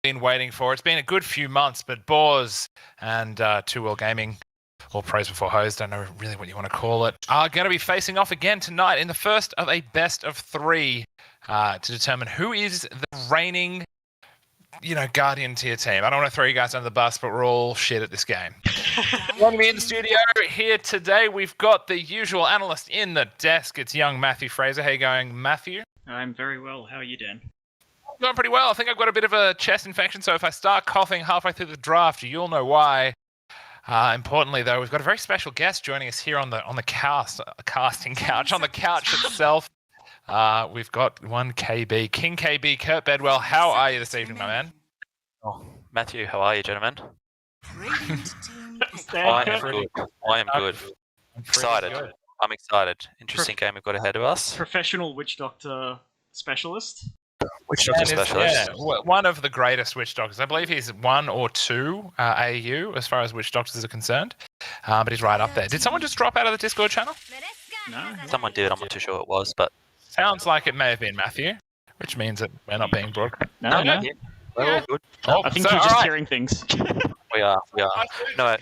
been waiting for. It's been a good few months, but Boars and Two World Gaming, or Pros Before Hoes, don't know really what you want to call it, are going to be facing off again tonight in the first of a best of three to determine who is the reigning, guardian to your team. I don't want to throw you guys under the bus, but we're all shit at this game. Joining me in the studio here today, we've got the usual analyst in the desk. It's young Matthew Fraser. How you going, Matthew? I'm very well. How are you, Dan? Going pretty well. I think I've got a bit of a chest infection, so if I start coughing halfway through the draft, you'll know why. Importantly, though, we've got a very special guest joining us here on the casting couch, on the couch itself. We've got one KB, King KB, Kurt Bedwell. How are you this evening, my man? Oh, Matthew, how are you, gentlemen? I am good. Excited. Good. I'm excited. Interesting game we've got ahead of us. Professional witch doctor specialist. Witch doctor specialist. Yeah, one of the greatest witch doctors. I believe he's one or two AU as far as witch doctors are concerned. But he's right up there. Did someone just drop out of the Discord channel? No. Someone did. I'm not too sure who it was, but Sounds like it may have been Matthew, which means that we're not being broadcast. No. we're all good. Oh, I think you're just hearing things. We are. No, so I'm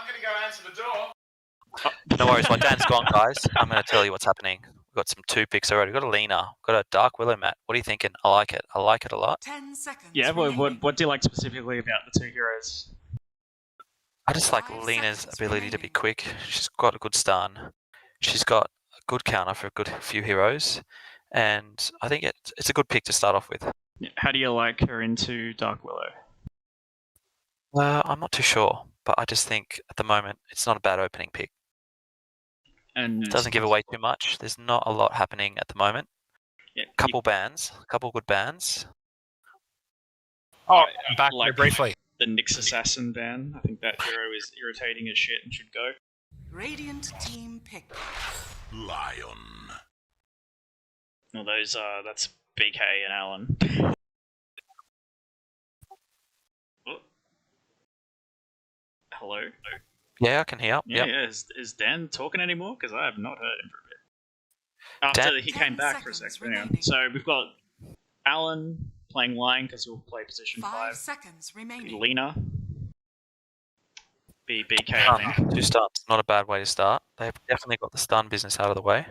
going to go answer the door. no worries. While Dan's gone, guys, I'm going to tell you what's happening. We've got some 2 picks already. We've got a Lena. We've got a Dark Willow, Matt. What are you thinking? I like it. I like it a lot. 10 seconds. Yeah, what do you like specifically about the two heroes? I just like Lena's ability to be quick. She's got a good stun. She's got a good counter for a good few heroes. And I think it's a good pick to start off with. How do you like her into Dark Willow? I'm not too sure, but I just think at the moment it's not a bad opening pick. And It doesn't give away too much. There's not a lot happening at the moment. Yeah, Couple good bans. Oh, I'm back like briefly. the Nyx Assassin ban. I think that hero is irritating as shit and should go. Radiant team pick. Lion. No, that's BK and Alan. Oh. Hello? Yeah, I can hear. Yeah, Yep. Is Dan talking anymore? Because I have not heard him for a bit. After Dan- he came 10 back for a seconds second. Anyway. remaining. So we've got Alan playing line because he'll play position 5 5. seconds remaining. Lena. BK, I think. 2 stunts. Not a bad way to start. They've definitely got the stun business out of the way.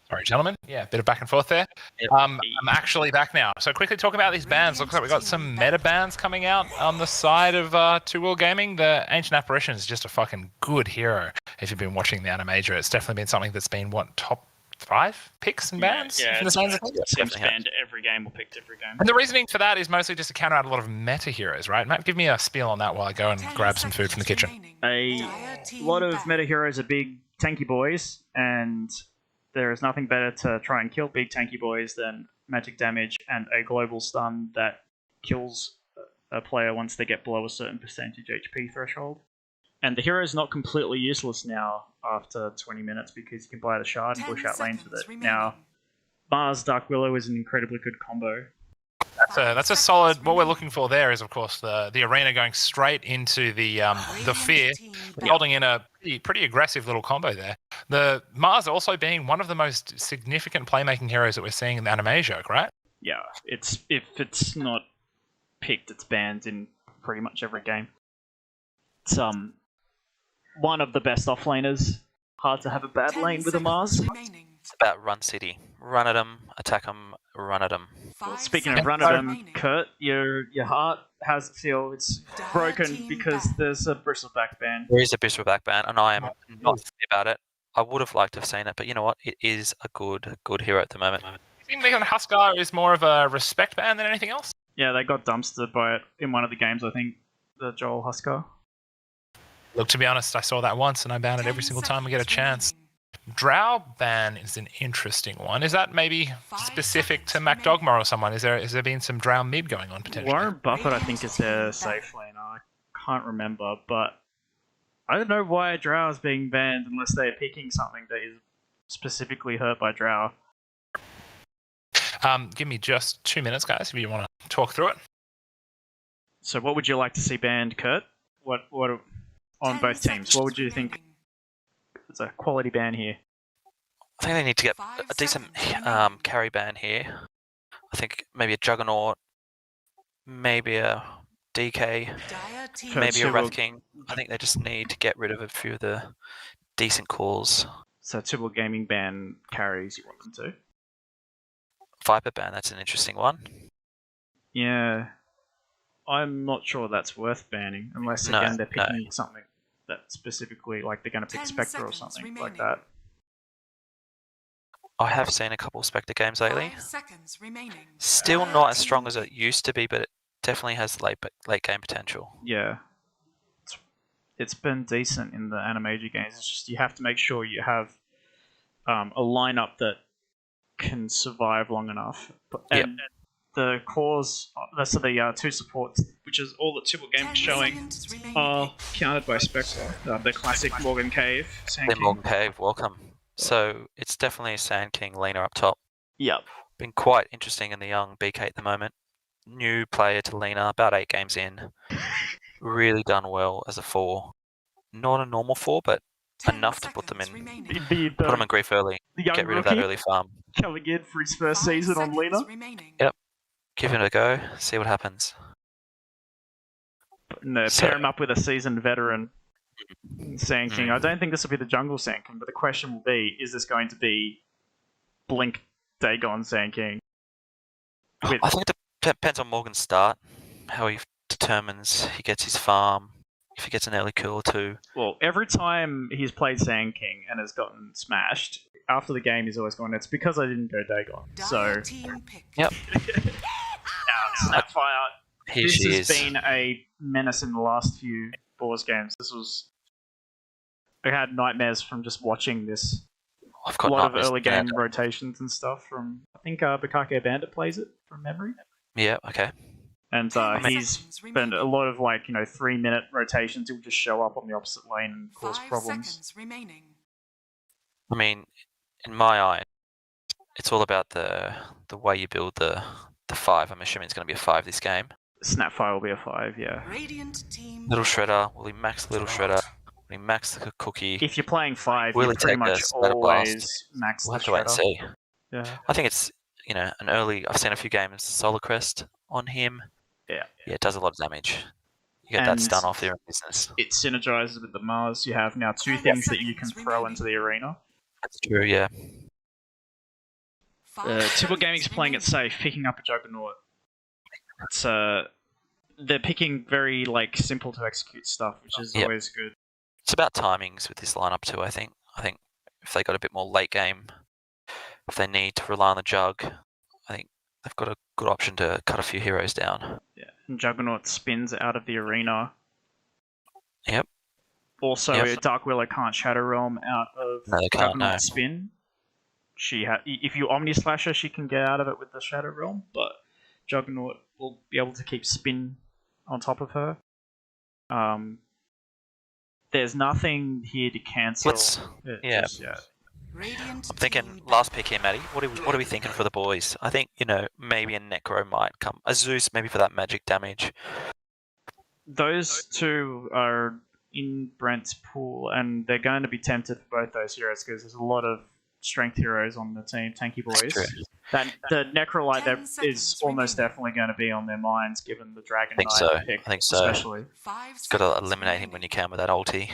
Sorry, gentlemen. Yeah, a bit of back and forth there. Yep. I'm actually back now. So quickly talking about these bans. Looks like we've got some meta bans coming out on the side of Two World Gaming. The Ancient Apparition is just a fucking good hero. If you've been watching the Animator, it's definitely been something that's been, top 5 picks and bans? Yeah, from the sounds of things? it seems definitely banned every game or picked every game. And the reasoning for that is mostly just to counter out a lot of meta heroes, right? Matt, give me a spiel on that while I go and 10 grab some food from the kitchen. seconds A remaining. Dire team lot of back. meta heroes are big tanky boys, and there is nothing better to try and kill big tanky boys than magic damage and a global stun that kills a player once they get below a certain percentage HP threshold. And the hero is not completely useless now after 20 minutes because you can buy the shard and 10 push out lanes with seconds it. remaining. Now, Mars Dark Willow is an incredibly good combo. That's a solid. What we're looking for there is, of course, the arena going straight into the fear, Radiant team back. holding in a pretty aggressive little combo there. The Mars also being one of the most significant playmaking heroes that we're seeing in the Animajoke, right? Yeah, if it's not picked, it's banned in pretty much every game. It's one of the best offlaners. Hard to have a bad 10 lane with a seconds Mars. remaining. It's about run city. Run at them, attack them, run at them. Well, 5 speaking of seconds run at them, remaining. Kurt, your heart has feel it's Dire broken team because back. there's a bristleback ban. There is a Bristleback ban, and I am not happy about it. I would have liked to have seen it, but you know what? It is a good hero at the moment. I think Megan Huskar is more of a respect ban than anything else. Yeah, they got dumpstered by it in one of the games, I think, the Joel Husker. Look, to be honest, I saw that once and I ban it 10 every single time we get a seconds chance. remaining. Drow ban is an interesting one. Is that maybe 5 specific to seconds Mac remaining. Dogma or someone? Has there been some Drow mid going on potentially? Warren Buffett, I think, is their safe laner. I can't remember, but I don't know why Drow is being banned unless they're picking something that is specifically hurt by Drow. Give me just 2 minutes, guys, if you want to talk through it. So what would you like to see banned, Kurt? What on 10 both teams? What would you seconds think? remaining. It's a quality ban here. I think they need to get 5 a decent seconds remaining. carry ban here. I think maybe a Juggernaut maybe a DK, Dire team maybe a Two Wrath will- King. I think they just need to get rid of a few of the decent calls. So Tibble Gaming ban carries you want them to? Viper ban, that's an interesting one. Yeah. I'm not sure that's worth banning, unless No, again they're no. picking something that specifically, like they're going to pick 10 Spectre or seconds something like remaining. that. I have seen a couple of Spectre games lately. 5 seconds remaining. Still Dire not as team strong as it picked. used to be, but it definitely has late game potential. Yeah. It's been decent in the Animagia games. It's just you have to make sure you have a lineup that can survive long enough. And the cores, so the two supports, which is all that Tibble Game 10 is showing, seconds remaining. are countered by Spectre. The classic Morgan Cave. Sand Then King. Morgan Cave, welcome. So it's definitely Sand King, Lena up top. Yep. Been quite interesting in the young BK at the moment. New player to Lena, about 8 games in. Really done well as a 4. Not a normal 4, but 10 enough to put them seconds in. remaining. Put them in grief early. the young Get rid of rookie that early farm. coming in for his first 5 season on seconds Lena. remaining. Yep. Give him a go. See what happens. No, So- pair him up with a seasoned veteran Sand King. I don't think this will be the jungle Sand King, but the question will be, is this going to be Blink Dagon Sand King? With, I think it depends on Morgan's start. How he determines he gets his farm. If he gets an early kill or two. well, every time he's played Sand King and has gotten smashed, after the game he's always gone, it's because I didn't go Dagon. Dire So, team picked. Yep. Snapfire, Here this she has is. been a menace in the last few Boars games. I had nightmares from just watching this. I've A got lot of nightmares early looking at game it. rotations and stuff from, I think Bukake Bandit plays it from memory. Yeah, okay. And 10 he's seconds spent remaining. a lot of 3-minute rotations. He'll just show up on the opposite lane and cause 5 problems. seconds remaining. I mean, in my eye, it's all about the way you build the 5. I'm assuming it's going to be a 5 this game. Snapfire will be a 5, yeah. Radiant team. Little Shredder. Will he max the Little Shredder? Will he max the Cookie? If you're playing 5, Will you he pretty take much the Splatter Blast? always max We'll the have to wait and Shredder. see. Yeah. I think it's, an early... I've seen a few games, Solar Crest on him. Yeah. Yeah, it does a lot of damage. You get And that stun off there in business. It synergizes with the Mars. You have now 2 10 things that you can seconds throw remaining. into the arena. That's true, yeah. 5 Tibble seconds Gaming's playing it remaining. safe, picking up a Juggernaut. It's they're picking very simple to execute stuff, which is Yep. always good. It's about timings with this lineup too, I think. I think if they got a bit more late game, if they need to rely on the jug, I think they've got a good option to cut a few heroes down. Yeah. And Juggernaut spins out of the arena. Yep. Also, Yep. Dark Willow can't Shadow Realm out of No, they can't, Juggernaut no. spin. If you Omni Slash her, she can get out of it with the Shadow Realm, but Juggernaut will be able to keep spin on top of her. There's nothing here to cancel. yeah. Radiant I'm thinking team last pick here, Matty. What are we thinking for the boys? I think, maybe a Necro might come. A Zeus maybe for that magic damage. Those two are in Brent's pool, and they're going to be tempted for both those heroes because there's a lot of strength heroes on the team, Tanky Boys. True. The Necrolite 10 there is seconds almost remaining. definitely going to be on their minds given the Dragon I think Knight so. pick, I think so. especially. 5 Got to seconds eliminate him when you can with that ulti.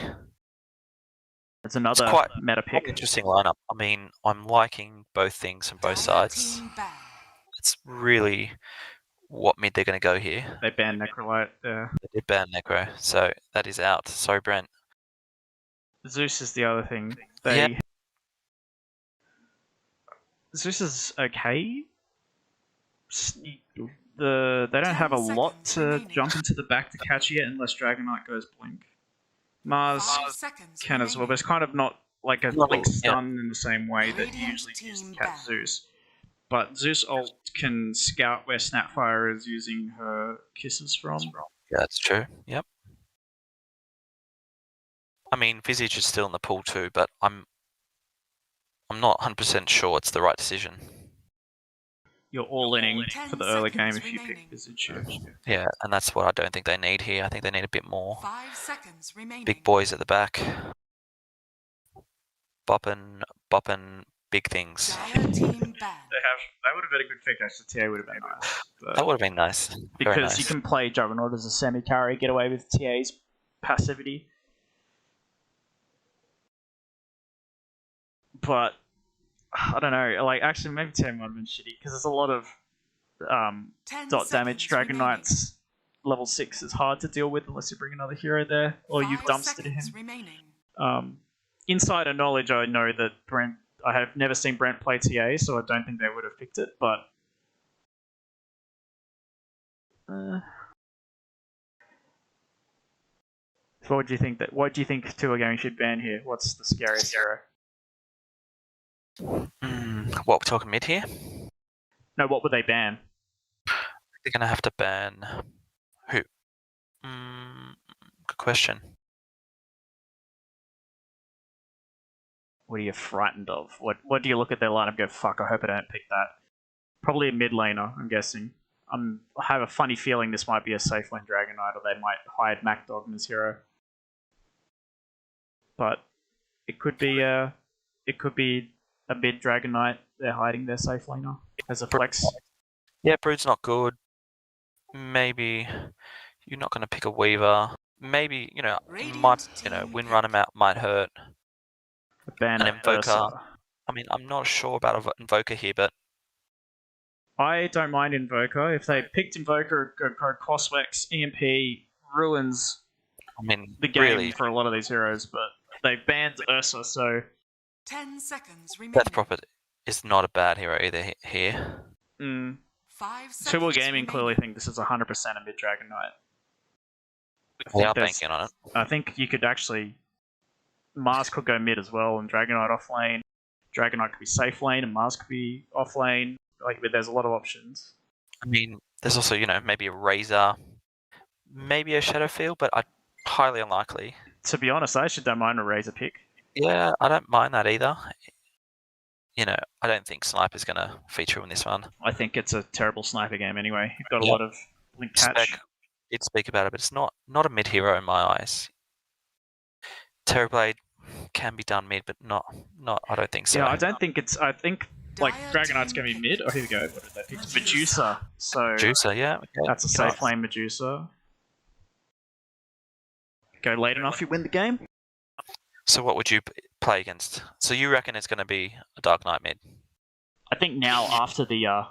It's another quite- meta Quite pick. interesting lineup. I mean, I'm liking both things from both Dire sides. team ban. It's really what mid they're going to go here. They banned Necrolite. They did ban Necro, so that is out. Sorry, Brent. Zeus is the other thing. Yeah. Zeus is okay. They don't have a 10 lot seconds to remaining. jump into the back to catch yet unless Dragon Knight goes blink. Mars 5 seconds can as well, but remaining. it's kind of not like a Not blink all, yeah. stun in the same way that you Radiant usually use to team catch ban. Zeus. But Zeus ult can scout where Snapfire is using her kisses from. Yeah, that's true. Yep. I mean, Visage is still in the pool too, but I'm not 100% sure it's the right decision. You're all inning 10 for the early game seconds if you pick remaining. Visage. Yeah, and that's what I don't think they need here. I think they need a bit more 5 seconds remaining. big boys at the back. Bopping big things. Dire team banned. They would have been a good pick, actually. TA would have been nice. But That would have been nice. Very because nice. you can play Juggernaut as a semi-carry, get away with TA's passivity. But I don't know. Like, actually, maybe TA might have been shitty because there's a lot of 10 dot damage. seconds Dragon remaining. Knights level 6 is hard to deal with unless you bring another hero there or you've 5 dumpstered him. seconds remaining. Insider knowledge, I know that Brent. I have never seen Brent play TA, so I don't think they would have picked it. But so what do you think What do you think Tour Gaming should ban here? What's the scariest hero? What, we're talking mid here? No, what would they ban? They're going to have to ban... Who? Good question. What are you frightened of? What do you look at their lineup and go, fuck, I hope I don't pick that? Probably a mid laner, I'm guessing. I have a funny feeling this might be a safe lane Dragon Knight, or they might hide MacDog as hero. But it could be a mid Dragon Knight. They're hiding their safe laner as a flex. Yeah, Brood's not good. Maybe you're not going to pick a Weaver. Maybe, Wind Runabout might hurt. Ban An Invoker. Ursa. I mean, I'm not sure about an Invoker here, but I don't mind Invoker. If they picked Invoker, go Coswex, EMP, ruins I mean, the game really, for a lot of these heroes, but they banned Ursa, so 10 seconds remaining. Death Prophet is not a bad hero either here. 5 seconds Tour Gaming remaining. clearly think this is 100% a mid Dragon Knight. They are there's- banking on it. I think you could actually... Mars could go mid as well, and Dragon Knight off lane. Dragon Knight could be safe lane, and Mars could be off lane. Like, there's a lot of options. I mean, there's also, maybe a Razor, maybe a Shadowfield, but highly unlikely. To be honest, I actually don't mind a Razor pick. Yeah, I don't mind that either. I don't think Sniper's going to feature in this one. I think it's a terrible sniper game anyway. You've got a Yeah. lot of link catch. Spec did speak about it, but it's not a mid hero in my eyes. Terrorblade can be done mid, but not. I don't think so. Yeah, I don't think it's... I think, like, Dire Dragon Knight's team going to be mid. Oh, here we go. What did they pick? Medusa. Medusa. So, Juicer, yeah. Okay. that's a safe lane Medusa. Go late enough, you win the game. So what would you play against? So you reckon it's going to be a Dark Knight mid? I think now, after the... I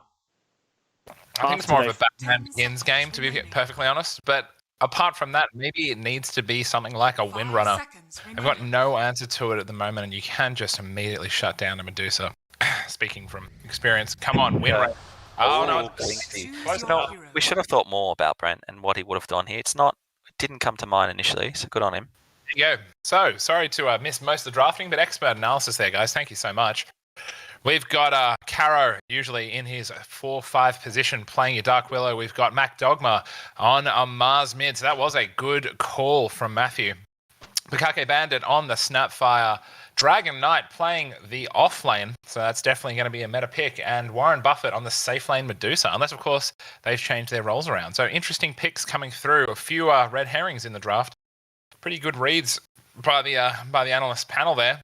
think it's more of a Batman Begins game, to be perfectly honest. But apart from that, maybe it needs to be something like a Windrunner. I've got no answer to it at the moment, and you can just immediately shut down a Medusa. Speaking from experience, come on, Windrunner. Oh no, Close enough. We should have thought more about Brent and what he would have done here. It didn't come to mind initially, so good on him. There you go. So, sorry to miss most of the drafting, but expert analysis there, guys. Thank you so much. We've got Caro, usually in his 4-5 position, playing your Dark Willow. We've got Mac Dogma on a Mars mid. So that was a good call from Matthew. Bukake Bandit on the Snapfire. Dragon Knight playing the off lane. So that's definitely going to be a meta pick. And Warren Buffett on the safe lane Medusa. Unless, of course, they've changed their roles around. So interesting picks coming through. A few red herrings in the draft. Pretty good reads by the analyst panel there.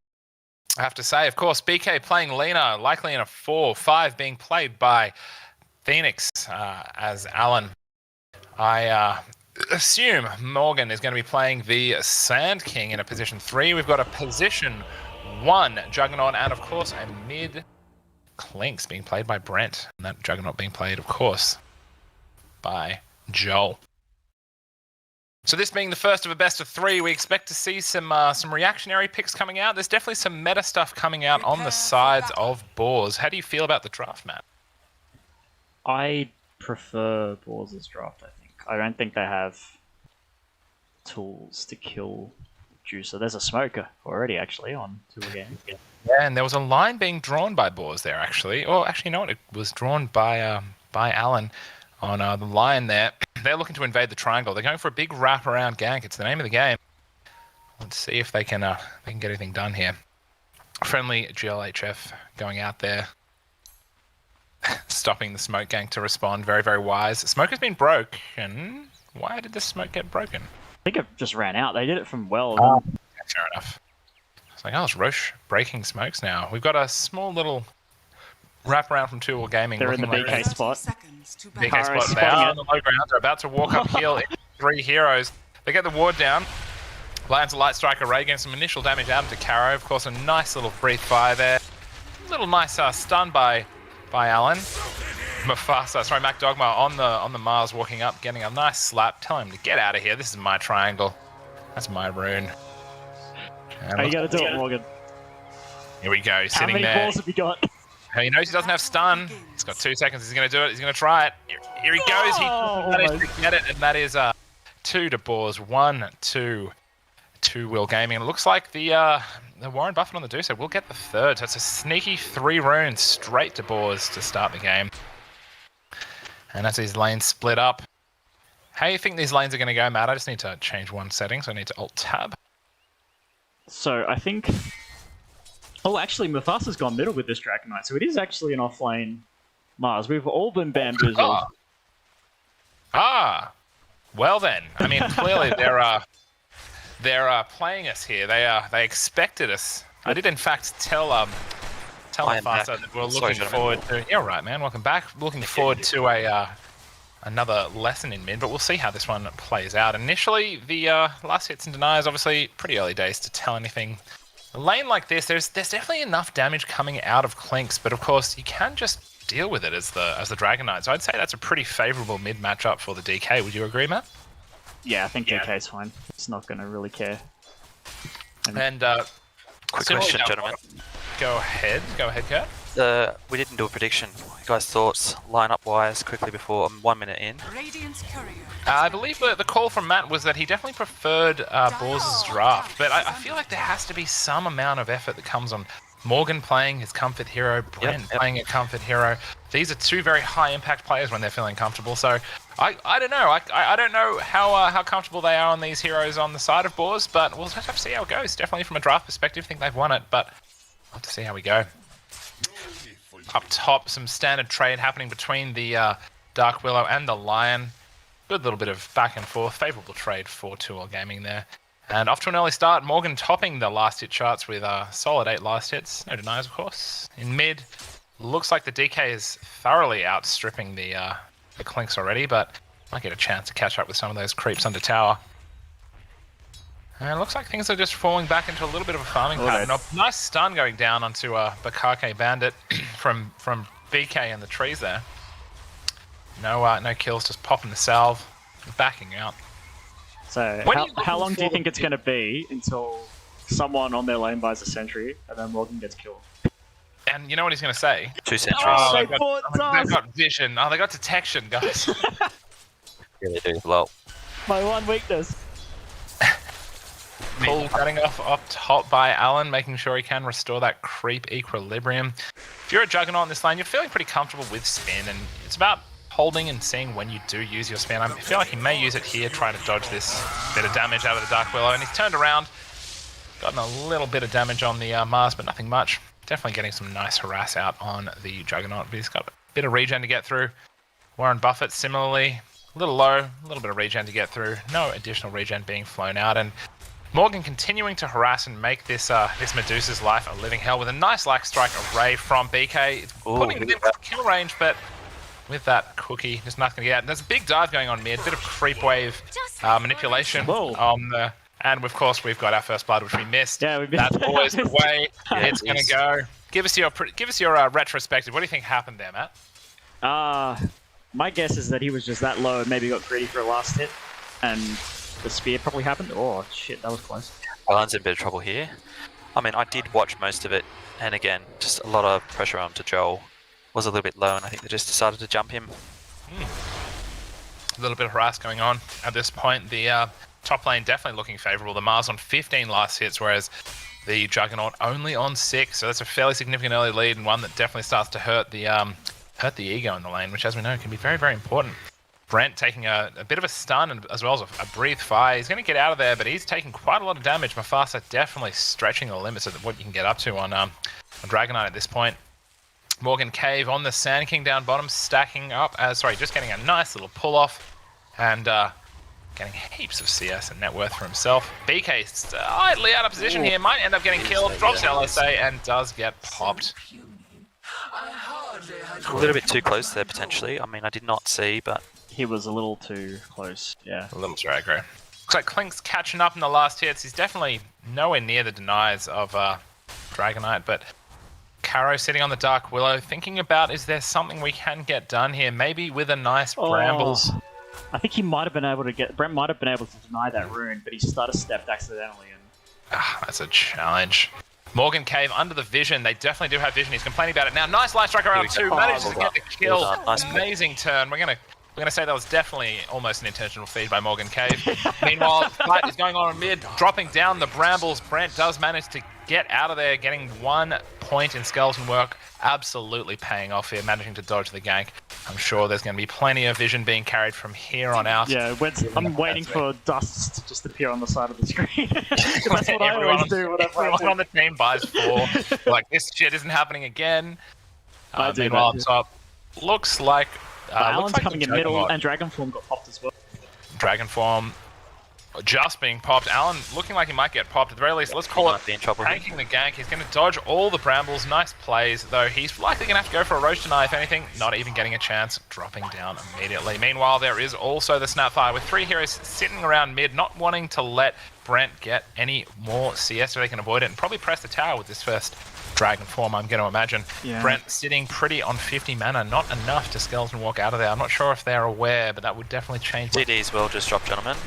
I have to say, of course, BK playing Lena, likely in a 4-5, being played by Phoenix as Alan. I assume Morgan is going to be playing the Sand King in a position 3. We've got a position 1 Juggernaut, and of course a mid Clinks being played by Brent, and that Juggernaut being played, of course, by Joel. So this being the first of a best of 3, we expect to see some reactionary picks coming out. There's definitely some meta stuff coming out on the sides of Boars. How do you feel about the draft, Matt? I prefer Boars' draft, I think. I don't think they have tools to kill Juicer. There's a smoker already, actually, on Tour Games. Yeah, and there was a line being drawn by Boars there, actually. Or actually, no, it was drawn by Alan on the line there. They're looking to invade the triangle. They're going for a big wrap-around gank. It's the name of the game. Let's see if they can get anything done here. Friendly GLHF going out there, stopping the smoke gank to respond. Very, very wise. Smoke has been broken. Why did the smoke get broken? I think it just ran out. They did it from well. Fair enough. It's like, oh, it's Roche breaking smokes now. We've got a small little wrap around from 2 Gaming. They're in the looking like BK spot. BK Kara's spot. They spotting are it. on the low ground. They're about to walk uphill. 3 heroes. They get the ward down. Lands a Light Strike Array, getting some initial damage out into Caro. Of course, a nice little breathe fire there. Little nice stun by Alan. Mac Dogma on the Mars walking up, getting a nice slap. Tell him to get out of here. This is my triangle. That's my rune. Oh, you gotta do it, Morgan. Here we go. He's How sitting many there. balls have you got? He knows he doesn't have stun. He's got 2 seconds. He's going to do it. He's going to try it. Here he goes. He managed to get it, and that is 2 to Boars, 1 to Will Gaming. And it looks like the Warren Buffett on the Deuce will get the 3rd. So it's a sneaky 3 runes straight to Boars to start the game. And as these lanes split up, how do you think these lanes are going to go, Matt? I just need to change one setting, so I need to Alt-Tab. So I think... Oh, actually, Mufasa's gone middle with this Dragon Knight, so it is actually an offlane Mars. We've all been bamboozled. Well then. I mean, clearly they're playing us here. They expected us. I did in fact tell Mufasa that we're looking forward to. You're right, man. Welcome back. Looking forward to another lesson in mid, but we'll see how this one plays out. Initially, the last hits and deniers, obviously, pretty early days to tell anything. A lane like this, there's definitely enough damage coming out of Clinks, but of course you can just deal with it as the Dragon Knight. So I'd say that's a pretty favourable mid matchup for the DK. Would you agree, Matt? Yeah, I think DK's fine. It's not going to really care. And Quick question, gentlemen. Go ahead, Kurt. We didn't do a prediction. You guys' thoughts, line-up wise, quickly before 1 minute in. I believe the call from Matt was that he definitely preferred Boars' draft, but I feel like there has to be some amount of effort that comes on Morgan playing his comfort hero, Brent playing a comfort hero. These are 2 very high-impact players when they're feeling comfortable, so I don't know. I don't know how comfortable they are on these heroes on the side of Boars, but we'll just have to see how it goes. Definitely from a draft perspective, I think they've won it, but we'll have to see how we go. Up top, some standard trade happening between the Dark Willow and the Lion. Good little bit of back and forth. Favourable trade for 2 Gaming there. And off to an early start. Morgan topping the last hit charts with solid 8 last hits. No denies, of course. In mid, looks like the DK is thoroughly outstripping the Clinks already, but might get a chance to catch up with some of those creeps under tower. And it looks like things are just falling back into a little bit of a farming pattern. A nice stun going down onto Bakake Bandit from BK and the trees there. No kills, just popping the salve, backing out. So how long do you think it's going to be until someone on their lane buys a sentry and then Morgan gets killed? And you know what he's going to say? 2 sentries. They've got vision. Oh, they got detection, guys. Yeah, they do. Well, My one weakness. Pull cutting off up top by Alan, making sure he can restore that creep equilibrium. If you're a Juggernaut in this lane, you're feeling pretty comfortable with spin, and it's about holding and seeing when you do use your spin. I feel like he may use it here, trying to dodge this bit of damage out of the Dark Willow, and he's turned around, gotten a little bit of damage on the Mars, but nothing much. Definitely getting some nice harass out on the Juggernaut, but he's got a bit of regen to get through. Warren Buffett, similarly, a little low, a little bit of regen to get through. No additional regen being flown out, and Morgan continuing to harass and make this Medusa's life a living hell with a nice Light Strike Array from BK. It's putting it in kill range, but with that cookie, just nothing to get out. And there's a big dive going on mid, bit of creep wave manipulation on the... And of course, we've got our first blood, which we missed. Yeah, we missed. That's always the way it's going to go. Give us your retrospective. What do you think happened there, Matt? My guess is that he was just that low and maybe got greedy for a last hit, and the spear probably happened. Oh shit, that was close. Alan's in a bit of trouble here. I mean, I did watch most of it, and again, just a lot of pressure onto Joel. Was a little bit low, and I think they just decided to jump him. A little bit of harass going on at this point. The top lane definitely looking favourable. The Mars on 15 last hits, whereas the Juggernaut only on 6. So that's a fairly significant early lead, and one that definitely starts to hurt the ego in the lane, which, as we know, can be very, very important. Brent taking a bit of a stun and as well as a breathe fire. He's going to get out of there, but he's taking quite a lot of damage. Mufasa definitely stretching the limits of what you can get up to on Dragonite at this point. Morgan Cave on the Sand King down bottom, stacking up. Just getting a nice little pull off and getting heaps of CS and net worth for himself. BK slightly out of position here, might end up getting killed, drops LSA and does get popped. A little bit too close there, potentially. I mean, I did not see, but... He was a little too close, yeah. A little too aggro. Looks like Clink's catching up in the last hits. He's definitely nowhere near the denies of Dragonite, but Caro sitting on the Dark Willow, thinking about, is there something we can get done here? Maybe with a nice Brambles. I think he might have been able to get... Brent might have been able to deny that rune, but he started stepped accidentally. And That's a challenge. Morgan Cave under the vision. They definitely do have vision. He's complaining about it now. Nice light strike around 2. Manages to get the kill. Well done. Nice Amazing turn. We're gonna say that was definitely almost an intentional feed by Morgan Cave. Meanwhile, the fight is going on in mid, dropping down the Brambles. Brent does manage to get out of there, getting 1 point in skeleton work. Absolutely paying off here, managing to dodge the gank. I'm sure there's going to be plenty of vision being carried from here on out. yeah, I'm waiting for dust to just appear on the side of the screen. That's what I always do. Everyone on the team buys 4. Like, this shit isn't happening again. Meanwhile, up top, looks like... Alan's coming in middle, and Dragon Form got popped as well. Dragon Form just being popped. Alan looking like he might get popped. At the very least, let's call it tanking the gank. He's going to dodge all the Brambles. Nice plays, though. He's likely going to have to go for a Roach Deny, if anything. Not even getting a chance. Dropping down immediately. Meanwhile, there is also the Snapfire with 3 heroes sitting around mid, not wanting to let Brent get any more CS so they can avoid it, and probably press the tower with this first Dragon Form, I'm going to imagine. Yeah. Brent sitting pretty on 50 mana, not enough to skeleton walk out of there. I'm not sure if they're aware, but that would definitely change. DD as well just dropped, gentlemen.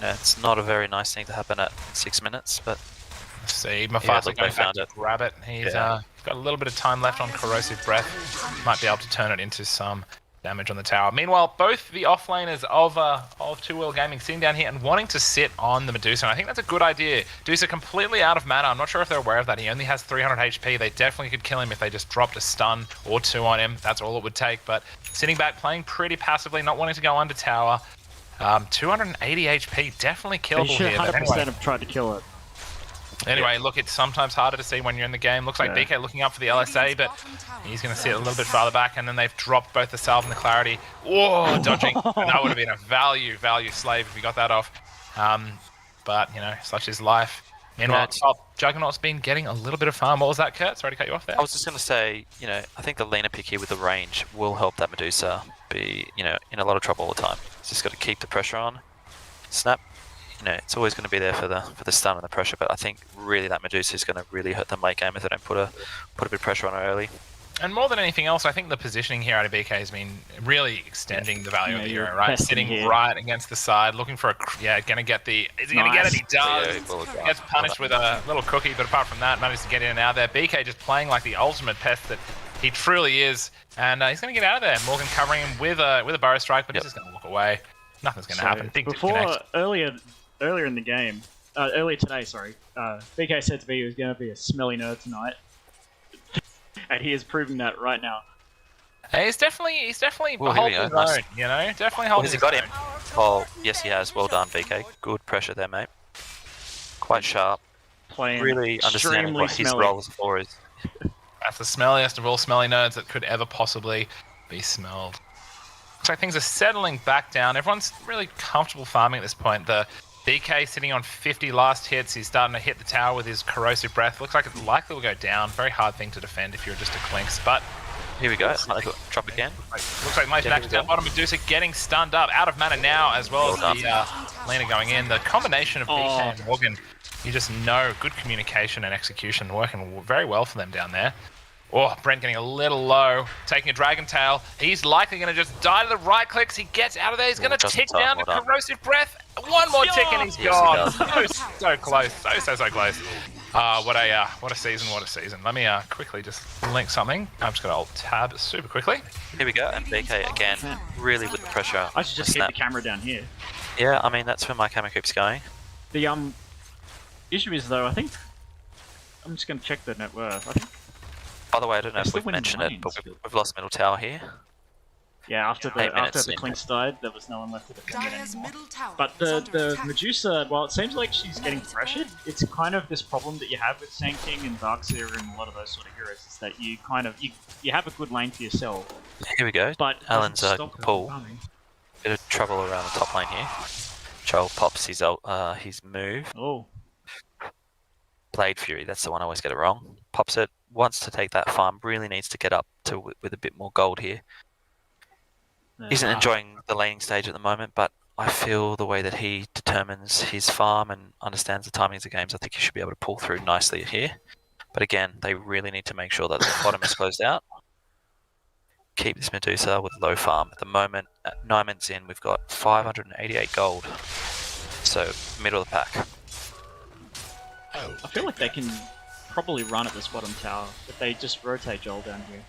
It's not a very nice thing to happen at 6 minutes, but... See, Mufasa going back to grab it. He's got a little bit of time left on Corrosive Breath. Might be able to turn it into some damage on the tower. Meanwhile, both the offlaners of Two Wheel Gaming sitting down here and wanting to sit on the Medusa. And I think that's a good idea. Medusa completely out of mana. I'm not sure if they're aware of that. He only has 300 HP. They definitely could kill him if they just dropped a stun or 2 on him. That's all it would take. But sitting back, playing pretty passively, not wanting to go under tower. 280 HP, definitely killable here. 100% anyway, have tried to kill it. Anyway, look, it's sometimes harder to see when you're in the game. Looks like BK looking up for the LSA, but he's going to sit a little bit farther back, and then they've dropped both the Salve and the Clarity. Whoa, dodging. And that would have been a value slave if we got that off. But, you know, such is life. Meanwhile, Juggernaut's been getting a little bit of farm. What was that, Kurt? Sorry to cut you off there. I was just going to say, you know, I think the Lena pick here with the range will help that Medusa be, you know, in a lot of trouble all the time. He's just got to keep the pressure on. Snap. You know, it's always going to be there for the stun and the pressure, but I think really that Medusa is going to really hurt them late game if they don't put a bit of pressure on her early. And more than anything else, I think the positioning here out of BK has been really extending the value of the hero, right? Sitting right against the side, looking for going to get the... Is he going to get it? He does. Gets punished with a little cookie, but apart from that, manages to get in and out there. BK just playing like the ultimate pest that he truly is, and he's going to get out of there. Morgan covering him with a Burrow Strike, but he's just going to walk away. Nothing's going to happen. Earlier in the game, earlier today, sorry, BK said to me he was going to be a smelly nerd tonight. And he is proving that right now. Hey, he's definitely holding his own, you know? Definitely holding his own. Has he got him? Oh, yes he has. Well done, BK. Good pressure there, mate. Quite sharp. Playing really understanding what his role as a 4 is. That's the smelliest of all smelly nerds that could ever possibly be smelled. Looks like things are settling back down. Everyone's really comfortable farming at this point. The BK sitting on 50 last hits. He's starting to hit the tower with his Corrosive Breath. Looks like it likely will go down. Very hard thing to defend if you're just a Clinks, but... Here we go. Drop again. Looks like most matches down bottom. Medusa getting stunned up. Out of mana now, as well as the Lena going in. The combination of BK and Morgan, you just know good communication and execution working very well for them down there. Oh, Brent getting a little low, taking a Dragon Tail. He's likely going to just die to the right clicks. He gets out of there. He's going to tick down to Corrosive Breath. One more tick and he's gone. So close. So close. What a season, what a season. Let me quickly just link something. I'm just going to alt-tab super quickly. Here we go, and BK again, really with the pressure. I should just keep the camera down here. Yeah, I mean, that's where my camera keeps going. The issue is, though, I think... I'm just going to check the net worth. I think by the way, I don't know if we've mentioned it, but we've lost middle tower here. Yeah, after the Clinks died, there was no one left to defend it anymore. But the Medusa, while it seems like she's getting pressured, it's kind of this problem that you have with Sand King and Darkseer and a lot of those sort of heroes, is that you kind of you have a good lane for yourself. Here we go. But Alan's pull. Bit of trouble around the top lane here. Joel pops his move. Oh. Blade Fury, that's the one I always get it wrong. Pops it. wants to take that farm, really needs to get up to with a bit more gold here. Isn't enjoying the laning stage at the moment, but I feel the way that he determines his farm and understands the timings of games, I think he should be able to pull through nicely here. But again, they really need to make sure that the bottom is closed out. Keep this Medusa with low farm. At the moment, at 9 minutes in, we've got 588 gold. So, middle of the pack. I feel like they can probably run at this bottom tower if they just rotate Joel down here.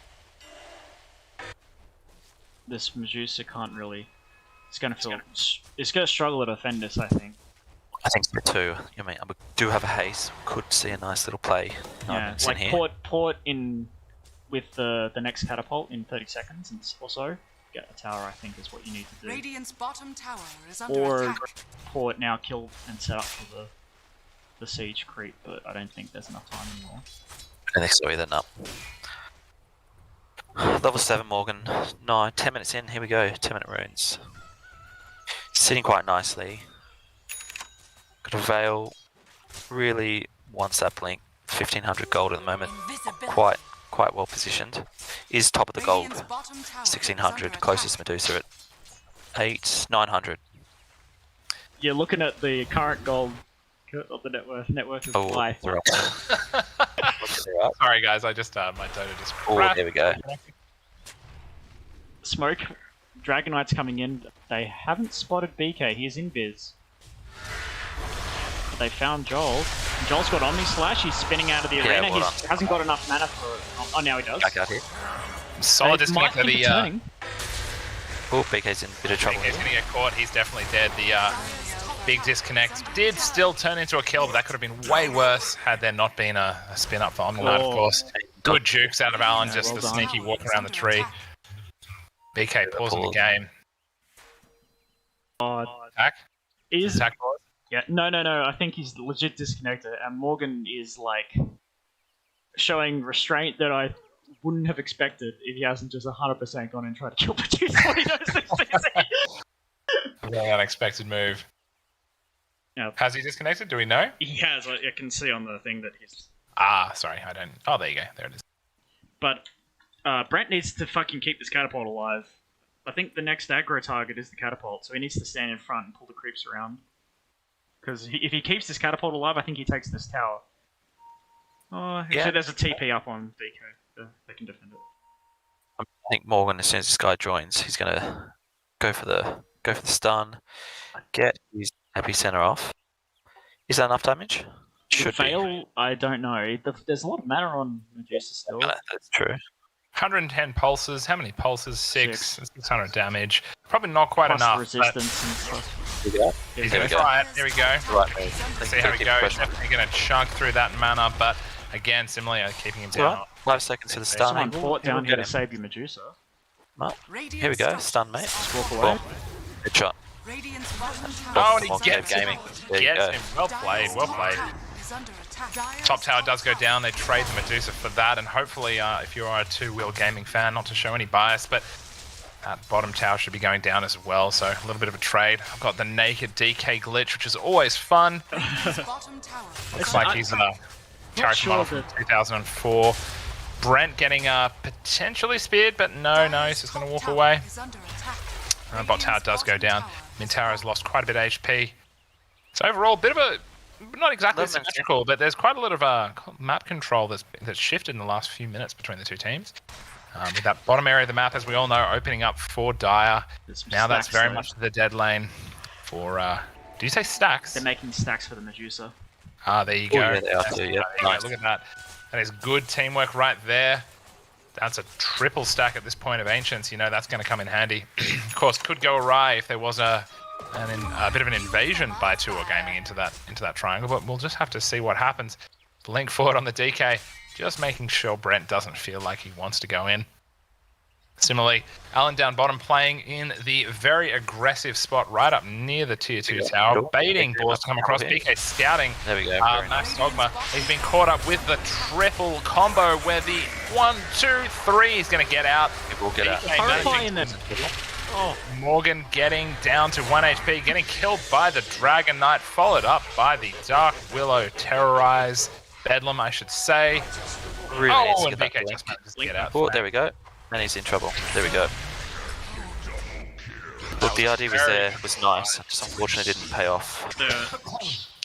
This Medusa can't really. It's going to struggle to defend this, I think. I think so too. I mean, we do have a haste. Could see a nice little play. Yeah, like port in with the next catapult in 30 seconds, and also get the tower. I think is what you need to do. Radiant's bottom tower is under Or attack. port now, kill and set up for the siege creep, but I don't think there's enough time anymore. I don't think so either. No. Level 7 Morgan. 10 minutes in. Here we go. 2-minute runes. Sitting quite nicely. Got a Veil. Really wants that blink. 1500 gold at the moment. Invisibility. Quite well positioned. Is top of the gold. Radiant's bottom tower is 1600. under Closest attack. Medusa at 900. Yeah, looking at the current gold of the net worth is Oh, high. they're up. They're up. Sorry, guys. I just my dota just Oh, crashed. there we go. Smoke, Dragon Knight's coming in. They haven't spotted BK. He's in biz. They found Joel. Joel's got Omni Slash. He's spinning out of the Yeah, arena. well He hasn't got enough mana for it. Oh, now he does. Back out here. Solid They might disconnect of think the. of turning. Oh, BK's in a bit of trouble He's here. going to get caught. He's definitely dead. The big disconnect did still turn into a kill, but that could have been way worse had there not been a spin up for Omnilad, of Oh. course. Good jukes out of Alan, Yeah, just well the done. sneaky walk around the tree. BK pausing the Pause. game. Attack? Is Attack pause? Yeah, no. I think he's legit disconnected, and Morgan is like showing restraint that I wouldn't have expected if he hasn't just 100% gone and tried to kill Medusa when he knows this season. A very unexpected move. Yeah. Has he disconnected? Do we know? He has. I can see on the thing that he's. Ah, sorry, I don't. Oh, there you go. There it is. But Brent needs to fucking keep this catapult alive. I think the next aggro target is the catapult, so he needs to stand in front and pull the creeps around. Because if he keeps this catapult alive, I think he takes this tower. Oh, actually, Yeah. there's a TP up on BK. They can defend it. I think Morgan, as soon as this guy joins, he's gonna go for the stun, get his epicenter off. Is that enough damage? Should be. Fail, I don't know. There's a lot of mana on Medusa still. That's true. 110 pulses. How many pulses? 600 damage. Probably not quite Plus enough. resistance and stuff. Here we go. He's There going we to go. try it. Here we go. Right, mate. Let's see how it goes. Definitely going to chunk through that mana, but again, similarly, keeping him It's alright. down. 5 seconds to the Someone stun. fought down Get here to him. save you, Medusa. Here we go. Stun, mate. Walk away. Boom. Good shot. Radiant's bottom tower Oh, and he Monster gets him. Gaming. There you Gets go. him. Well played. Well played. is under attack. Top tower does go down. They trade the Medusa for that, and hopefully, if you are a two-wheel gaming fan, not to show any bias, but that bottom tower should be going down as well. So a little bit of a trade. I've got the naked DK glitch, which is always fun. Bottom tower. Looks like he's a character sure model from 2004. Brent getting potentially speared, but no, he's just going to walk away. Is under attack. Bot tower does go down. Min tower has lost quite a bit of HP. So overall, bit of a not exactly Lovin. symmetrical, but there's quite a lot of map control that's shifted in the last few minutes between the two teams. With that bottom area of the map, as we all know, opening up for Dire. There's some Now that's stacks very there. much the dead lane for. Do you say stacks? They're making stacks for the Medusa. There you go. Oh, yeah, they are too, yeah. There you go. Nice. Look at that. That is good teamwork right there. That's a triple stack at this point of Ancients. You know that's going to come in handy. Of course, could go awry if there was a bit of an invasion by Two or Gaming into that triangle, but we'll just have to see what happens. Blink forward on the DK, just making sure Brent doesn't feel like he wants to go in. Similarly, Alan down bottom playing in the very aggressive spot right up near the tier 2 tower, baiting Boars to come across. BK scouting There we go. Very Max nice. Dogma. He's been caught up with the triple combo where the 1, 2, 3 is going to get out. It will get out. BK Horrifying managing- them. Oh, Morgan getting down to 1 HP, getting killed by the Dragon Knight, followed up by the Dark Willow Terrorize. Bedlam, I should say. Really needs Oh, to and get that BK blink. just manages to get out. Oh, there we go. And he's in trouble. There we go. Look, the RD was there, was nice. Just unfortunately didn't pay off.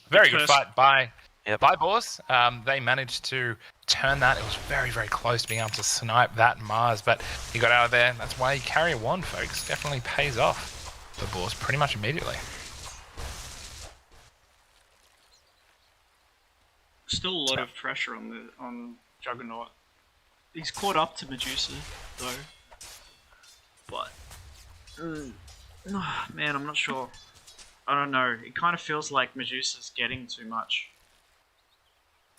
Very good Curse. fight by Yep. Boars. They managed to turn that. It was very, very close to being able to snipe that Mars, but he got out of there. That's why you carry a wand, folks. Definitely pays off for Boars pretty much immediately. Still a lot of pressure on Juggernaut. He's caught up to Medusa though, but man, I'm not sure. I don't know. It kind of feels like Medusa's getting too much.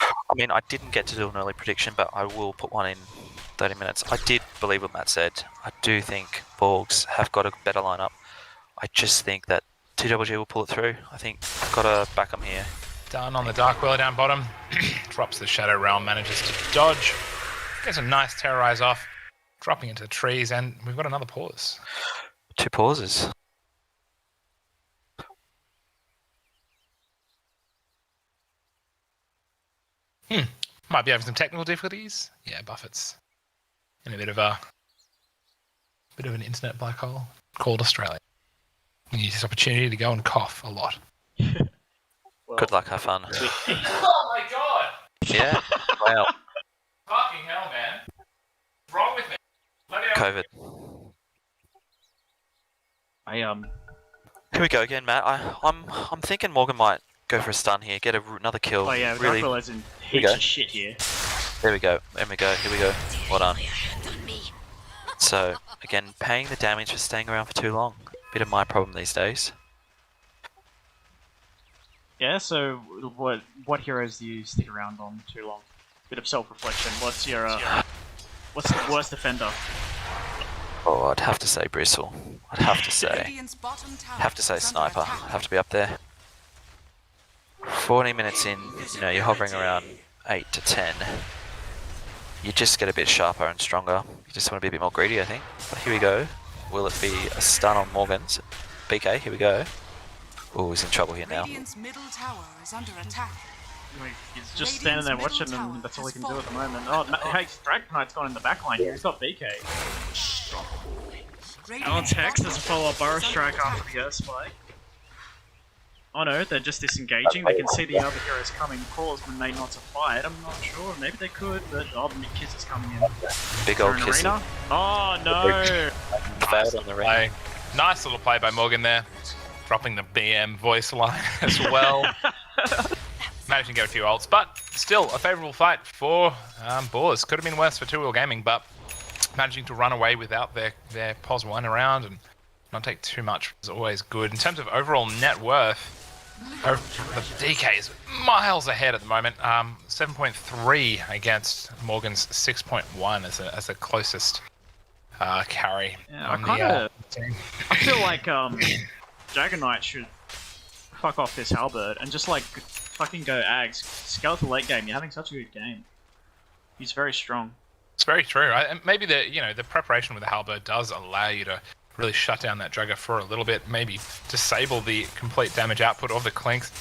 I mean, I didn't get to do an early prediction, but I will put one in 30 minutes. I did believe what Matt said. I do think Borgs have got a better lineup. I just think that TWG will pull it through. I think I've got to back them here. Done on the Dark Wheeler down bottom. Drops the Shadow Realm, manages to dodge. Gets a nice Terrorize off. Dropping into the trees, and we've got another pause. 2 pauses. Might be having some technical difficulties. Yeah, Buffett's in a bit of an internet black hole called Australia. We use this opportunity to go and cough a lot. Well, Good luck, have fun. Oh my god! Yeah, wow. Fucking hell, man. What's wrong with me? COVID. Here we go again, Matt. I'm thinking Morgan might go for a stun here, get another kill. Oh yeah, really. Dark in we heaps go. of shit here. There we go. There we go. Here we go. Well done. So again, paying the damage for staying around for too long. Bit of my problem these days. Yeah. So what heroes do you stick around on too long? Bit of self-reflection. What's the worst defender? Oh, I'd have to say Bristle. I'd have to say. Radiant's bottom tower Have to say is under Sniper. attack. Have to be up there. 40 minutes in, you know, you're hovering around 8 to 10. You just get a bit sharper and stronger. You just want to be a bit more greedy, I think. But here we go. Will it be a stun on Morgan's? BK, here we go. Oh, he's in trouble here now. Radiant's middle tower is under attack. He's just standing there watching, and that's all he can do at the moment. Oh, hey, Dragon Knight's gone in the back line here. He's got BK. Alan's Hex does a follow-up Burrow Strike after the Earth Spike. Oh no, they're just disengaging. They can see the other heroes coming. Cause when they not to fight. I'm not sure. Maybe they could, but oh, the Kiss is coming in. Big They're old in kiss. arena. Oh no! Failed on the ring. Play. Nice little play by Morgan there. Dropping the BM voice line as well. Managing to get a few ults, but still a favourable fight for Boars. Could have been worse for 2 Wheel Gaming, but managing to run away without their POS 1 around and not take too much is always good. In terms of overall net worth, the DK is miles ahead at the moment. 7.3 against Morgan's 6.1 as the closest carry. Yeah, on I the team. I feel like Dragon Knight should fuck off this halberd and just like fucking go Ags. Skeletal late game. You're having such a good game. He's very strong. It's very true. And maybe the preparation with the halberd does allow you to really shut down that Dragger for a little bit, maybe disable the complete damage output of the Clinks.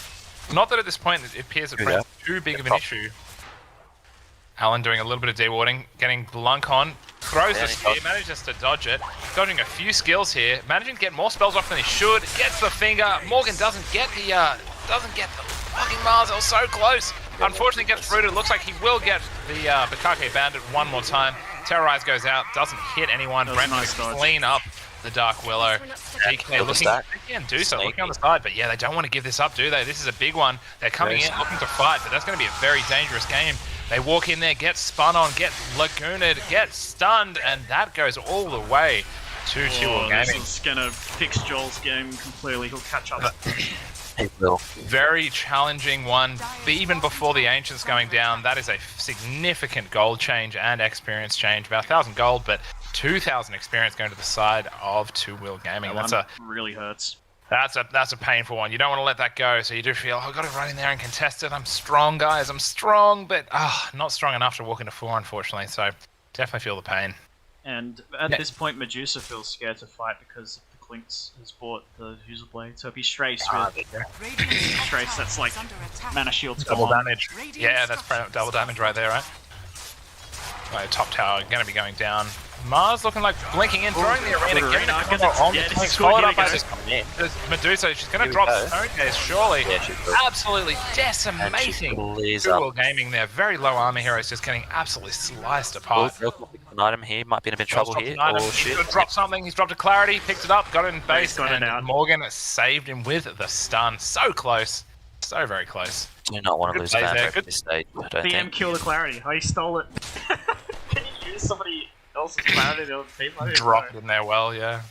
Not that at this point it appears it presents too big of an issue. Alan doing a little bit of dewarding, getting Blunk on, throws the spear, manages to dodge it, dodging a few skills here, managing to get more spells off than he should, gets the finger. Morgan doesn't get the fucking Mars. It was so close. Unfortunately gets rooted. It looks like he will get the Bukake Bandit one more time. Terrorize goes out, doesn't hit anyone. Brent nice can dodge. clean up the Dark Willow. DK looking do so, looking on the side, but yeah, they don't want to give this up, do they? This is a big one. They're coming in looking to fight, but that's going to be a very dangerous game. They walk in there, get spun on, get lagooned, get stunned, and that goes all the way to 2 Wheel Gaming. This is gonna fix Joel's game completely. He'll catch up. He will. Very challenging one, even before the Ancients going down. That is a significant gold change and experience change. About 1,000 gold, but 2,000 experience going to the side of 2 Wheel Gaming. That one really hurts. That's a painful one. You don't want to let that go, so you do feel, I've got to run in there and contest it. I'm strong, guys. I'm strong, but not strong enough to walk into 4, unfortunately. So definitely feel the pain. And at this point, Medusa feels scared to fight because the Clinks has bought the User Blade. So if he strafes with Radiant's Trace, that's like is under attack. mana shield's Double gone. damage. Yeah, that's double damage right there, right? Like, top tower going to be going down. Mars looking like blinking in, throwing the arena, getting the arena, combo on yeah, the this is followed good, up by here this Medusa. She's going to Here we drop go. Stone Gaze, surely. Yeah, she's good. Absolutely decimating. Please Two World Gaming there. Very low armor heroes just getting absolutely sliced apart. An item here might be in a bit of trouble here. Oh He's shit. going to drop something. He's dropped a Clarity, picked it up, got it in base, got it and out. Morgan saved him with the stun. So close. So very close. Do not want to Good lose plays there. Banjo at Good- this stage, I don't BM think. kill the clarity. Oh, he stole it. Can you use somebody else's clarity the other team? I don't Drop it know. in there well, yeah.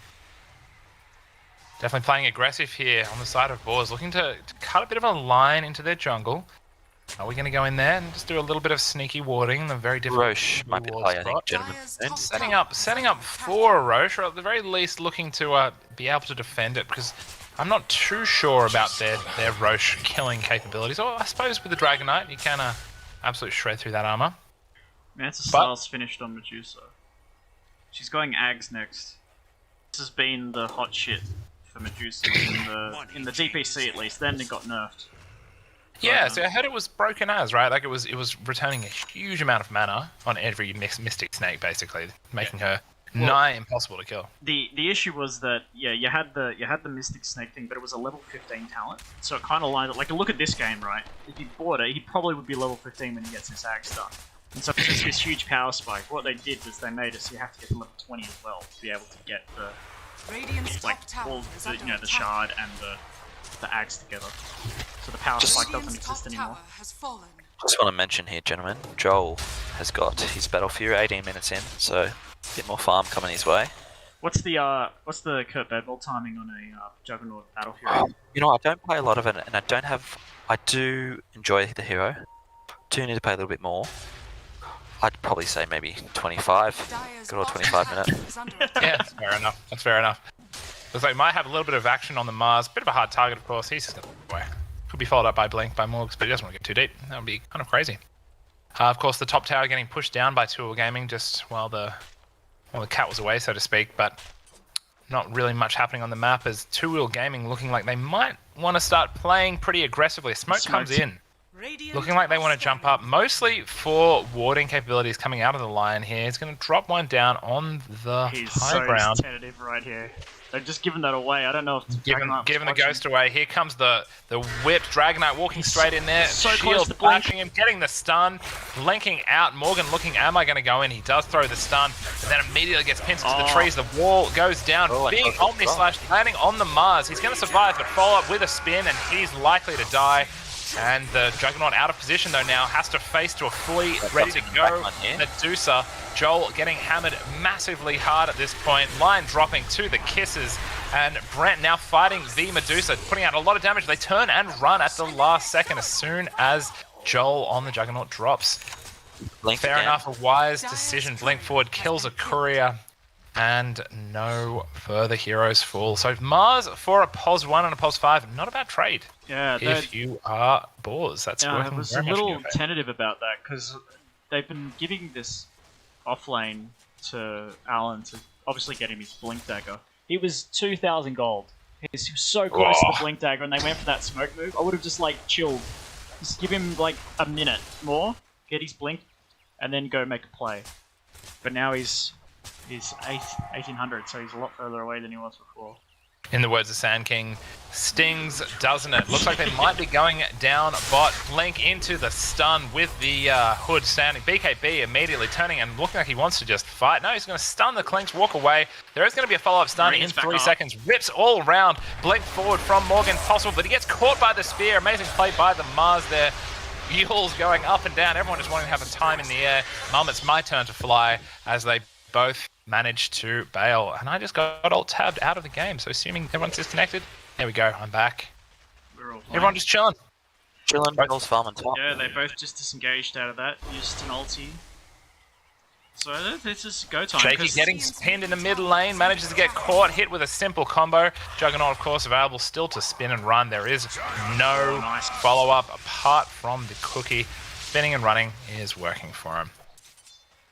Definitely playing aggressive here on the side of Boars, looking to cut a bit of a line into their jungle. Are we going to go in there and just do a little bit of sneaky warding? The very difficult Roche might be the ward play, I spot. think, gentlemen. Dyer's top Setting up for Roche, or at the very least looking to be able to defend it, because I'm not too sure about their Roche killing capabilities. Or I suppose with the Dragon Knight, you can absolutely shred through that armor. Mantis But- Styles finished on Medusa. She's going Ags next. This has been the hot shit for Medusa in the DPC at least. Then it got nerfed. Yeah, so I heard it was broken as, right? Like it was returning a huge amount of mana on every Mystic Snake, basically, making her nigh impossible to kill. The issue was that you had the Mystic Snake thing, but it was a level 15 talent, so it kind of lined up. Like, look at this game, right? If he bought it, he probably would be level 15 when he gets his Ag done. And so it's just this huge power spike. What they did was they made it so you have to get to level 20 as well to be able to get the Radiant's like top tower all is the under the attack. shard and the Ags together. So the power spike doesn't Radiant's top exist anymore. tower has fallen. Just want to mention here, gentlemen, Joel has got his Battle Fury 18 minutes in, so a bit more farm coming his way. What's the Kurt Bedwell timing on a Juggernaut Battle Fury? You know, I don't play a lot of it, and I do enjoy the hero. Do need to play a little bit more. I'd probably say maybe 25. Dyer's Good old bottom 25 tower minutes. is under attack. Yeah, that's fair enough. That's fair enough. Looks like might have a little bit of action on the Mars. Bit of a hard target, of course. He's just going to away. Could be followed up by Blink, by Morgs, but he doesn't want to get too deep. That would be kind of crazy. Of course, the top tower getting pushed down by Two Wheel Gaming just while the cat was away, so to speak, but not really much happening on the map as Two Wheel Gaming looking like they might want to start playing pretty aggressively. Smoke comes in. Radiant Looking like they want to are jump up, mostly for warding capabilities coming out of the line here. He's going to drop one down on the He's high so ground. tentative right here. They've just given that away. I don't know if Giving Dragonite was the watching. ghost away. Here comes the whip. Dragonite walking straight in there. so close Shield to blink. flashing him, getting the stun, linking out. Morgan looking, am I going to go in? He does throw the stun, and then immediately gets pinned into the Oh. trees. The wall goes down. Oh, I Big thought Omni it was Slash landing on the Mars. He's going to survive, but follow up with a spin, and he's likely to die. And the Juggernaut out of position though now has to face to a fully ready to go back on here. Medusa. Joel getting hammered massively hard at this point. Line dropping to the kisses. And Brent now fighting the Medusa, putting out a lot of damage. They turn and run at the last second as soon as Joel on the Juggernaut drops. Blink Fair again. enough, a wise decision. Blink forward, kills a courier. And no further heroes fall. So Mars for a POS 1 and a POS 5, not a bad trade. Yeah, If you are Boars, that's I working was a very much in little your favor. tentative about that because they've been giving this off lane to Alan to obviously get him his blink dagger. He was 2,000 gold. He was so close to the blink dagger, and they went for that smoke move. I would have just like chilled, just give him like a minute more, get his blink, and then go make a play. But now he's 1800, so he's a lot further away than he was before. In the words of Sand King, stings, doesn't it? Looks like they might be going down bot. Blink into the stun with the hood standing. BKB immediately turning and looking like he wants to just fight. No, he's going to stun the Clinks, walk away. There is going to be a follow-up stun Bring in us back 3 up. seconds. Rips all around. Blink forward from Morgan, possible, but he gets caught by the spear. Amazing play by the Mars there. Yules going up and down. Everyone just wanting to have a time in the air. Mum, it's my turn to fly as they both managed to bail. And I just got alt-tabbed out of the game. So assuming everyone's disconnected, there we go. I'm back. We're all fine. Everyone just chilling. Chillin', Joel's farming top. Yeah, they both just disengaged out of that, used an ulti. So this is go time. Shaky 'cause getting pinned in the mid lane, manages to get caught, hit with a simple combo. Juggernaut, of course, available still to spin and run. There is no nice. follow-up apart from the cookie. Spinning and running is working for him.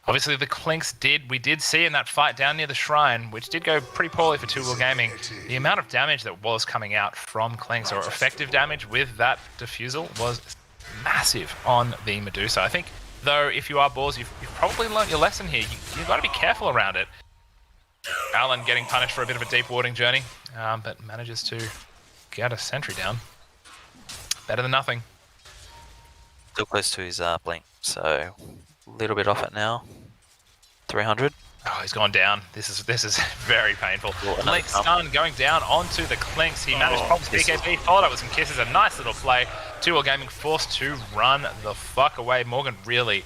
Obviously, the Clinks we did see in that fight down near the shrine, which did go pretty poorly for Two Wheel Gaming, the amount of damage that was coming out from Clinks, or effective damage with that diffusal, was massive on the Medusa. I think Though, if you are Boars, you've probably learnt your lesson here. You've got to be careful around it. Alan getting punished for a bit of a deep warding journey, but manages to get a sentry down. Better than nothing. Still close to his blink, so a little bit off it now. 300. Oh, he's gone down. This is very painful. Well, Blink stun going down onto the Clinks. He managed to pop his BKB, followed up with some kisses. A nice little play. 2L Gaming forced to run the fuck away. Morgan really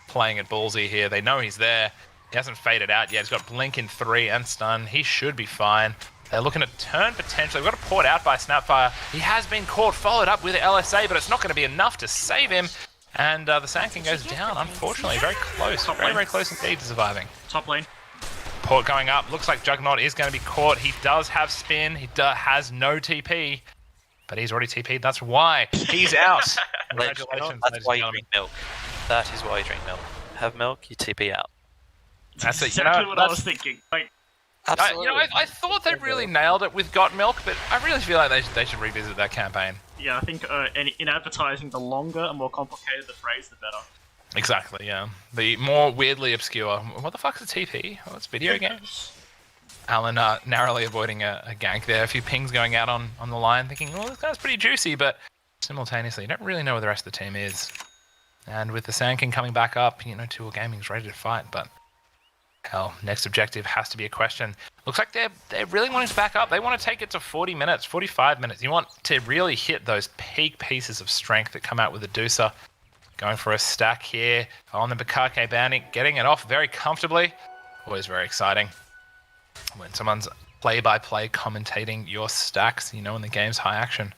playing it ballsy here. They know he's there. He hasn't faded out yet. He's got Blink in 3 and stun. He should be fine. They're looking to turn potentially. We've got a port out by Snapfire. He has been caught, followed up with LSA, but it's not going to be enough to save him. And the Sankin goes down, unfortunately. Very close. Very close indeed to surviving. Top lane. Port going up. Looks like Juggernaut is going to be caught. He does have spin. He has no TP. But he's already TP'd. That's why he's out. Congratulations. That's why you drink milk. That is why you drink milk. Have milk, you TP out. That's it. Exactly what I was thinking. Like, Absolutely. I thought they really nailed it with Got Milk, but I really feel like they should revisit that campaign. yeah, I think in advertising, the longer and more complicated the phrase, the better. Exactly, yeah. The more weirdly obscure. What the fuck is a TP? Oh, it's video games. Alan narrowly avoiding a gank there. A few pings going out on the line, thinking, well, this guy's pretty juicy, but simultaneously, you don't really know where the rest of the team is. And with the Sand coming back up, 2L Gaming's ready to fight, but hell, next objective has to be a question. Looks like they're really wanting to back up. They want to take it to 40 minutes, 45 minutes. You want to really hit those peak pieces of strength that come out with the Deucer. Going for a stack here on the Bukake Bandit, getting it off very comfortably. Always very exciting when someone's play-by-play commentating your stacks, when the game's high action.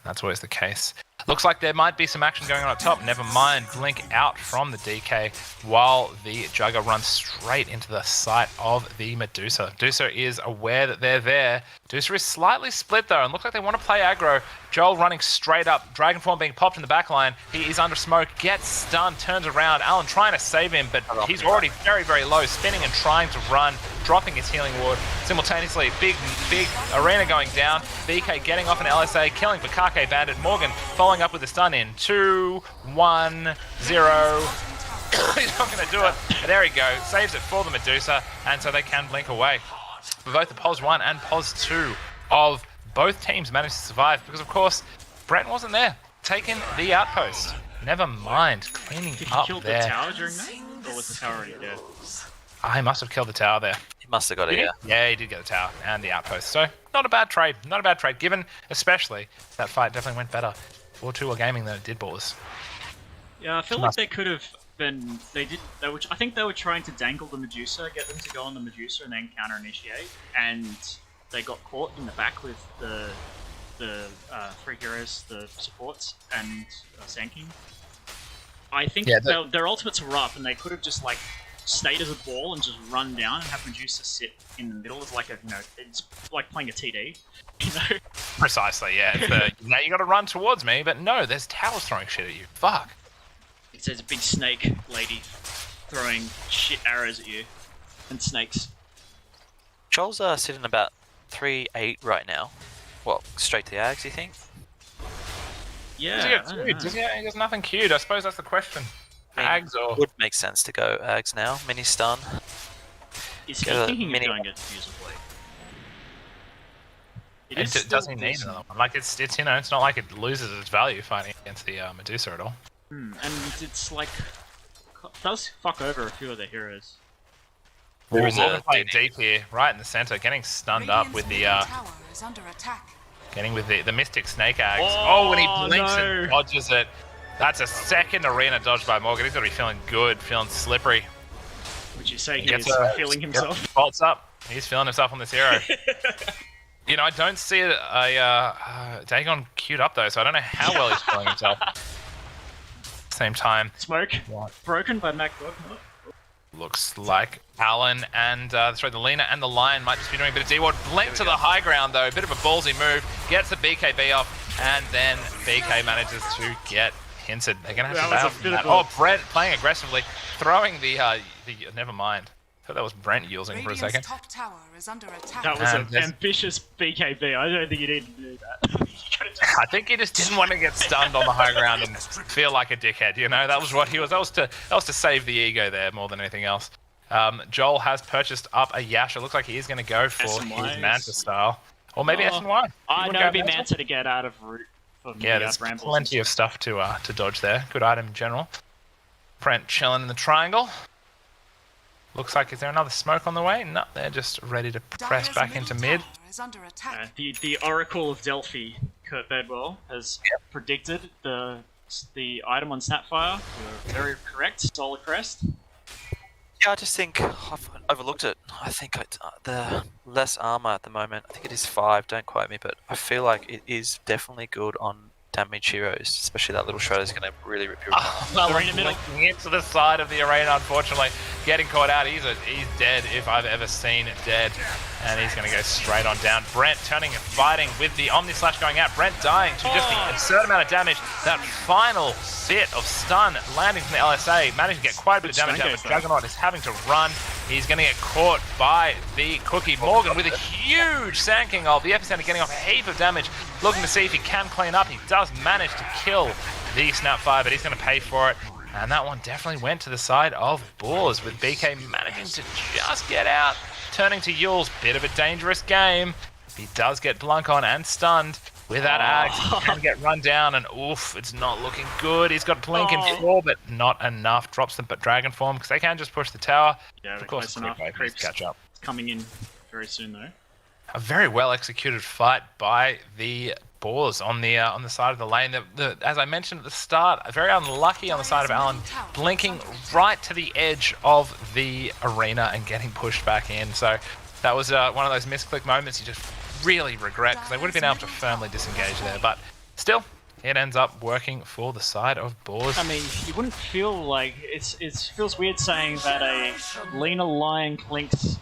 That's always the case. Looks like there might be some action going on at top. Never mind. Blink out from the DK while the Jugger runs straight into the sight of the Medusa. Medusa is aware that they're there. Medusa is slightly split though and looks like they want to play aggro. Joel running straight up. Dragonform being popped in the back line. He is under smoke. Gets stunned. Turns around. Alan trying to save him, but he's already very, very low. Spinning and trying to run. Dropping his healing ward. Simultaneously, big arena going down. BK getting off an LSA. Killing Bukake Bandit. Morgan following up with a stun in 2, 1, 0. He's not going to do it. But there he goes. Saves it for the Medusa. And so they can blink away. But both the POS 1 and POS 2 of both teams managed to survive because, of course, Brent wasn't there. Taking the outpost. Never mind. Cleaning up Did he kill there. the tower during that? Or was the tower already dead? I must have killed the tower there. He must have got it, yeah. Yeah, he did get the tower and the outpost. So, not a bad trade. Not a bad trade, given especially that fight definitely went better for 2L Gaming than it did Boars. Yeah, I feel like they could have been. I think they were trying to dangle the Medusa, get them to go on the Medusa, and then counter initiate. And they got caught in the back with the three heroes, the supports, and Sand King. I think their ultimates were up, and they could have just stayed as a ball and just run down and have Medusa sit in the middle as it's like playing a TD, Precisely, yeah. Now you got to run towards me, but no, there's towers throwing shit at you. Fuck. It says a big snake lady throwing shit arrows at you, and snakes. Joel's sitting about 3-8 right now. Well, straight to the Ags, you think? Yeah, There's nothing queued. I suppose that's the question. Ags or... Would make sense to go Ags now. Mini stun. Is he thinking of doing it musically? Doesn't need another one. It's not like it loses its value fighting against the Medusa at all. And it's does fuck over a few of the heroes. There is Morgan playing deep here, right in the center, getting stunned up with the tower is under attack. getting with the Mystic Snake Ags. Oh, when he blinks and dodges it. That's a second arena dodge by Morgan. He's gonna be feeling good, feeling slippery. Would you say he is feeling himself? Bolts up. He's feeling himself on this hero. I don't see Dagon queued up though, so I don't know how well he's feeling himself. Same time. Smoke. Broken by Mac Dog. Looks like Alan and the Lena and the Lion might just be doing a bit of D-Ward. Blink to the high ground though, bit of a ballsy move. Gets the BKB off, and then BK manages to get hinted. They're gonna have to bail from that. Oh, Brent playing aggressively, throwing the never mind. thought that was Brent using for a Radiant's second. top tower is under attack. That was And an there's- ambitious BKB. I don't think you need to do that. You could've just- I think he just didn't want to get stunned on the high ground and feel like a dickhead. You know, that was what he was. That was to save the ego there more than anything else. Joel has purchased up a Yash. It looks like he is going to go for his S&Ys. Manta style, or maybe S&Y. I know it'd be Manta to get out of route for Yeah, there's Brambles. plenty of stuff to dodge there. Good item in general. Brent chilling in the triangle. Looks like, is there another smoke on the way? No, they're just ready to press Dire's back into middle mid. tower is under attack. The Oracle of Delphi, Kurt Bedwell, has predicted the item on Snapfire. You're very correct. Solar Crest. Yeah, I just think I've overlooked it. I think the less armor at the moment. I think it is 5. Don't quote me, but I feel like it is definitely good on damage heroes, especially that little shredder is going to really rip your Well, Arena middle. linking into the side of the arena, unfortunately. Getting caught out. He's dead if I've ever seen dead. And he's going to go straight on down. Brent turning and fighting with the Omni Slash going out. Brent dying to just the absurd amount of damage. That final bit of stun landing from the LSA. Managing to get quite a bit of damage out, but Juggernaut is having to run. He's going to get caught by the Cookie. Morgan with a huge Sand King of the Epicenter getting off a heap of damage. Looking to see if he can clean up. He does manage to kill the Snapfire, but he's going to pay for it. And that one definitely went to the side of Boars, with BK managing to just get out. Turning to Yule's, bit of a dangerous game. He does get Blunk on and stunned with that Axe. He can get run down, and oof, it's not looking good. He's got Blink in 4, but not enough. Drops them, but Dragon Form, because they can just push the tower. Yeah, Of they're course, close enough. Creep Creep's needs to catch up. coming in very soon though. A very well executed fight by the Boars on the side of the lane. As I mentioned at the start, very unlucky on the side of Alan, blinking right to the edge of the arena and getting pushed back in. So that was one of those misclick moments you just really regret, because they would have been able to firmly disengage there. But still, it ends up working for the side of Boars. I mean, you wouldn't feel like it feels weird saying that a Lena, Lion, Clinks,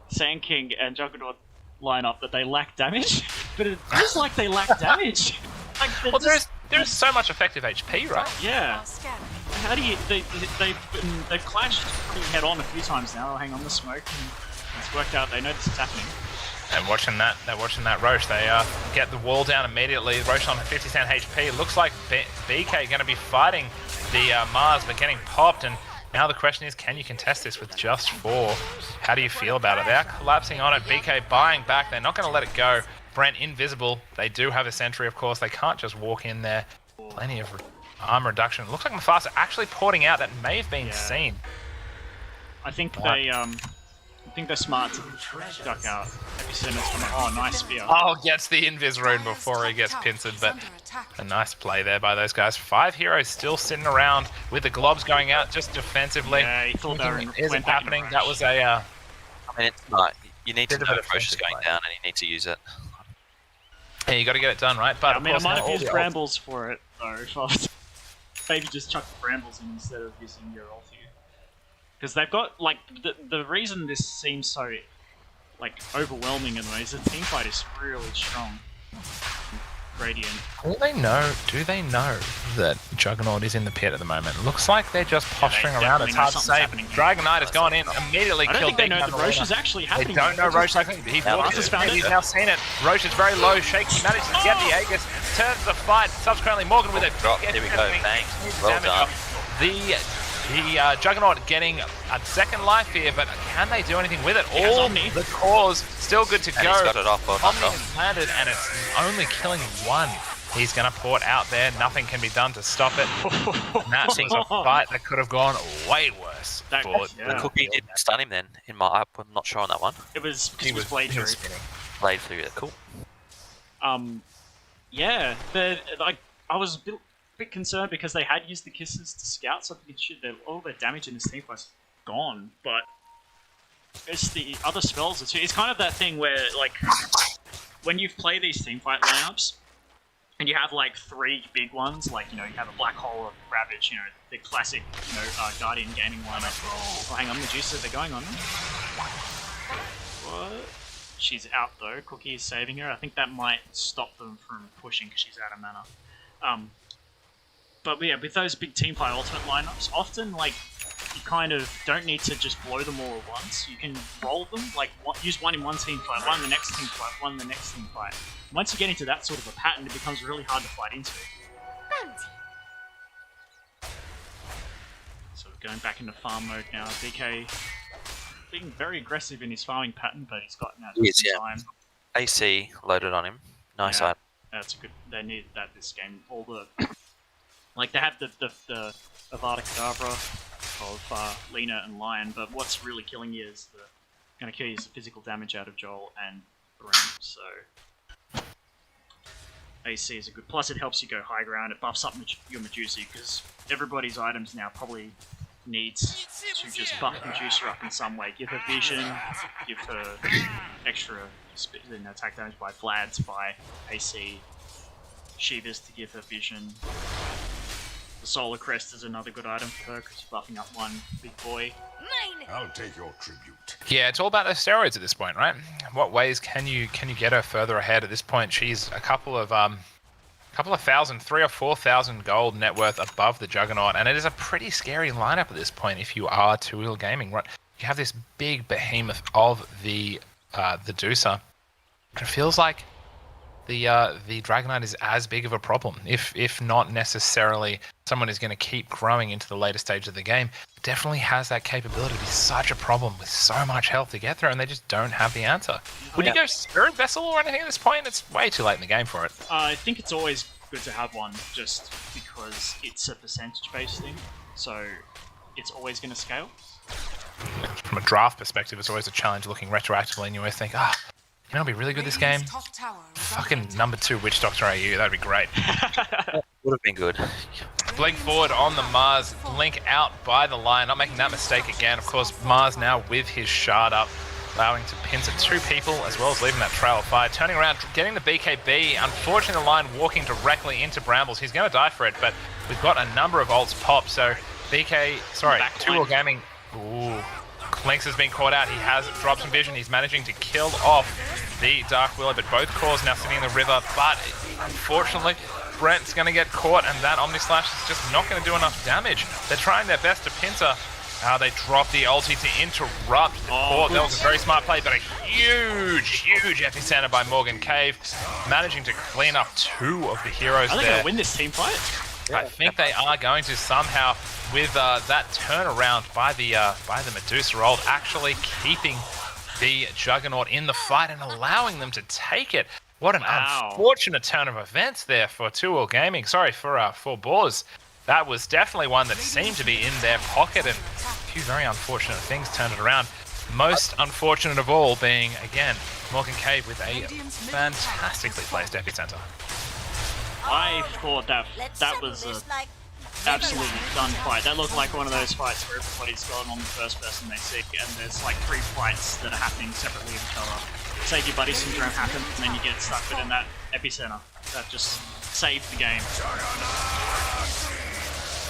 Sand King, and Juggernaut lineup that they lack damage, but it feels like they lack damage. Like Well, there's so much effective HP, right? yeah. How do you? They've clashed pretty head on a few times now. Hang on the smoke, and it's worked out. They know this is happening. And they're watching that Roche. They get the wall down immediately. Roche on 50% HP. It looks like BK going to be fighting the Mars, but getting popped. And now the question is, can you contest this with just 4? How do you feel about it? They are collapsing on it. BK buying back. They're not going to let it go. Brent invisible. They do have a sentry, of course. They can't just walk in there. Plenty of armor reduction. It looks like Mufasa actually porting out. That may have been seen. I think they're smart to duck out. Have you seen it from? Oh, nice spear. Oh, gets the invis rune before he gets pincered, but a nice play there by those guys. 5 heroes still sitting around with the globs going out just defensively. Yeah, he thought they were Isn't happening. That was a I mean, it's not. You need to Bit of know a if Roche is defensive going play. down, and you need to use it. yeah, you got to get it done, right? But I mean, I of course, might now have all used the brambles for it though. If I was maybe just chuck the brambles in instead of using your ulti. Because they've got like the reason this seems so like overwhelming in ways, the team fight is really strong. Radiant. Do they know that Juggernaut is in the pit at the moment? Looks like they're just posturing around. definitely It's know hard to something's say. happening here. Dragon Knight has gone in, immediately I don't killed think they know Deacon that on Roche the is actually They happening. don't know Roche. I think he Yeah, walks Marcus in. found it. He's now seen it. Roche is very low. Shaky manages to get the Aegis, turns the fight. Subsequently, Morgan with a Drop. Here we go. Bang. Well done. The Juggernaut getting a second life here, but can they do anything with it? has All Omni. the cores still good to And go. he's got it off. Well done, Omni Dom. has landed, and it's only killing 1. He's going to port out there. Nothing can be done to stop it. And that was a fight that could have gone way worse. That- for yeah. The Cookie didn't stun him then. I'm not sure on that one. It was because it was blade he was through. spinning. Blade through it. Cool. Yeah, I was a bit concerned because they had used the kisses to scout, so I think all their damage in this team was gone. But it's the other spells. It's kind of that thing where like when you play these team fight lineups and you have like 3 big ones, like you have a Black Hole, a Ravage, the classic Guardian gaming lineup. Oh, hang on, Medusa, they're going on them. What? She's out though. Cookie is saving her. I think that might stop them from pushing because she's out of mana. But yeah, with those big team fight ultimate lineups, often like you kind of don't need to just blow them all at once. You can roll them, like use one in one team fight, one in the next team fight, one in the next team fight. Once you get into that sort of a pattern, it becomes really hard to fight into. So we're going back into farm mode now. BK being very aggressive in his farming pattern, but he's got now just some time. AC loaded on him. Nice side. That's a good. They need that this game. All the like they have the Avada Kedavra of Lena and Lion, but what's really killing you is going to kill you is the physical damage out of Joel and Brim. So AC is a good. Plus, it helps you go high ground. It buffs up your Medusa because everybody's items now probably needs to just buff Medusa up in some way. Give her vision, give her extra attack damage by Vlad's, by AC, Shiva's to give her vision. The Solar Crest is another good item for her because you're buffing up one big boy. I'll take your tribute. Yeah, it's all about those steroids at this point, right? What ways can you get her further ahead at this point? She's a couple of thousand, 3,000 or 4,000 gold net worth above the Juggernaut, and it is a pretty scary lineup at this point if you are Two Wheel Gaming, right? You have this big behemoth of the Deucer. It feels like the Dragonite is as big of a problem, if not necessarily someone is going to keep growing into the later stage of the game. Definitely has that capability to be such a problem with so much health to get through, and they just don't have the answer. Would you go Spirit Vessel or anything at this point? It's way too late in the game for it. I think it's always good to have one, just because it's a percentage-based thing, so it's always going to scale. From a draft perspective, it's always a challenge looking retroactively, and you always think, you know, it'd be really good this game. Fucking number 2 Witch Doctor AU, that'd be great. Would have been good. Blink forward on the Mars, Blink out by the line, not making that mistake again. Of course, Mars now with his shard up, allowing to pincer 2 people, as well as leaving that trail of fire. Turning around, getting the BKB. Unfortunately, the line walking directly into Brambles. He's going to die for it, but we've got a number of ults pop, so Two Wheel Gaming. Ooh. Clinks has been caught out. He has dropped some vision. He's managing to kill off the Dark Willow, but both cores now sitting in the river. But unfortunately, Brent's going to get caught, and that Omni Slash is just not going to do enough damage. They're trying their best to pincer. They drop the ulti to interrupt the court. That was a very smart play, but a huge epicenter by Morgan Cave, managing to clean up 2 of the heroes there. Are they going to win this team fight? I think they are going to somehow, with that turnaround by the Medusa ult, actually keeping the Juggernaut in the fight and allowing them to take it. What an unfortunate turn of events there for Two Wheel Gaming. Sorry, for Boars. That was definitely one that seemed to be in their pocket, and a few very unfortunate things turned it around. Most unfortunate of all being, again, Morgan Cave with a fantastically placed epicenter. I thought that was a absolutely done fight. That looked like one of those fights where everybody's going on the first person they see, and there's like 3 fights that are happening separately of each other. Save your buddy syndrome happens, and then you get stuck within that epicenter. That just saved the game.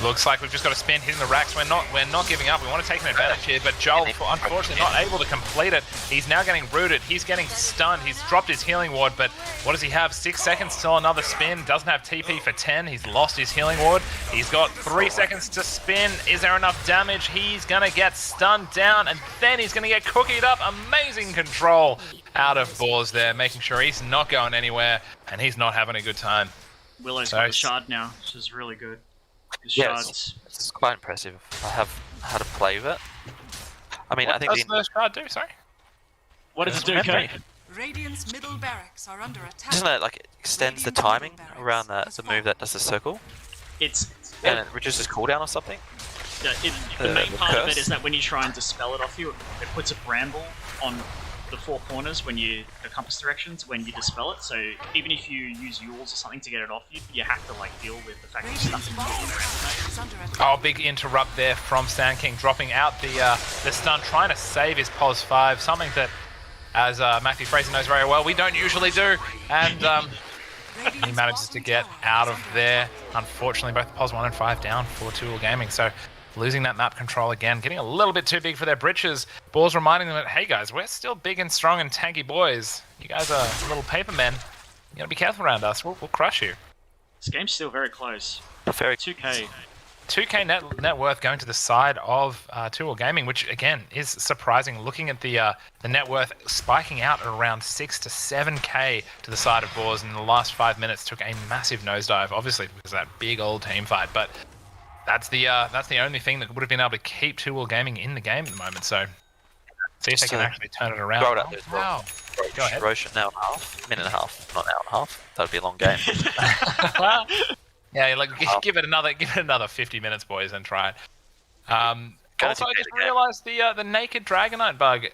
Looks like we've just got to spin hitting the racks. We're not giving up. We want to take an advantage here, but Joel, unfortunately, not able to complete it. He's now getting rooted. He's getting stunned. He's dropped his healing ward, but what does he have? 6 seconds till another spin. Doesn't have TP for 10. He's lost his healing ward. He's got 3 seconds to spin. Is there enough damage? He's going to get stunned down, and then he's going to get cookied up. Amazing control out of Boars there, making sure he's not going anywhere, and he's not having a good time. Willow's got the shard now, which is really good. It's quite impressive. I have had a play with it. I mean, I think the shard do? Sorry. What does it do, Kate? Radiant's middle barracks are under attack. Doesn't it like extends the timing around the move that does the circle? And it reduces cooldown or something? The main part of it is that when you try and dispel it off you, it puts a bramble on the 4 corners when the compass directions when you dispel it. So even if you use Yules or something to get it off you, you have to like deal with the fact that you're stuck in the bramble. Oh, big interrupt there from Sand King, dropping out the stun, trying to save his POS 5, something that, as Matthew Fraser knows very well, we don't usually do. And he manages to get out of there. Unfortunately, both the POS 1 and 5 down for Two Wheel Gaming. So losing that map control again, getting a little bit too big for their britches. Boars reminding them that, hey guys, we're still big and strong and tanky boys. You guys are little paper men. You gotta be careful around us. We'll crush you. This game's still very close. Very 2K. 2K net worth going to the side of 2 Gaming, which again is surprising. Looking at the net worth spiking out at around 6 to 7K to the side of Boars in the last 5 minutes, took a massive nosedive, obviously because of that big old team fight. But that's the only thing that would have been able to keep 2 Gaming in the game at the moment. So see if they can actually turn it around. Throw it out there as well. Wow. Go ahead. Roche at an hour and a half, minute and a half, not an hour and a half. That'd be a long game. Yeah, like give it another 50 minutes, boys, and try it. Also, I just realised the naked Dragonite bug.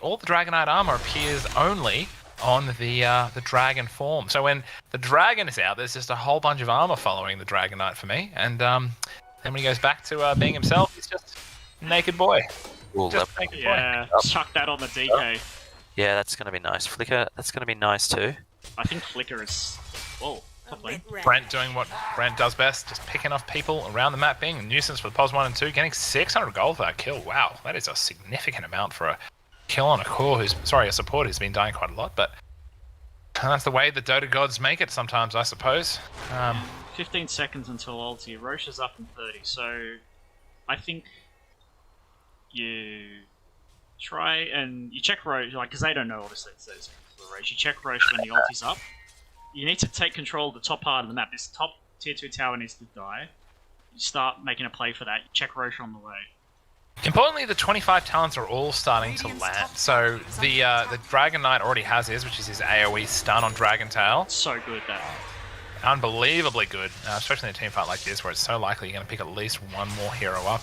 All the Dragonite armor appears only on the dragon form. So when the dragon is out, there's just a whole bunch of armor following the Dragonite for me. And then when he goes back to being himself, he's just a naked boy. Ooh, Just a naked boy. Yeah, chuck that on the DK. yeah, that's gonna be nice. Flicker, that's gonna be nice too. I think Flicker is... Oh, top lane. Brent doing what Brent does best, just picking off people around the map, being a nuisance for the POS 1 and 2, getting 600 gold for that kill. Wow, that is a significant amount for a kill on a support who's been dying quite a lot, but that's the way the Dota gods make it sometimes, I suppose. 15 seconds until ulti. Roche is up in 30, so I think you try and you check Roche, like, because they don't know obviously it's 30 seconds for Roche. You check Roche when the ulti's up. You need to take control of the top part of the map. This top tier 2 tower needs to die. You start making a play for that. You check Roche on the way. Importantly, the 25 talents are all starting to land. So the Dragon Knight already has his, which is his AoE stun on Dragon Tail. So good, that. Unbelievably good, especially in a team fight like this, where it's so likely you're going to pick at least one more hero up.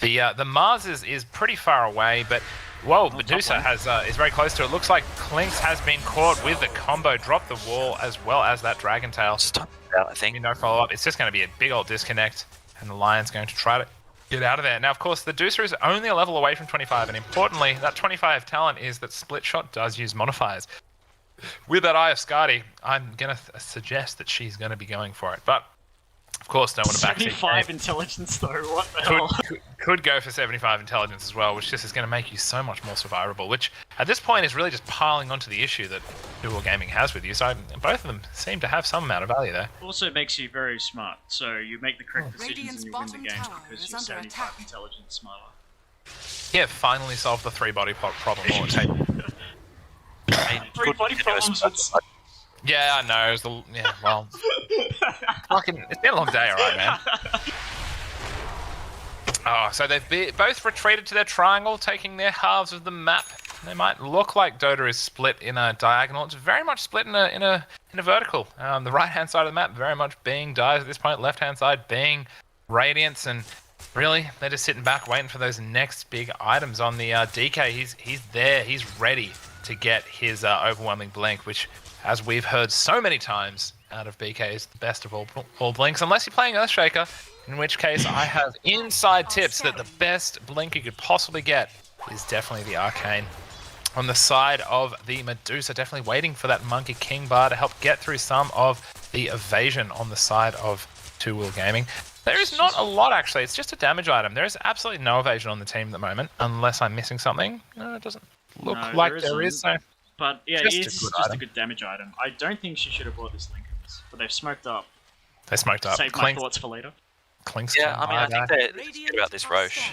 The Mars is pretty far away, but whoa, Medusa is very close to it. Looks like Clinks has been caught with the combo, dropped the wall as well as that Dragon Tail. Stop out, I think. No follow up. It's just going to be a big old disconnect, and the Lion's going to try to get out of there. Now, of course, the Medusa is only a level away from 25, and importantly, that 25 talent is that Split Shot does use modifiers. With that Eye of Skadi, I'm going to suggest that she's going to be going for it, but of course, don't want to backseat. 75 intelligence though, what the hell? Could go for 75 intelligence as well, which just is going to make you so much more survivable, which at this point is really just piling onto the issue that Dual Gaming has with you. So both of them seem to have some amount of value there. Also makes you very smart, so you make the correct decisions and you win the game because you're 75 intelligence smarter. Yeah, finally solved the 3 body problem. All it takes. Three body problems. Yeah, I know. It was well, fucking, it's been a long day, alright, man. Oh, so they've both retreated to their triangle, taking their halves of the map. They might look like Dota is split in a diagonal. It's very much split in a vertical. The right-hand side of the map very much being Dives at this point, left-hand side being Radiance, and really they're just sitting back waiting for those next big items on the DK. He's there. He's ready to get his overwhelming blink, which, as we've heard so many times out of BK, is the best of all blinks, unless you're playing Earthshaker, in which case I have inside tips that the best blink you could possibly get is definitely the Arcane. On the side of the Medusa, definitely waiting for that Monkey King bar to help get through some of the evasion on the side of Two Wheel Gaming. There is not a lot, actually. It's just a damage item. There is absolutely no evasion on the team at the moment, unless I'm missing something. No, it doesn't look like there is. So. But yeah, it's just a good damage item. I don't think she should have bought this Lincolns, but they've smoked up. They smoked up. Save my thoughts for later. Clinks. Yeah, I mean, I think they're good about this Roche.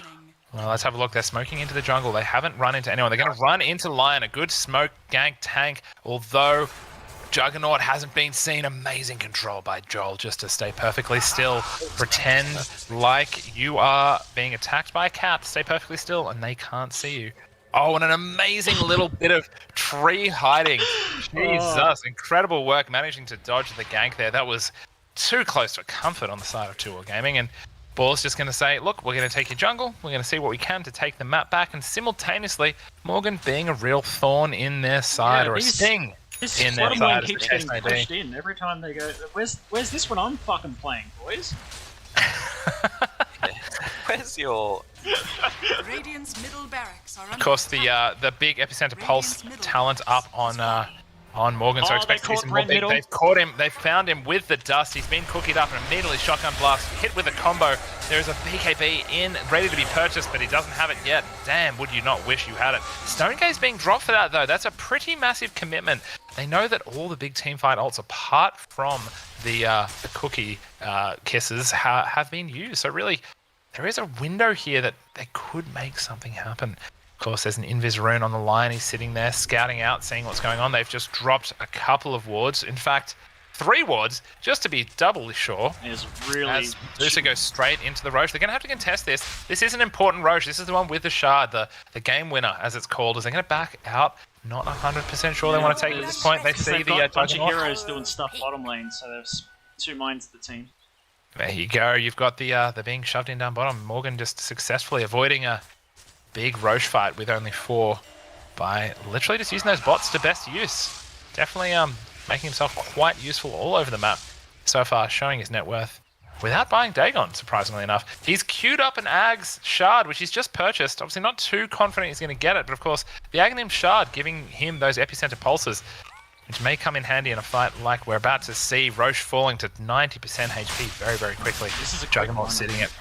Well, let's have a look. They're smoking into the jungle. They haven't run into anyone. They're going to run into Lion. A good smoke gank tank, although Juggernaut hasn't been seen. Amazing control by Joel just to stay perfectly still. Pretend like you are being attacked by a cat. Stay perfectly still, and they can't see you. Oh, and an amazing little bit of tree hiding. Jesus, incredible work managing to dodge the gank there. That was too close for comfort on the side of 2 Gaming. And Ball's just going to say, look, we're going to take your jungle. We're going to see what we can to take the map back. And simultaneously, Morgan being a real thorn in their side, or a sting in their side. This keeps getting pushed in every time they go, where's this one I'm fucking playing, boys? Where's your... Radiant's middle barracks are under Of course, attack. the big Epicenter Pulse talent up on on Morgan, so Oh, expect they to see caught some more Brent big. middle. They've caught him. They've found him with the dust. He's been cookied up and immediately shotgun blast, hit with a combo. There is a BKB in, ready to be purchased, but he doesn't have it yet. Damn, would you not wish you had it? Stonegate's being dropped for that, though. That's a pretty massive commitment. They know that all the big teamfight ults, apart from the cookie kisses, have been used. So really, there is a window here that they could make something happen. Of course, there's an Invis rune on the line. He's sitting there scouting out, seeing what's going on. They've just dropped a couple of wards. In fact, 3 wards, just to be doubly sure. Is really... As Medusa goes straight into the Roche. They're going to have to contest this. This is an important Roche. This is the one with the shard, the game winner, as it's called. Is they going to back out? Not 100% sure they want to take it at this point. They see They've the got a bunch of Juggernaut. heroes doing stuff bottom lane, so there's 2 mines to the team. There you go. You've got the being shoved in down bottom. Morgan just successfully avoiding a big Roche fight with only 4 by literally just using those bots to best use. Definitely making himself quite useful all over the map so far, showing his net worth without buying Dagon, surprisingly enough. He's queued up an Ag's shard, which he's just purchased. Obviously not too confident he's going to get it, but of course the Aghanim shard giving him those epicenter pulses, which may come in handy in a fight like we're about to see. Roche falling to 90% HP very, very quickly. This is a Juggernaut sitting it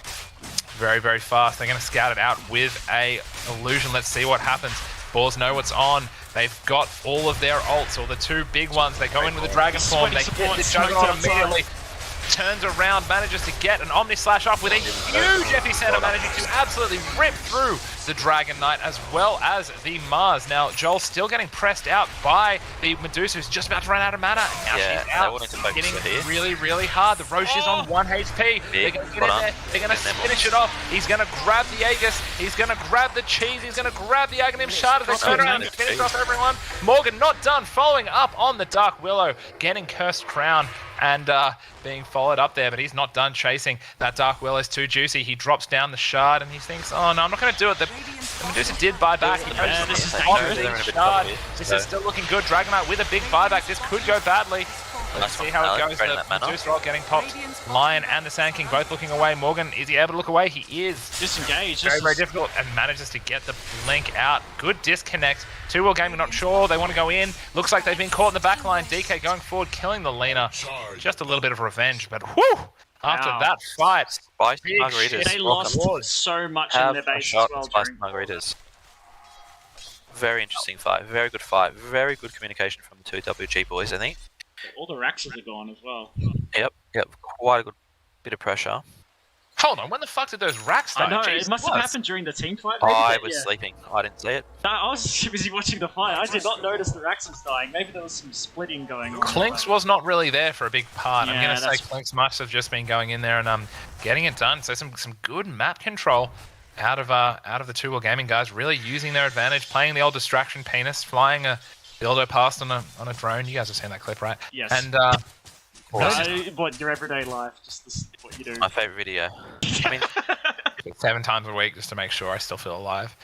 very, very fast. They're going to scout it out with a illusion. Let's see what happens. Boars know what's on. They've got all of their ults, or the 2 big ones. They go in with the Dragon Form. They get the Juggernaut immediately. Turns around, manages to get an Omni Slash off with a huge epicenter, managing to absolutely rip through the Dragon Knight as well as the Mars. Now, Joel's still getting pressed out by the Medusa, who's just about to run out of mana. Now she's out, hitting really, really hard. The Roche is on 1 HP. They're going to get in there. They're going to finish it off. He's going to grab the Aegis. He's going to grab the cheese. He's going to grab the Aghanim shard as they turn around and finish off everyone. Morgan not done, following up on the Dark Willow, getting Cursed Crown and being followed up there, but he's not done chasing. That Dark Willow is too juicy. He drops down the shard and he thinks, oh no, I'm not going to do it. The Medusa did buy back. This is dangerous. This is still looking good. Dragonite with a big buyback. This could go badly. Let's see how it goes. The Medusa all getting popped. Lion and the Sand King both looking away. Morgan, is he able to look away? He is. Disengage. Very, very difficult, and manages to get the blink out. Good disconnect. 2 Gaming not sure. They want to go in. Looks like they've been caught in the back line. DK going forward, killing the Lina. Just a little bit of revenge, but whew! After that fight, Spicy margaritas. They lost so much in their base as well. Spicy margaritas. Very interesting fight. Very good fight. Very good communication from the 2 WG boys, I think. All the Raxes are gone as well. Yep. Quite a good bit of pressure. Hold on, when the fuck did those racks start? I know, Jeez, it must have happened during the team fight. I was sleeping. I didn't see it. No, I was too busy watching the fight. I did not notice the Raxes dying. Maybe there was some splitting going on. Clinks was not really there for a big part. I'm Yeah, going to say Clinks must have just been going in there and getting it done. So some good map control out of the 2 Gaming guys, really using their advantage, playing the old distraction penis, flying a dildo past on a drone. You guys have seen that clip, right? Yes. And what your everyday life, just this, what you do. My favourite video. I mean, 7 times a week just to make sure I still feel alive.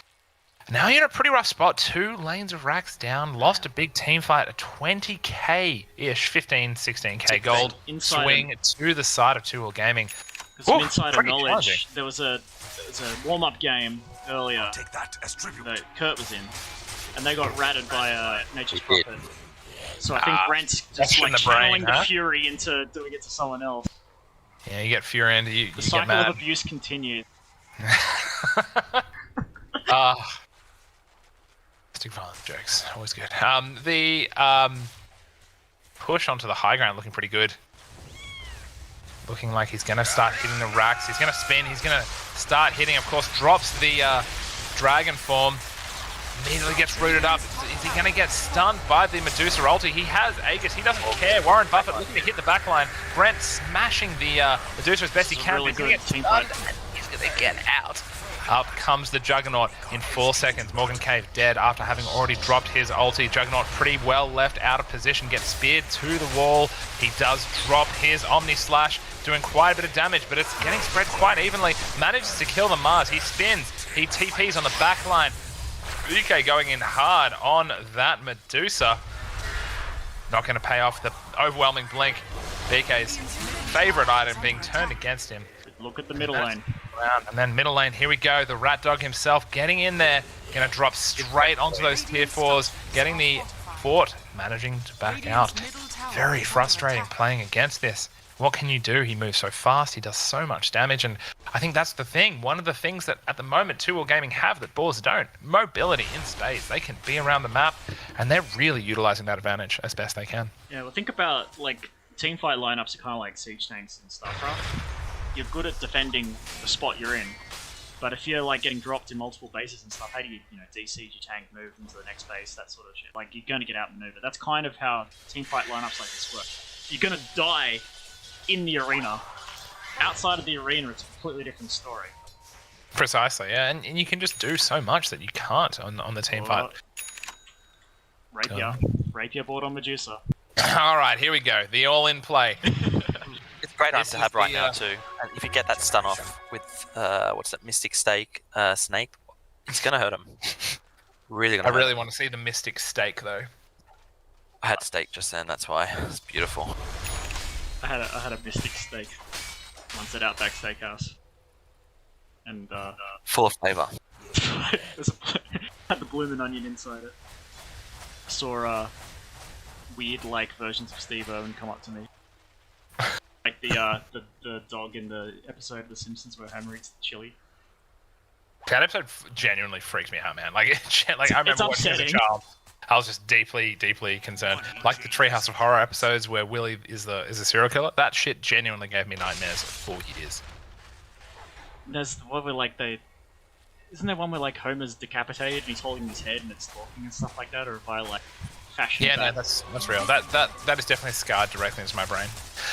Now you're in a pretty rough spot. 2 lanes of racks down. Lost a big team fight. A 20k-ish, 15, 16k gold swing to the side of 2 Gaming. Some insider knowledge. There was a warm-up game earlier Take that as tribute. that Kurt was in, and they got ratted by Nature's Prophet. So I think Brent's just like channeling the fury into doing it to someone else. Yeah, you get fury into you. The cycle of abuse continues. Stick violence jokes, always good. The push onto the high ground looking pretty good. Looking like he's going to start hitting the racks. He's going to spin. He's going to start hitting. Of course, drops the Dragon Form. Immediately gets rooted up. Is he going to get stunned by the Medusa ulti? He has Aegis. He doesn't care. Warren Buffett looking to hit the backline. Brent smashing the Medusa as best he can. Really good team fight. He's going to get out. Up comes the Juggernaut in 4 seconds. Morgan Cave dead after having already dropped his ulti. Juggernaut pretty well left out of position. Gets speared to the wall. He does drop his Omni Slash, doing quite a bit of damage, but it's getting spread quite evenly. Manages to kill the Mars. He spins. He TPs on the back line. BK going in hard on that Medusa. Not going to pay off the overwhelming blink. BK's favorite item being turned against him. Look at the middle lane. And then middle lane, here we go. The Rat Dog himself getting in there. Going to drop straight onto those tier 4s. Getting the Fort managing to back out. Very frustrating playing against this. What can you do? He moves so fast, he does so much damage, and I think that's the thing. One of the things that at the moment 2 Gaming have that Boars don't. Mobility in space. They can be around the map, and they're really utilizing that advantage as best they can. Yeah, well, think about, like, teamfight lineups are kind of like siege tanks and StarCraft. You're good at defending the spot you're in, but if you're, like, getting dropped in multiple bases and stuff, how do you, de-siege your tank, move into the next base, that sort of shit? Like, you're going to get outmaneuvered. That's kind of how teamfight lineups like this work. You're going to die in the arena. Outside of the arena, it's a completely different story. Precisely, yeah, and you can just do so much that you can't on the team fight. Rapier board on Medusa. All right, here we go. The all-in play. It's a great item to have right now too. And if you get that stun off with what's that, Mystic Snake, it's gonna hurt him. Really gonna. I really want to see the Mystic Stake though. I had steak just then. That's why it's beautiful. I had a Mystic Steak once at Outback Steakhouse, and Full of flavour. had the bloomin' onion inside it. I saw weird like versions of Steve Irwin come up to me, like the dog in the episode of The Simpsons where Homer eats the chili. That episode genuinely freaks me out, man. Like I remember watching as a child. I was just deeply, deeply concerned. Like the Treehouse of Horror episodes where Willie is a serial killer. That shit genuinely gave me nightmares for years. There's one where like isn't there one where like Homer's decapitated and he's holding his head and it's talking and stuff like that, or if I like fashion? Yeah, no, that's real. That is definitely scarred directly into my brain.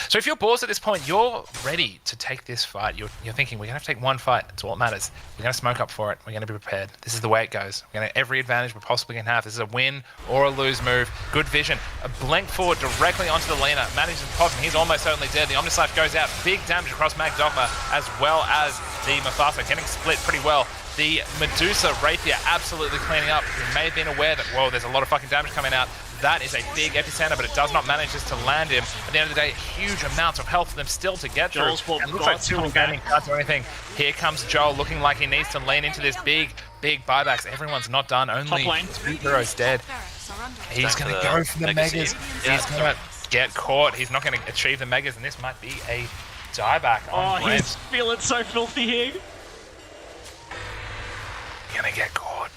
So if you're Boars at this point, you're ready to take this fight. You're thinking, we're gonna have to take one fight. That's all that matters. We're gonna smoke up for it. We're gonna be prepared. This is the way it goes. We're gonna every advantage we possibly can have. This is a win or a lose move. Good vision. A blink forward directly onto the Lena. Manages to pop him. He's almost certainly dead. The Omnis Life goes out. Big damage across Mag Dogma as well as the Mufasa getting split pretty well. The Medusa Rapier absolutely cleaning up. You may have been aware that, whoa, there's a lot of fucking damage coming out. That is a big epicenter, but it does not manage just to land him. At the end of the day, huge amounts of health for them still to get through. And looks like 2 Gaming can't do anything. Here comes Joel looking like he needs to lean into this big buybacks. Everyone's not done. Only 2 heroes dead. He's going to go for the Megas. He's going to get caught. He's not going to achieve the Megas, and this might be a dieback on Brent. He's feeling so filthy here. Gonna get caught.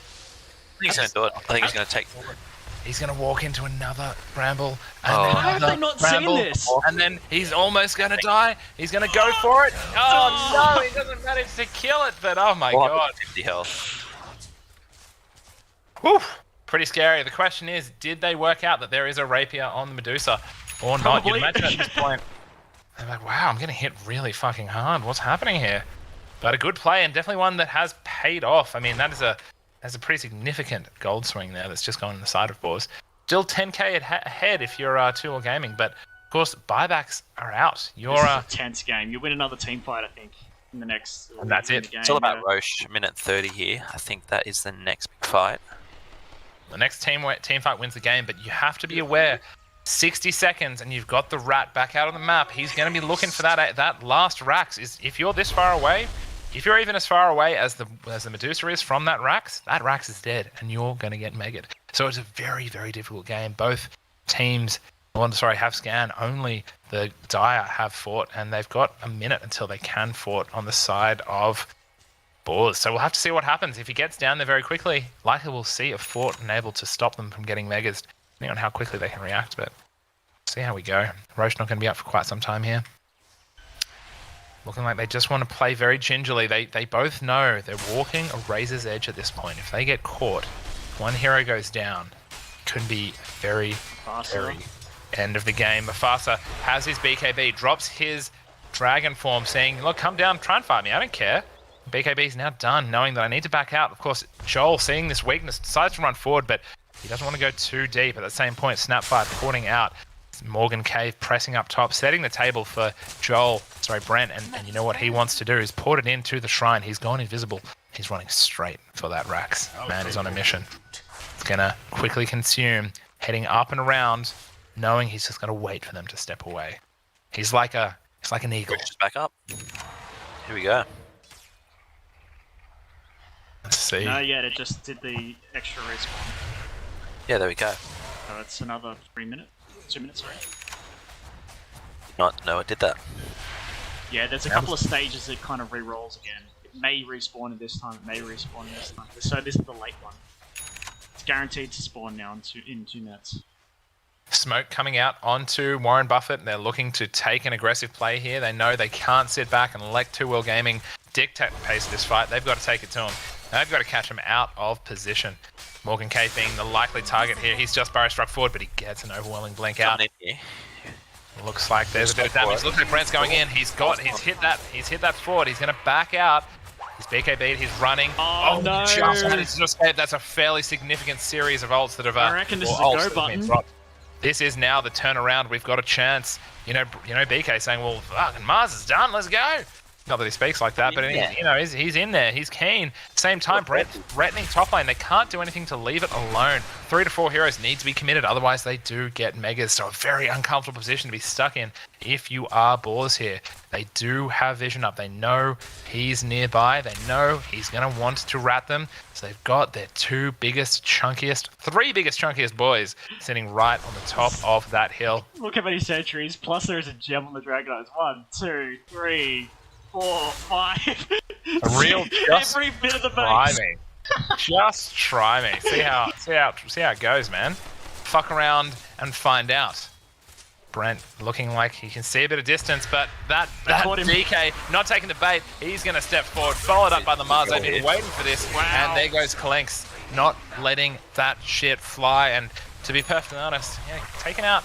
He's going to do it. I think he's going to take... He's going to walk into another bramble. And How have they not seen this? And then he's almost going to die. He's going to go for it. Oh, no, he doesn't manage to kill it. But oh my god. 50 health. Whew. Pretty scary. The question is, did they work out that there is a rapier on the Medusa or not? You'd imagine at this point, they're like, wow, I'm getting hit really fucking hard. What's happening here? But a good play, and definitely one that has paid off. I mean, that's a pretty significant gold swing there that's just gone on the side of Boars. Still 10k ahead if you're 2 Gaming, but of course buybacks are out. You're this is a tense game. You win another team fight, I think, in the next. And that's it. It's all about Roche. Minute 30 here. I think that is the next big fight. The next team fight wins the game, but you have to be aware. 60 seconds, and you've got the rat back out on the map. He's going to be looking for that last Rax. If you're this far away. If you're even as far away as the Medusa is from that Rax is dead, and you're going to get megged. So it's a very, very difficult game. Both teams, have scan. Only the Dire have fought, and they've got a minute until they can fort on the side of Boars. So we'll have to see what happens. If he gets down there very quickly, likely we'll see a fort and able to stop them from getting megas, depending on how quickly they can react. But see how we go. Roche not going to be up for quite some time here. Looking like they just want to play very gingerly. They both know they're walking a razor's edge at this point. If they get caught, one hero goes down. Could be very end of the game. Mufasa has his BKB, drops his dragon form, saying, look, come down, try and fight me. I don't care. BKB's now done, knowing that I need to back out. Of course, Joel, seeing this weakness, decides to run forward, but he doesn't want to go too deep. At that same point, Snapfire porting out. Morgan Cave pressing up top, setting the table for Brent, and you know what he wants to do is port it into the shrine. He's gone invisible. He's running straight for that Rax. Man is on a mission. It's gonna quickly consume, heading up and around, knowing he's just gonna wait for them to step away. He's like an eagle. Just back up. Here we go. Let's see. No, yeah, it just did the extra respawn. Yeah, there we go. So it's another 3 minutes. 2 minutes, sorry. No, it did that. Yeah, there's a couple of stages that kind of re-rolls again. It may respawn at this time, it may respawn at this time. So this is the late one. It's guaranteed to spawn now in 2 minutes. Smoke coming out onto Warren Buffett. They're looking to take an aggressive play here. They know they can't sit back and let Two World Gaming dictate the pace of this fight. They've got to take it to him. They've got to catch him out of position. Morgan K being the likely target here. He's just barrow struck forward, but he gets an overwhelming blink out. Looks like there's a bit of damage. Looks like Brent's going in. He's hit that forward. He's going to back out. He's BKB'd. He's running. Oh no! Just managed to escape. That's a fairly significant series of ults that have. I reckon this is a go button. This is now the turnaround. We've got a chance. You know, BK saying, "Well, fucking Mars is done. Let's go." Not that he speaks like that, but he's in there. He's keen. Same time, Brett threatening top lane. They can't do anything to leave it alone. 3 to 4 heroes need to be committed, otherwise they do get megas. So a very uncomfortable position to be stuck in if you are Boars here. They do have vision up. They know he's nearby. They know he's going to want to rat them. So they've got their three biggest, chunkiest boys sitting right on the top of that hill. Look how many centuries. Plus there is a gem on the Dragon Eyes. 1, 2, 3, 4, 5. A real just every bit of the try base. me. Just try me. See how it goes, man. Fuck around and find out. Brent looking like he can see a bit of distance, but that DK not taking the bait. He's going to step forward, followed up by the Mars. They've been waiting for this, and there goes Kalinks, not letting that shit fly. And to be perfectly honest, taking out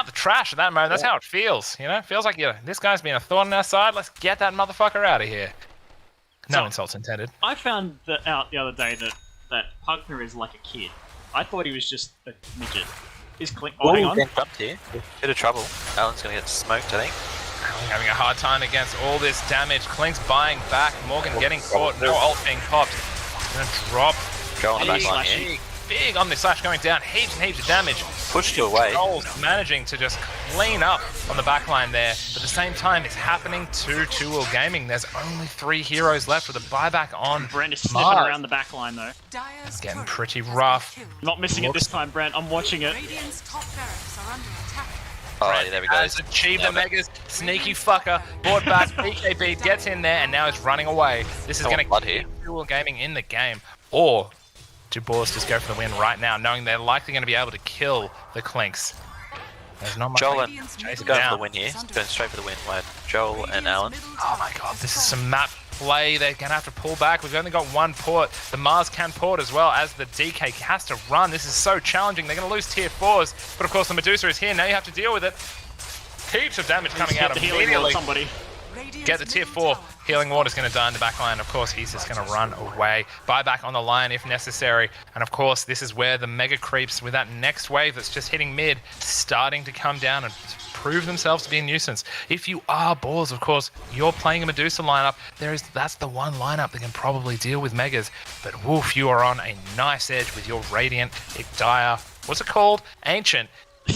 the trash at that moment. That's how it feels. You know, feels like this guy's been a thorn in our side. Let's get that motherfucker out of here. No insults intended. I found out the other day that Pugner is like a kid. I thought he was just a midget. Is Clink? Oh, hang on. Jumped here. Bit of trouble. Alan's going to get smoked, I think. Having a hard time against all this damage. Klink's buying back. Morgan getting caught. No ult being popped. Gonna drop. Go on the back line here. Big on the slash going down. Heaps and heaps of damage. Pushed you away. Joel's managing to just clean up on the backline there. But at the same time, it's happening to Two World Gaming. There's only 3 heroes left with a buyback on Brent is sniffing around the backline though. It's getting pretty rough. Not missing it this time, Brent. I'm watching it. Radiant's top barracks are under attack. Oh, yeah, there we go. Has achieved the megas. Sneaky fucker. Brought back. BKB gets in there and now it's running away. This is going to keep Two World Gaming in the game. Or do Boars just go for the win right now, knowing they're likely going to be able to kill the Clinks? There's not much. Joel and he's going for the win here. He's going straight for the win. Joel and Alan. Oh my god, this is some map play. They're going to have to pull back. We've only got 1 port. The Mars can port as well as the DK has to run. This is so challenging. They're going to lose tier 4s, but of course the Medusa is here. Now you have to deal with it. Heaps of damage coming out immediately. Get the tier 4. Healing Ward is going to die in the backline. Of course, he's just going to run away. Buyback on the line if necessary. And of course, this is where the mega creeps with that next wave that's just hitting mid, starting to come down and prove themselves to be a nuisance. If you are Boars, of course, you're playing a Medusa lineup. That's the one lineup that can probably deal with megas. But woof, you are on a nice edge with your Radiant, Dire, what's it called? Ancient,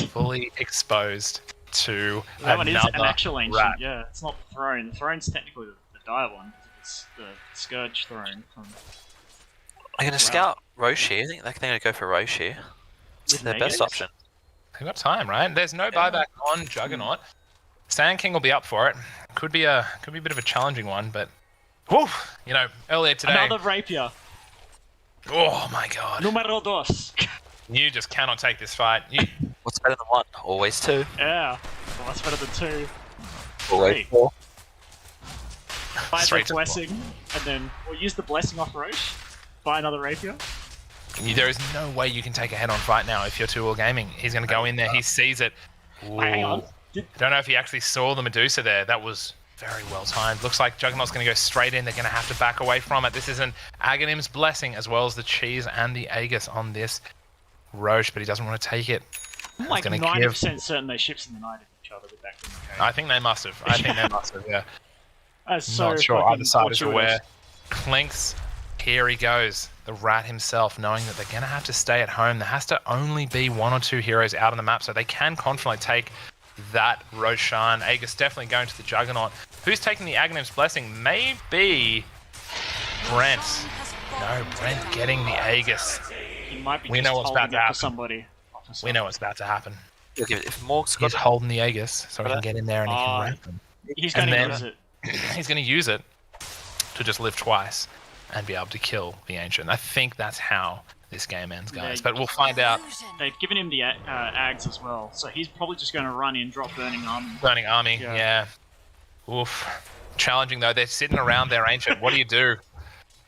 fully exposed to that one is an actual rat. Ancient, yeah. It's not the Throne. The Throne's technically the Dire one. It's the Scourge Throne. I'm going to scout Roche here. I think they're going to go for Roche here. It's their best option. They've got time, right? There's no buyback on Juggernaut. Sand King will be up for it. Could be a bit of a challenging one, but whew, earlier today. Another Rapier. Oh my god. Numero dos. You just cannot take this fight. What's better than 1? Always 2. Yeah. Well, that's better than 2. Always 4. Buy the blessing, and then we'll use the blessing off Roche. Buy another Rapier. There is no way you can take a head-on fight now if you're Two World Gaming. He's going to go in there. He sees it. Hang on. I don't know if he actually saw the Medusa there. That was very well timed. Looks like Juggernaut's going to go straight in. They're going to have to back away from it. This is an Aghanim's Blessing as well as the Cheese and the Aegis on this Roche, but he doesn't want to take it. I'm like 90% certain they ships in the night of each other with that. I think they must have. Yeah. That's so not sure either side is aware. fortuitous. Clinks, here he goes. The rat himself, knowing that they're going to have to stay at home. There has to only be 1 or 2 heroes out on the map, so they can confidently take that Roshan. Aegis definitely going to the Juggernaut. Who's taking the Aghanim's Blessing? Maybe Brent. No, Brent getting the Aegis. He might be We just know what's holding about to it for happen. somebody. We know what's about to happen. If Morg's He's got holding the Aegis so he can get in there and he can wrap them. He's going to then- use it. He's going to use it to just live twice and be able to kill the Ancient. I think that's how this game ends, guys. Yeah. But we'll find out. Illusion. They've given him the Ags as well, so he's probably just going to run in, drop Burning Army. Burning Army, Yeah. yeah. Oof. Challenging, though. They're sitting around their Ancient. What do you do?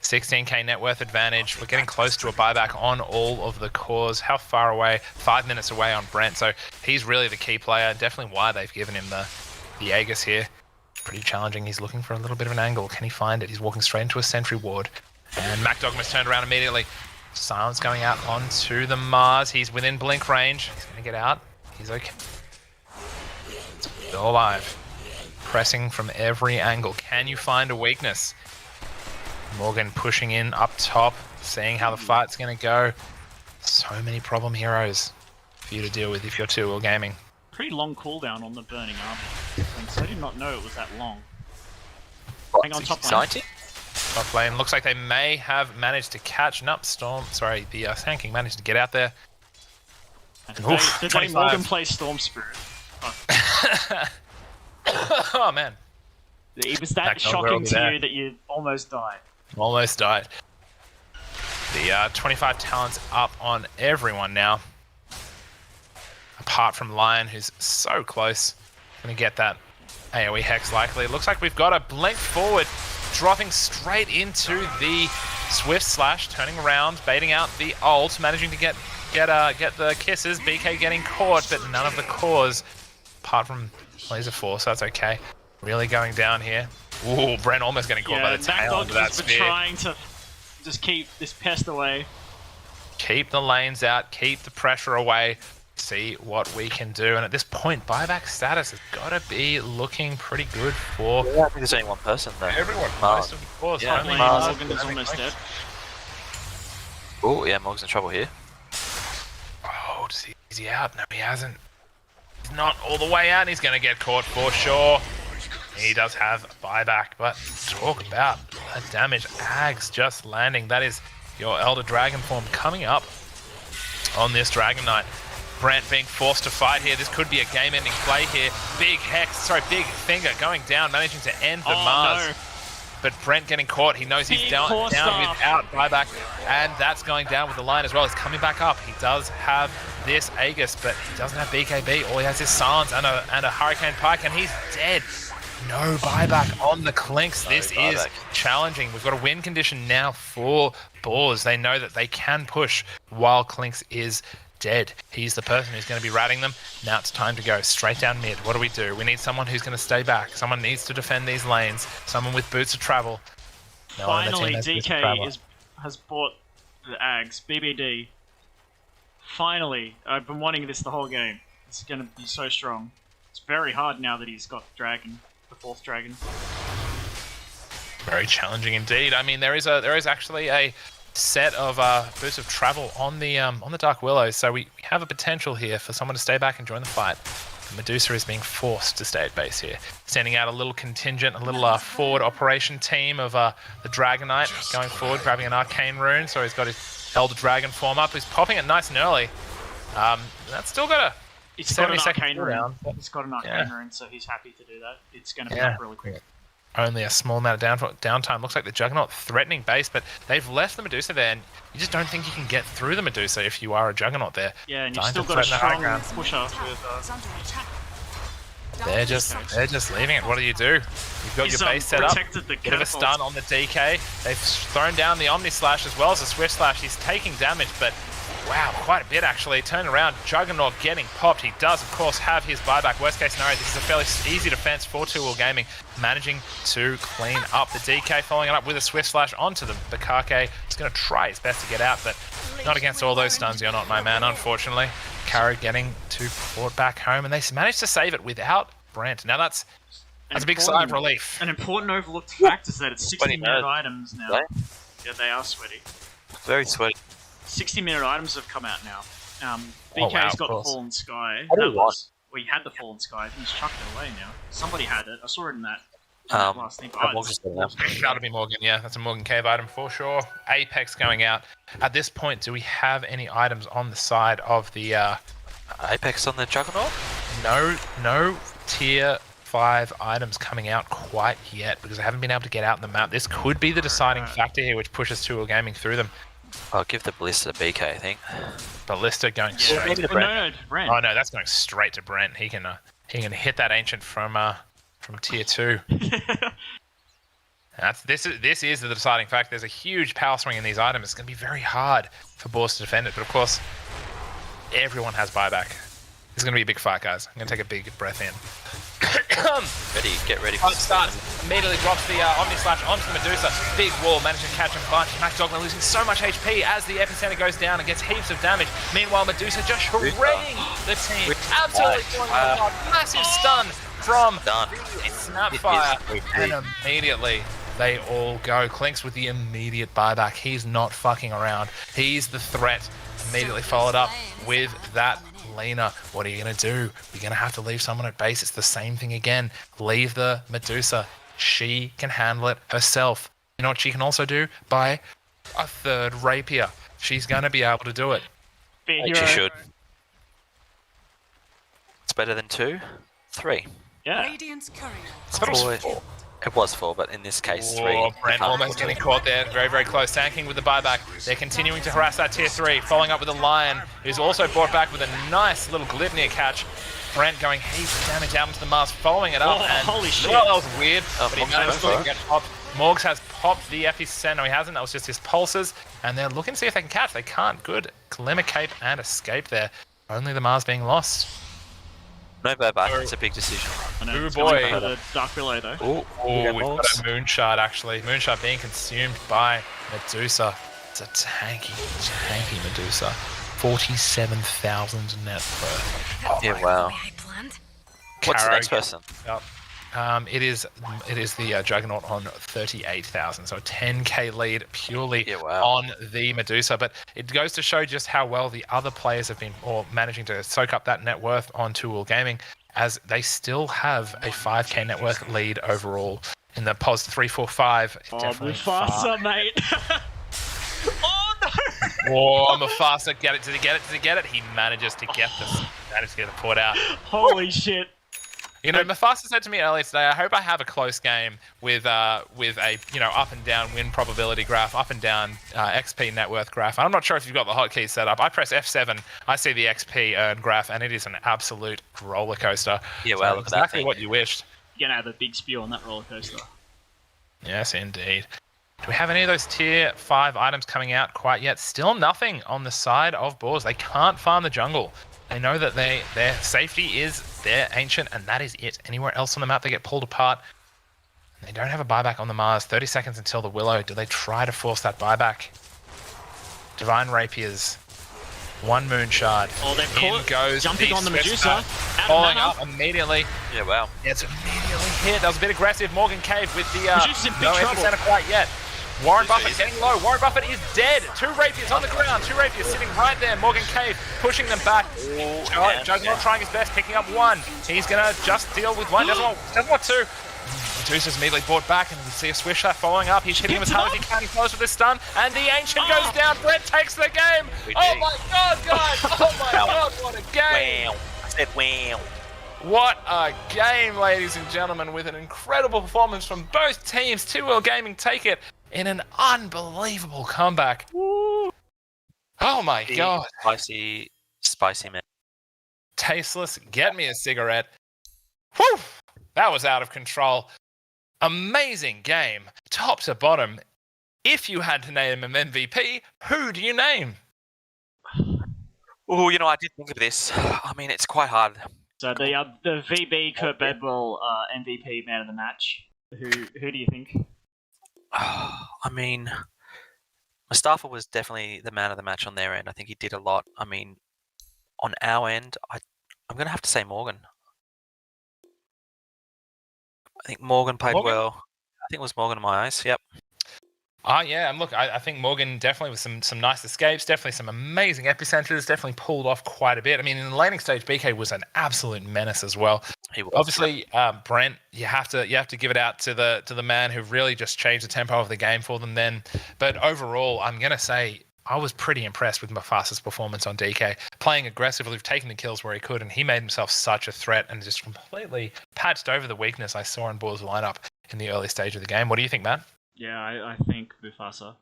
16k net worth advantage. We're getting close to a buyback on all of the cores. How far away? 5 minutes away on Brent. So he's really the key player. Definitely why they've given him the Aegis here. Pretty challenging. He's looking for a little bit of an angle. Can he find it? He's walking straight into a sentry ward. And Mac Dogma's turned around immediately. Silence going out onto the Mars. He's within blink range. He's going to get out. He's okay. Still alive. Pressing from every angle. Can you find a weakness? Morgan pushing in up top, seeing how the fight's going to go. So many problem heroes for you to deal with if you're 2 Gaming. Pretty long cooldown on the Burning Army. So I did not know it was that long. Hang on, top lane. exciting. Top lane. Looks like they may have managed to catch up. Storm. Sorry, the Sand King managed to get out there. And Did Oof, they 25. Morgan play Storm Spirit? Oh man, It was that Back over shocking over to there. you that you almost died. almost died. The 25 talents up on everyone now. Apart from Lion, who's so close. Gonna get that AoE Hex likely. It looks like we've got a blink forward, dropping straight into the Swift Slash, turning around, baiting out the ult, managing to get the kisses. BK getting caught, but none of the cores, apart from Laser Force. That's okay. Really going down here. Ooh, Brent almost getting caught by the tail Backdog of that has been spear. trying to just keep this pest away. Keep the lanes out, keep the pressure away, see what we can do. And at this point, buyback status has got to be looking pretty good for Yeah, I think there's only one person though. everyone. Mars. Most of the cores. Yeah, Only Mars. Morgan is almost dead. Oh yeah, Morg's in trouble here. Oh, is he out? No, he hasn't. He's not all the way out. He's going to get caught for sure. He does have a buyback, but talk about the damage. Ags just landing. That is your Elder Dragon form coming up on this Dragon Knight. Brent being forced to fight here. This could be a game-ending play here. Big finger going down, managing to end the Mars. No. But Brent getting caught. He knows he's Big down force staff. without buyback, and that's going down with the line as well. He's coming back up. He does have this Aegis, but he doesn't have BKB. All he has is Silence and a Hurricane Pike, and he's dead. No buyback on the Clinks. This is buyback. challenging. We've got a win condition now for Boars. They know that they can push while Clinks is dead. He's the person who's going to be ratting them. Now it's time to go straight down mid. What do? We need someone who's going to stay back. Someone needs to defend these lanes. Someone with boots of travel. No one on the team Finally, has boots of travel. has bought the Ags. BBD. Finally, I've been wanting this the whole game. It's going to be so strong. It's very hard now that he's got Dragon, the 4th Dragon. Very challenging indeed. I mean, there is actually a set of boots of travel on the Dark Willows, so we have a potential here for someone to stay back and join the fight. Medusa is being forced to stay at base here, sending out a little contingent, a little forward operation team of the Dragon Knight going forward, grabbing an Arcane Rune. So he's got his Elder Dragon form up. He's popping it nice and early. That's still got a It's got an 70-second Arcane Rune. cooldown. It's got an Arcane Rune, so he's happy to do that. It's going to be Yeah. up really quick. Only a small amount of downtime. Looks like the Juggernaut threatening base, but they've left the Medusa there, and you just don't think you can get through the Medusa if you are a Juggernaut there. Yeah, and you've Dying still to got a threaten the high strong ground. pusher Tower with... is under attack. They're just leaving it. What do? You've got He's, your base set up. protected the Bit of a catapult. stun on the DK. They've thrown down the Omni Slash as well as the Swift Slash. He's taking damage, but wow, quite a bit actually. Turn around, Juggernaut getting popped. He does, of course, have his buyback. Worst case scenario, this is a fairly easy defense for 2 Gaming, managing to clean up the DK, following it up with a Swift Slash onto the Bakake. He's going to try his best to get out, but not against all those stuns. You're not my man, unfortunately. Kara getting to port back home, and they managed to save it without Brent. Now that's a big sigh of relief. An important overlooked fact is that it's 60-minute minutes. items now. Right? Yeah, they are sweaty. Very sweaty. 60-minute items have come out now. Oh, BK's wow, of got the course. Fallen Sky. What do you want? He had the Fallen Sky. He's chucked it away now. Somebody had it. I saw it in that Last thing. I'm also saying that. That'll be Morgan, yeah. That's a Morgan Cave item for sure. Apex going out. At this point, do we have any items on the side of the... Apex on the Juggernaut? No tier 5 items coming out quite yet because I haven't been able to get out on the map. This could be the deciding factor here, which pushes 2 Gaming through them. I'll give the Ballista to BK, I think. Ballista going straight. maybe to Brent. No, Brent. Oh no, that's going straight to Brent. He can hit that ancient from tier 2. This is the deciding factor. There's a huge power swing in these items. It's going to be very hard for Boars to defend it, but of course, everyone has buyback. This is going to be a big fight, guys. I'm going to take a big breath in. Get ready. Fight starts. Immediately drops the Omni Slash onto the Medusa. Big wall, managing to catch a bunch. Mac Dogma losing so much HP as the epicenter goes down and gets heaps of damage. Meanwhile, Medusa just shredding the team. Absolutely killing them apart. Massive stun from Snapfire. And immediately, they all go. Clinks with the immediate buyback. He's not fucking around. He's the threat. Immediately followed up with that Lena. What are you going to do? You're going to have to leave someone at base. It's the same thing again. Leave the Medusa. She can handle it herself. You know what she can also do? Buy a 3rd rapier. She's going to be able to do it. She should. It's better than 2, 3. Yeah. Radiant's courier. It's almost 4. It was 4, but in this case, 3. Oh, Brent almost getting caught there. Very, very close. Tanking with the buyback. They're continuing to harass that tier 3. Following up with a Lion, who's also brought back with a nice little Glibnir catch. Brent going heaps of damage out into the Mars, following it up. And holy shit. Well, that was weird, but he managed to get popped. Morgs has popped the epicenter. No, he hasn't. That was just his pulses. And they're looking to see if they can catch. They can't. Good Glimmer Cape and escape there. Only the Mars being lost. No buyback. It's a big decision. Oh boy. The Dark Below though. Oh, we've got a Moonshard actually. Moonshard being consumed by Medusa. It's a tanky Medusa. 47,000 net worth. Oh, yeah, wow. I planned. What's the next person? Yep. It is the Juggernaut on 38,000, so a 10k lead purely on the Medusa. But it goes to show just how well the other players have been managing to soak up that net worth on Two Gaming, as they still have a 5k net worth lead overall in the POS 345. Oh, Definitely Mufasa, mate. Oh no! Oh, Mufasa, get it? Did he get it? Did he get it? He manages to get this. Managed to get the port out. Holy shit! You know, Mufasa said to me earlier today, I hope I have a close game with a up and down win probability graph, up and down XP net worth graph. I'm not sure if you've got the hotkey set up. I press F7, I see the XP earn graph, and it is an absolute roller coaster. Yeah, well, look at that exactly thing. What you wished. You're gonna have a big spew on that roller coaster. Yes, indeed. Do we have any of those tier 5 items coming out quite yet? Still nothing on the side of Boars. They can't farm the jungle. They know that their safety is their ancient, and that is it. Anywhere else on the map, they get pulled apart. They don't have a buyback on the Mars. 30 seconds until the Willow. Do they try to force that buyback? Divine Rapiers. One Moonshard. Oh, they've In caught goes jumping the on the Swift Medusa. Following up immediately. Yeah, wow. It's immediately hit. That was a bit aggressive. Morgan Cave with the Medusa's in big no trouble. epicenter quite yet. Warren Buffett getting low. Warren Buffett is dead. 2 rapiers on the ground. 2 rapiers sitting right there. Morgan Cave pushing them back. Juggernaut trying his best, picking up 1. He's going to just deal with 1. Doesn't want 2. Medusa's immediately brought back, and we see a Swish Shot following up. He's hitting him as hard as he can. He close with this stun, and the Ancient goes down. Brent takes the game. Oh my god, guys. Oh my god, what a game. Wow. I said wow. What a game, ladies and gentlemen, with an incredible performance from both teams. 2 Gaming take it in an unbelievable comeback. Woo. Oh my god. Spicy man. Tasteless, get me a cigarette. Whew. That was out of control. Amazing game, top to bottom. If you had to name an MVP, who do you name? Oh, I did think of this. I mean, it's quite hard. So the VB Kurt Bedwell MVP man of the match. Who do you think? I mean, Mustafa was definitely the man of the match on their end. I think he did a lot. I mean, on our end, I'm going to have to say Morgan. I think Morgan played well. I think it was Morgan in my eyes. Yep. Yeah, and look, I think Morgan definitely with some nice escapes, definitely some amazing epicenters, definitely pulled off quite a bit. I mean, in the laning stage, BK was an absolute menace as well. He was. Obviously, Brent, you have to give it out to the man who really just changed the tempo of the game for them then. But overall, I'm gonna say I was pretty impressed with Mufasa's performance on DK, playing aggressively, taking the kills where he could, and he made himself such a threat and just completely patched over the weakness I saw in Boars' lineup in the early stage of the game. What do you think, Matt? Yeah, I think Mufasa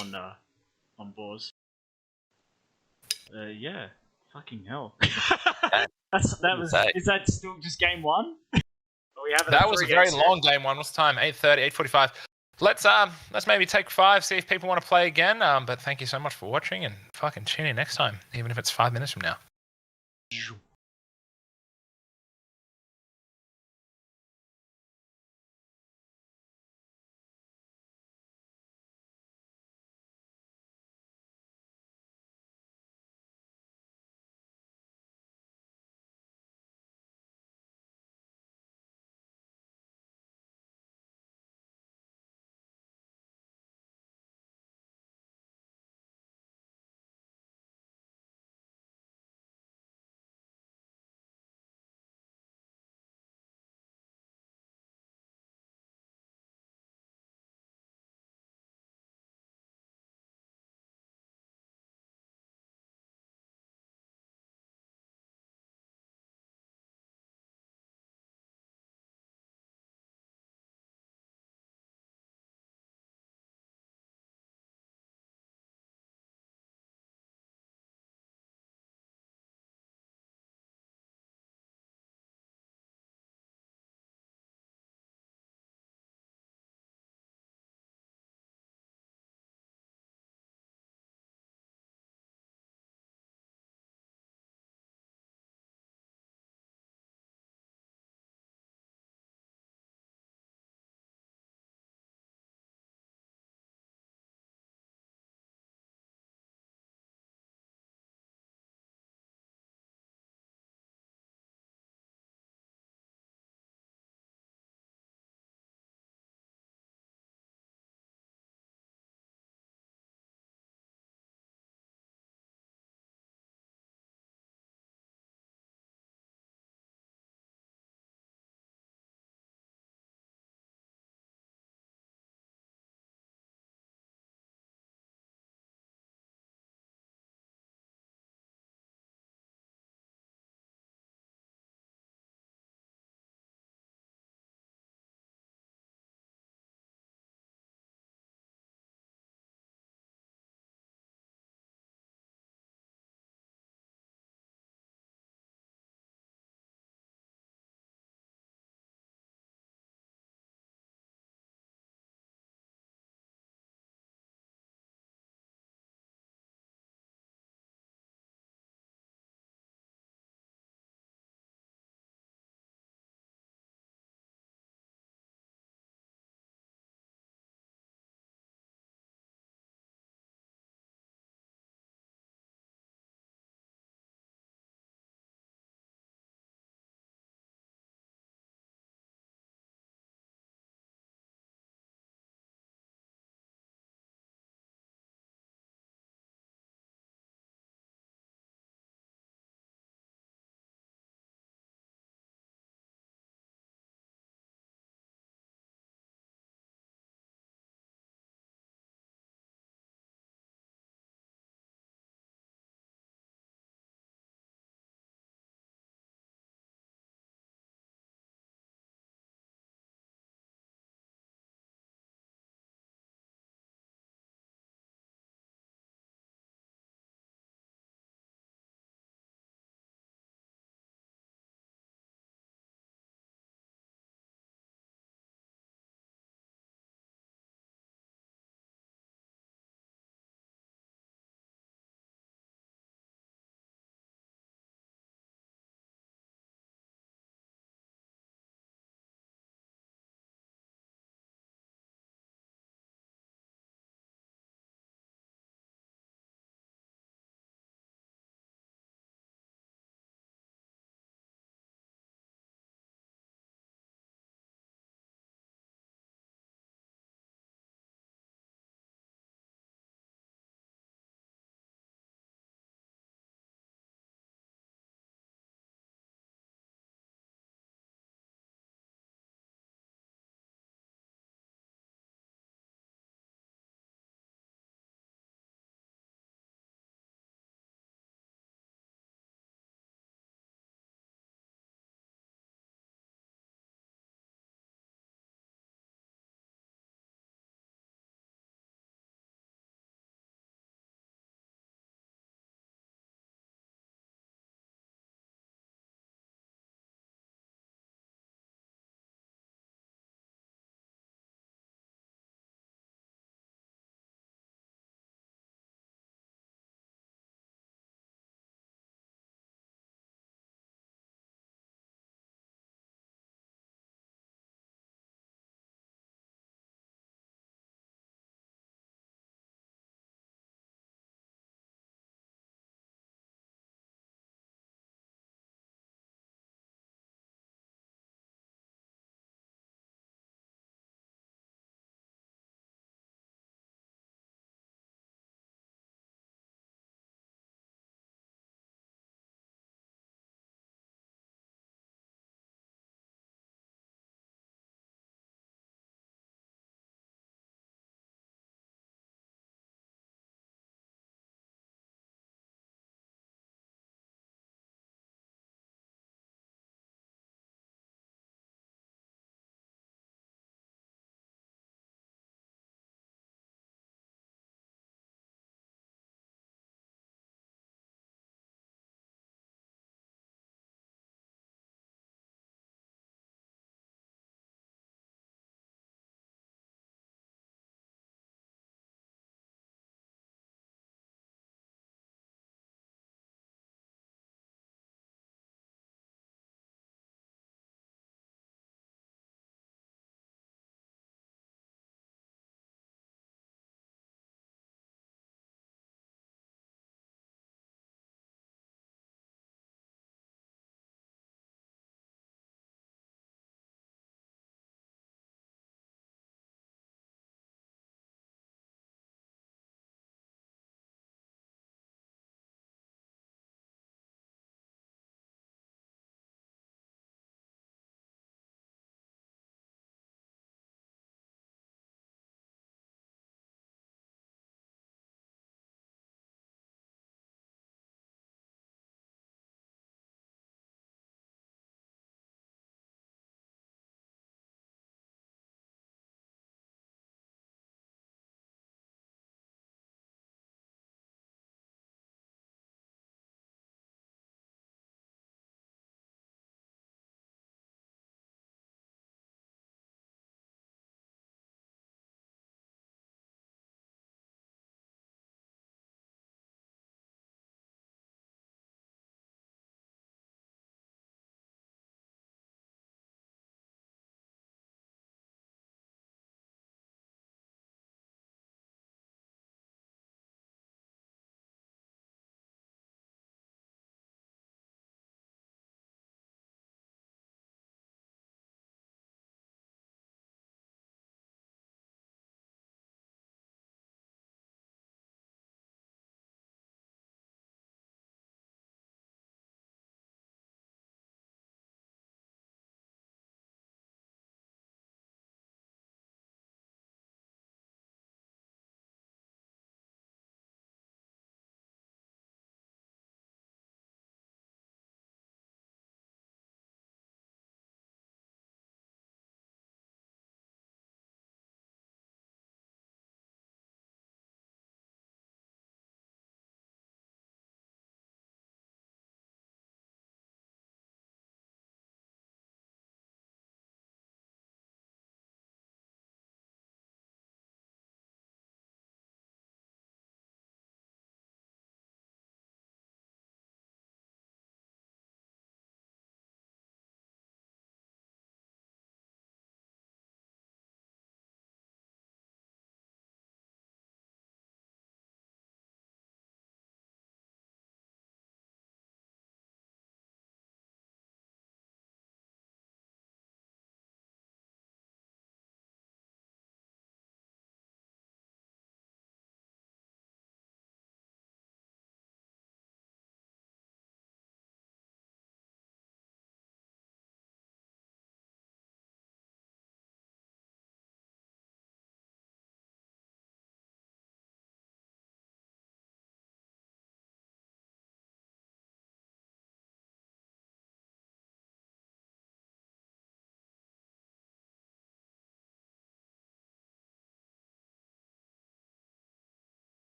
on Boars. Yeah, fucking hell. Is that still just game one? That was a very long game one. What's the time? 8:30, 8:45. Let's maybe take 5, see if people want to play again. But thank you so much for watching and fucking tune in next time, even if it's 5 minutes from now.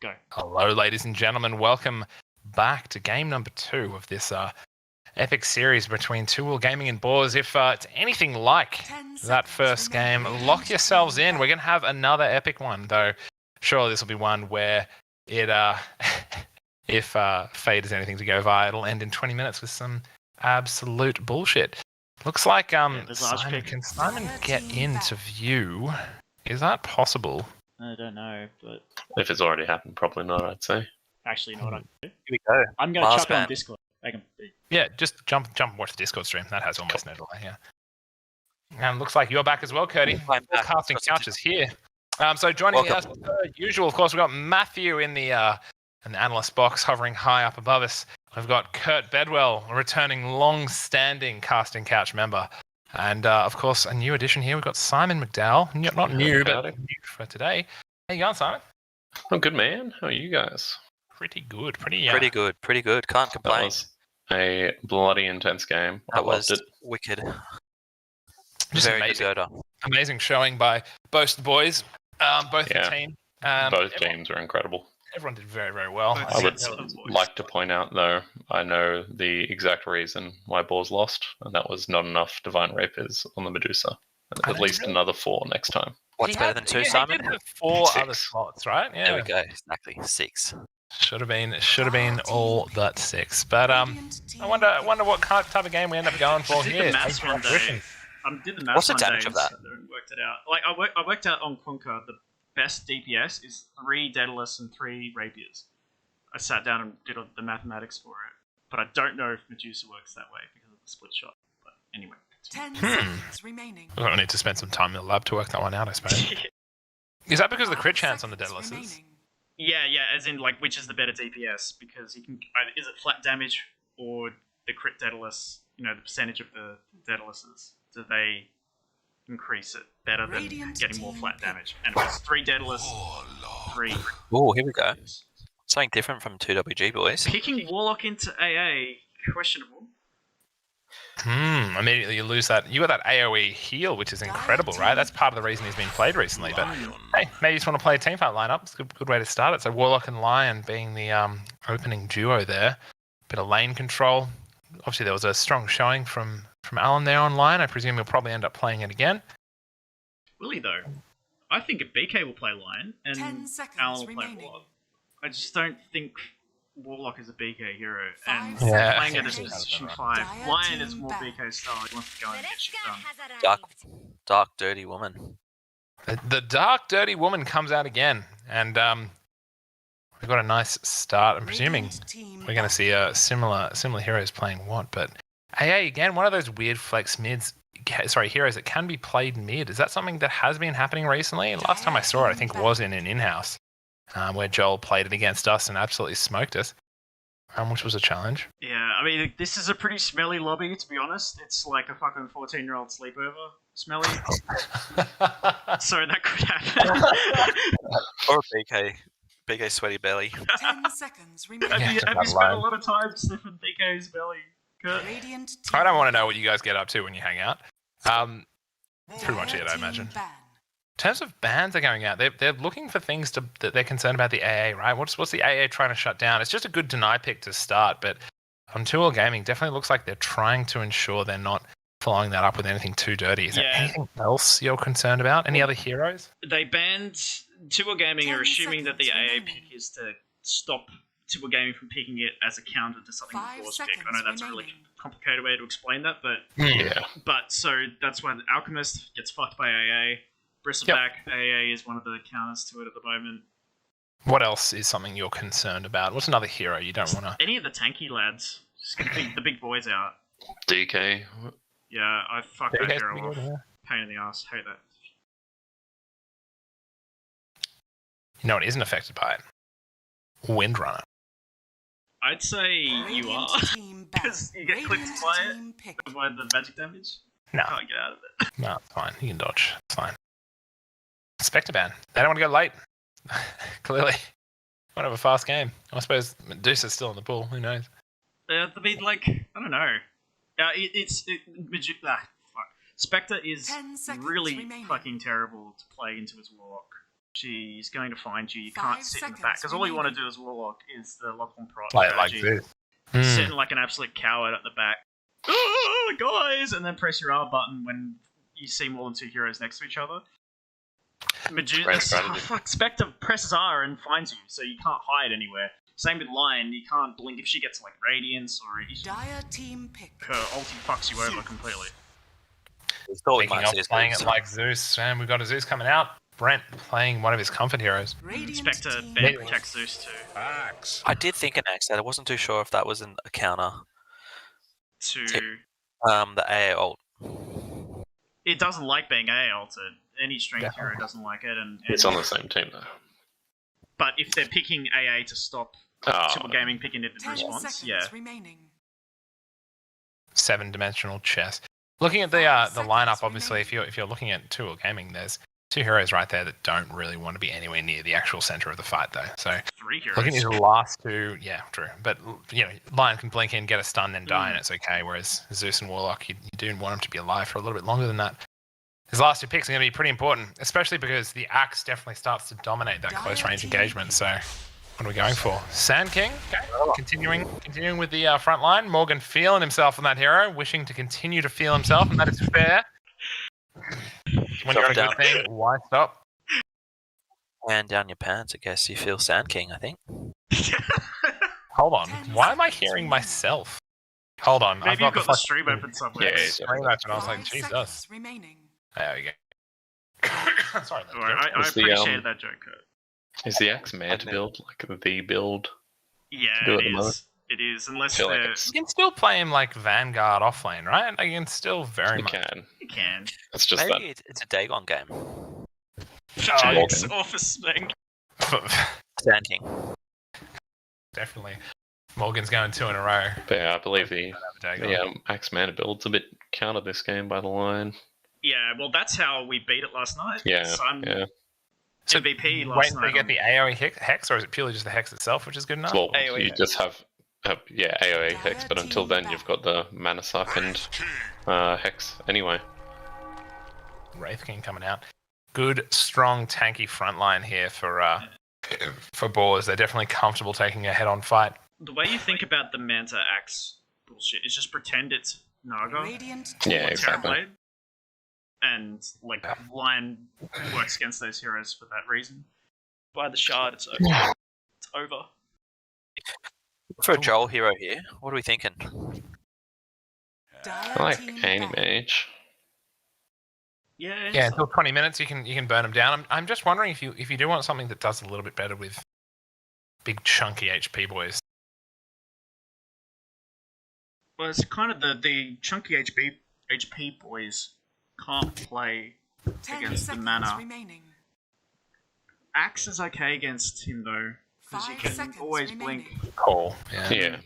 Go. Hello, ladies and gentlemen. Welcome back to game number 2 of this epic series between Two Wheel Gaming and Boars. If it's anything like that first game, lock yourselves in. We're going to have another epic one, though. Sure, this will be one where it, if fate is anything to go by, it'll end in 20 minutes with some absolute bullshit. Looks like Simon get into view? Is that possible? I don't know, but If it's already happened, probably not, I'd say. actually, you know what I can do? Here we go. I'm going to chuck it on Marsman. Discord. They can Yeah, just jump and watch the Discord stream. That has almost no delay, yeah. And looks like you're back as well, Cody. I'm back. Casting couches here. So joining us as per usual, of course, we've got Matthew in the analyst box hovering high up above us. We've got Kurt Bedwell, a returning long-standing casting couch member. And, of course, a new addition here. We've got Simon McDowell. Not new, but new for today. How you going, Simon? Oh, good man. How are you guys? Pretty good. Pretty good. Can't That complain. was a bloody intense game. I That loved was it. wicked. Just Very amazing. good Dota. Amazing showing by both the boys, both Yeah. the team. Both teams were incredible. Everyone did very, very well. Both I would teams. like to point out, though, I know the exact reason why Boars lost, and that was not enough Divine Rapiers on the Medusa. At least another 4 next time. What's better than 2, Simon? He did have 4 6. other slots, right? Yeah. There we go. Exactly. 6. Should have been all but 6. But I wonder what type of game we end up going for I did here. the maths one day. Did the maths What's the one damage day of that? and worked it out. Like I worked out on Conquer the best DPS is 3 Daedalus and 3 Rapiers. I sat down and did the mathematics for it, but I don't know if Medusa works that way because of the split shot. But anyway. 10 seconds remaining. We're going to need to spend some time in the lab to work that one out, I suppose. Is that because of the crit chance on the Daedaluses? Yeah, as in like which is the better DPS because you can either is it flat damage or the crit Daedalus? You know the percentage of the Daedaluses. Do they increase it better than getting more flat damage? And it was 3 Daedalus, 3. Oh, here we go. Something different from 2WG, boys. Picking Warlock into AA questionable. Immediately you lose that. You got that AoE heal, which is incredible, right? That's part of the reason he's been played recently. But hey, maybe you just want to play a teamfight lineup. It's a good way to start it. So Warlock and Lion being the opening duo there. Bit of lane control. Obviously there was a strong showing from Alan there on Lion. I presume he'll probably end up playing it again. Will he though? I think a BK will play Lion and 10 seconds Alan will play remaining. Warlock. I just don't think Warlock is a BK hero, 5 and Yeah, playing I it as think so. position 5. Lion is more BK style. He wants to go and get shit done. Dark, dirty woman. The dark, dirty woman comes out again, and we've got a nice start. I'm presuming we're going to see similar heroes playing what, but AA again, one of those weird flex mids. Sorry, heroes that can be played mid. Is that something that has been happening recently? Last time I saw it, I think was in an in-house, where Joel played it against us and absolutely smoked us, which was a challenge. Yeah, I mean, this is a pretty smelly lobby, to be honest. It's like a fucking 14-year-old sleepover smelly. So that could happen. Or a BK sweaty belly. 10 seconds remaining. have you spent a lot of time sniffing BK's belly? Kurt? Radiant team I don't want to know what you guys get up to when you hang out. Pretty much it, I imagine. ban. In terms of bans they're going out, they're looking for things that they're concerned about the AA, right? What's the AA trying to shut down? It's just a good deny pick to start, but on 2L Gaming, definitely looks like they're trying to ensure they're not following that up with anything too dirty. Is there anything else you're concerned about? Any other heroes? They banned 2 Gaming are 10 assuming that the seconds AA remaining. pick is to stop 2 Gaming from picking it as a counter to something 5 the Boars pick. I seconds know that's a really remaining. complicated way to explain that, but Yeah. so that's why the Alchemist gets fucked by AA. Bristleback AA is one of the counters to it at the moment. What else is something you're concerned about? What's another hero you don't want to... Any of the tanky lads, just gonna beat the big boys out. DK. Yeah, I fuck that DK's hero pretty off. good, yeah. Pain in the ass. Hate that. You know what isn't affected by it? Windrunner. I'd say you Radiant are. team ban. 'Cause you get clicked Radiant by it. team pick. Avoid the magic damage. No, Can't get out of it. no, it's fine. You can dodge. It's fine. Spectre ban. They don't want to go late. Clearly. Want to have a fast game. I suppose Medusa's still in the pool. Who knows? I mean, like, I don't know. Fuck. Spectre is 10 seconds really remaining. fucking terrible to play into his Warlock. She's going to find you. You 5 can't sit in the back. seconds Because all you want to remaining. do as Warlock is the lock on prot Play it like strategy. this. Sitting like an absolute coward at the back. Oh, guys! And then press your R button when you see more than 2 heroes next to each other. Great strategy. Spectre presses R and finds you, so you can't hide anywhere. Same with Lion, you can't blink if she gets like Radiance or Dire team pick. her ulti fucks you over completely. We thought we Speaking might of see a playing it Zeus. like Zeus, and we've got a Zeus coming out. Brent playing one of his comfort heroes. Radiant Spectre team ban Maybe. protects Zeus too. Axe. I did think an axe that. I wasn't too sure if that was a counter. To The AA ult. it doesn't like being AA ulted. Any strength Yeah. hero doesn't like it, and It's on the same team though. but if they're picking AA to stop Oh, Triple Gaming picking it in 10 response, seconds yeah. remaining. 7-dimensional chess. Looking at the 5 lineup, seconds obviously, if you're looking at Tool Gaming, there's 2 heroes right there that don't really want to be anywhere near the actual center of the fight, though. So 3 heroes. looking at his last 2, yeah, true. But Lion can blink in, get a stun, then die, and it's okay. Whereas Zeus and Warlock, you do want them to be alive for a little bit longer than that. His last 2 picks are going to be pretty important, especially because the axe definitely starts to dominate that close range engagement. So what are we going for? Sand King. Okay. Continuing with the front line. Morgan feeling himself on that hero, wishing to continue to feel himself, and that is fair. When you're on a good thing, why stop? And down your pants, I guess you feel Sand King, I think. Hold on. 10 Why am I seconds hearing remaining. myself? Hold on. I've Maybe you've got the fucking stream open somewhere. Yeah, screen open. I was like, 5 Jesus. seconds remaining. There we go. Sorry. All right, I Is the, appreciated that joke, Kurt. Is the axe mad build like the build? Yeah, do it at the moment. is. It is, unless Feel like they're... it's- You can still play him like Vanguard offlane, right? Like, you can still very You much. can. You can. It's just Maybe it's a Dagon game. Jokes off a snake. Sand King. Definitely. Morgan's going 2 in a row. But yeah, I believe the Dagon. axe mana build's a bit counter this game by the line. Yeah, well, that's how we beat it last night. Yeah, Sun yeah. So MVP wait last until night. you get the AoE hex, or is it purely just the hex itself, which is good enough? Well, AoE you hex. just have AoE hex, but until then you've got the mana suck and hex anyway. Wraith King coming out. Good, strong, tanky front line here for Boars. They're definitely comfortable taking a head-on fight. The way you think about the Manta Axe bullshit is just pretend it's Naga. Radiant Yeah, team exactly. Terrorblade. And, like, Lion works against those heroes for that reason. By the shard, it's over. It's over. For a Joel hero here, what are we thinking? Dire I like team Annie back. Mage. Yeah, Yeah, until 20 minutes you can burn them down. I'm just wondering if you do want something that does a little bit better with big chunky HP boys. Well, it's kind of the chunky HP boys can't play 10 against the seconds mana. remaining. Axe is okay against him though, because you 5 can seconds always remaining. blink. Cool. Yeah.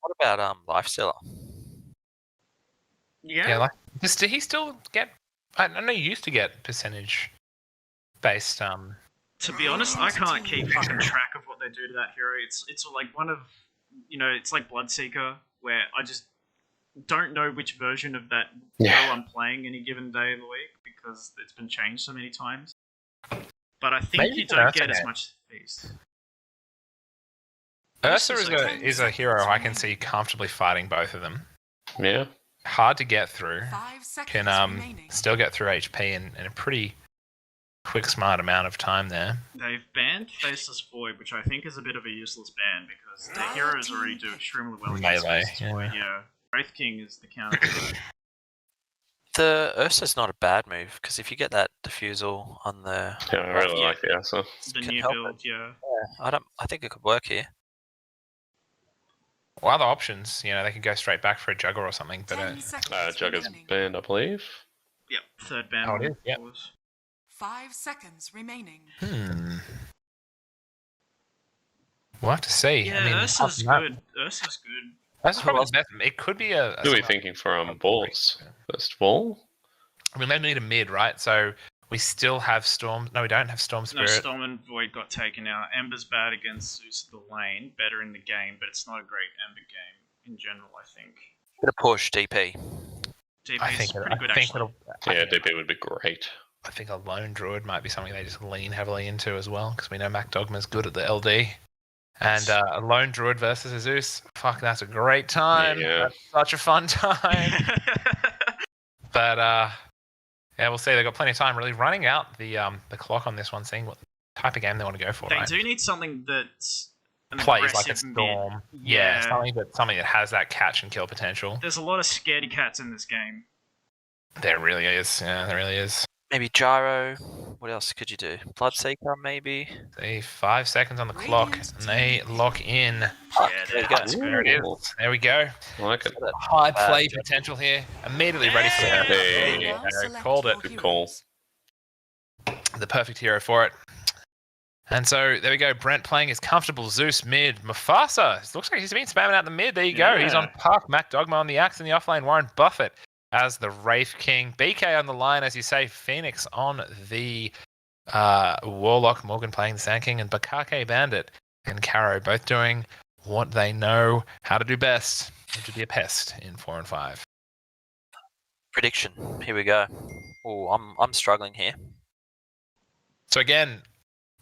What about Lifestealer? Yeah, Like, did he still get? I know he used to get percentage based. to be honest, I can't keep fucking track of what they do to that hero. It's like one of, it's like Bloodseeker, where I just don't know which version of that Yeah. hero I'm playing any given day of the week because it's been changed so many times. But I think Maybe you don't Ursa get as get- much feast. Ursa Ursa's is a hero I can see comfortably fighting both of them. Yeah. Hard to get through. 5 seconds Can remaining. still get through HP in a pretty quick, smart amount of time there. They've banned Faceless Void, which I think is a bit of a useless ban because the heroes already do extremely well against Melee, Faceless yeah. Void. Yeah, Wraith King is the counter. to it. The Ursa's not a bad move, because if you get that diffusal on the... Yeah, I really Yeah. like the Ursa. The can new help build, yeah. I think it could work here. Well, other options, they could go straight back for a Jugger or something, but 10 seconds Jugger's remaining. banned, I believe. Yep, third ban. Oh, it is? Yep. 5 seconds remaining. We'll have to see. Yeah, I mean, Ursa's apart from that, good. Ursa's good. Ursa's probably the best. It could be a. Who are we thinking for Boars? First of all? We may need a mid, right? So we still have Storm. No, we don't have Storm No, Spirit. Storm and Void got taken out. Ember's bad against Zeus of the lane, better in the game, but it's not a great Ember game in general, I think. Bit of push, DP. DP I is think, pretty I good, think actually. it'll. Yeah, DP would be great. I think a lone druid might be something they just lean heavily into as well, because we know Mac Dogma's good at the LD. And a lone druid versus a Zeus, fuck, that's a great time. Yeah. That's such a fun time. But yeah, we'll see. They've got plenty of time, really running out the clock on this one, seeing what type of game they want to go for. They right? do need something that's an Plays like a aggressive storm. mid. Yeah, something that has that catch and kill potential. There's a lot of scaredy cats in this game. There really is. Yeah, there really is. Maybe Gyro. What else could you do? Bloodseeker, maybe? See, 5 seconds on the clock, and they lock in. Yeah, there you go. There it is. There we go. I like it. High play potential here. Immediately ready for that. Hey. There you go. Select Called it. your Good call. heroes. The perfect hero for it. And so there we go. Brent playing his comfortable Zeus mid. Mufasa. Looks like he's been spamming out the mid. There you go. He's on Puck. Mac Dogma on the axe in the offlane. Warren Buffett as the Wraith King. BK on the line, as you say. Phoenix on the Warlock. Morgan playing the Sand King. And Bakake Bandit and Caro both doing what they know how to do best. To be a pest in 4 and 5. Prediction. Here we go. Oh, I'm struggling here. So again,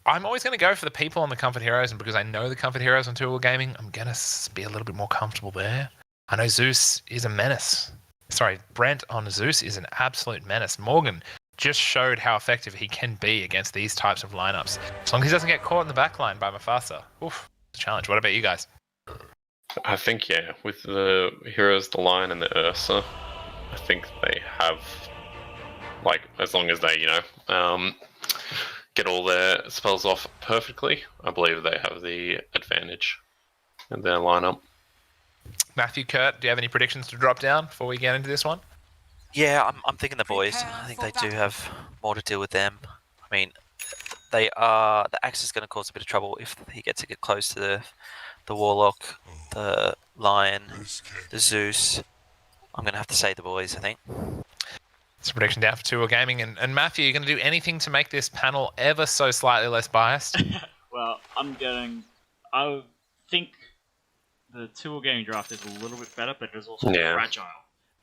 I'm always going to go for the people on the Comfort Heroes, and because I know the Comfort Heroes on 2 Wheel Gaming, I'm going to be a little bit more comfortable there. I know Zeus is a menace. Sorry, Brent on Zeus is an absolute menace. Morgan just showed how effective he can be against these types of lineups. As long as he doesn't get caught in the backline by Mufasa. Oof, it's a challenge. What about you guys? I think, yeah, with the heroes, the Lion, and the Ursa, I think they have, like, as long as they, get all their spells off perfectly, I believe they have the advantage in their lineup. Matthew, Kurt, do you have any predictions to drop down before we get into this one? Yeah, I'm thinking the boys. Prepare I think for they do battle. have more to deal with them. I mean, they are. The axe is going to cause a bit of trouble if he gets to get close to the Warlock, the Lion, the Zeus. I'm going to have to say the boys, I think. It's a prediction down for 2 Wheel Gaming. And Matthew, you're going to do anything to make this panel ever so slightly less biased? Well, I think the 2 Wheel Gaming draft is a little bit better, but it is also fragile.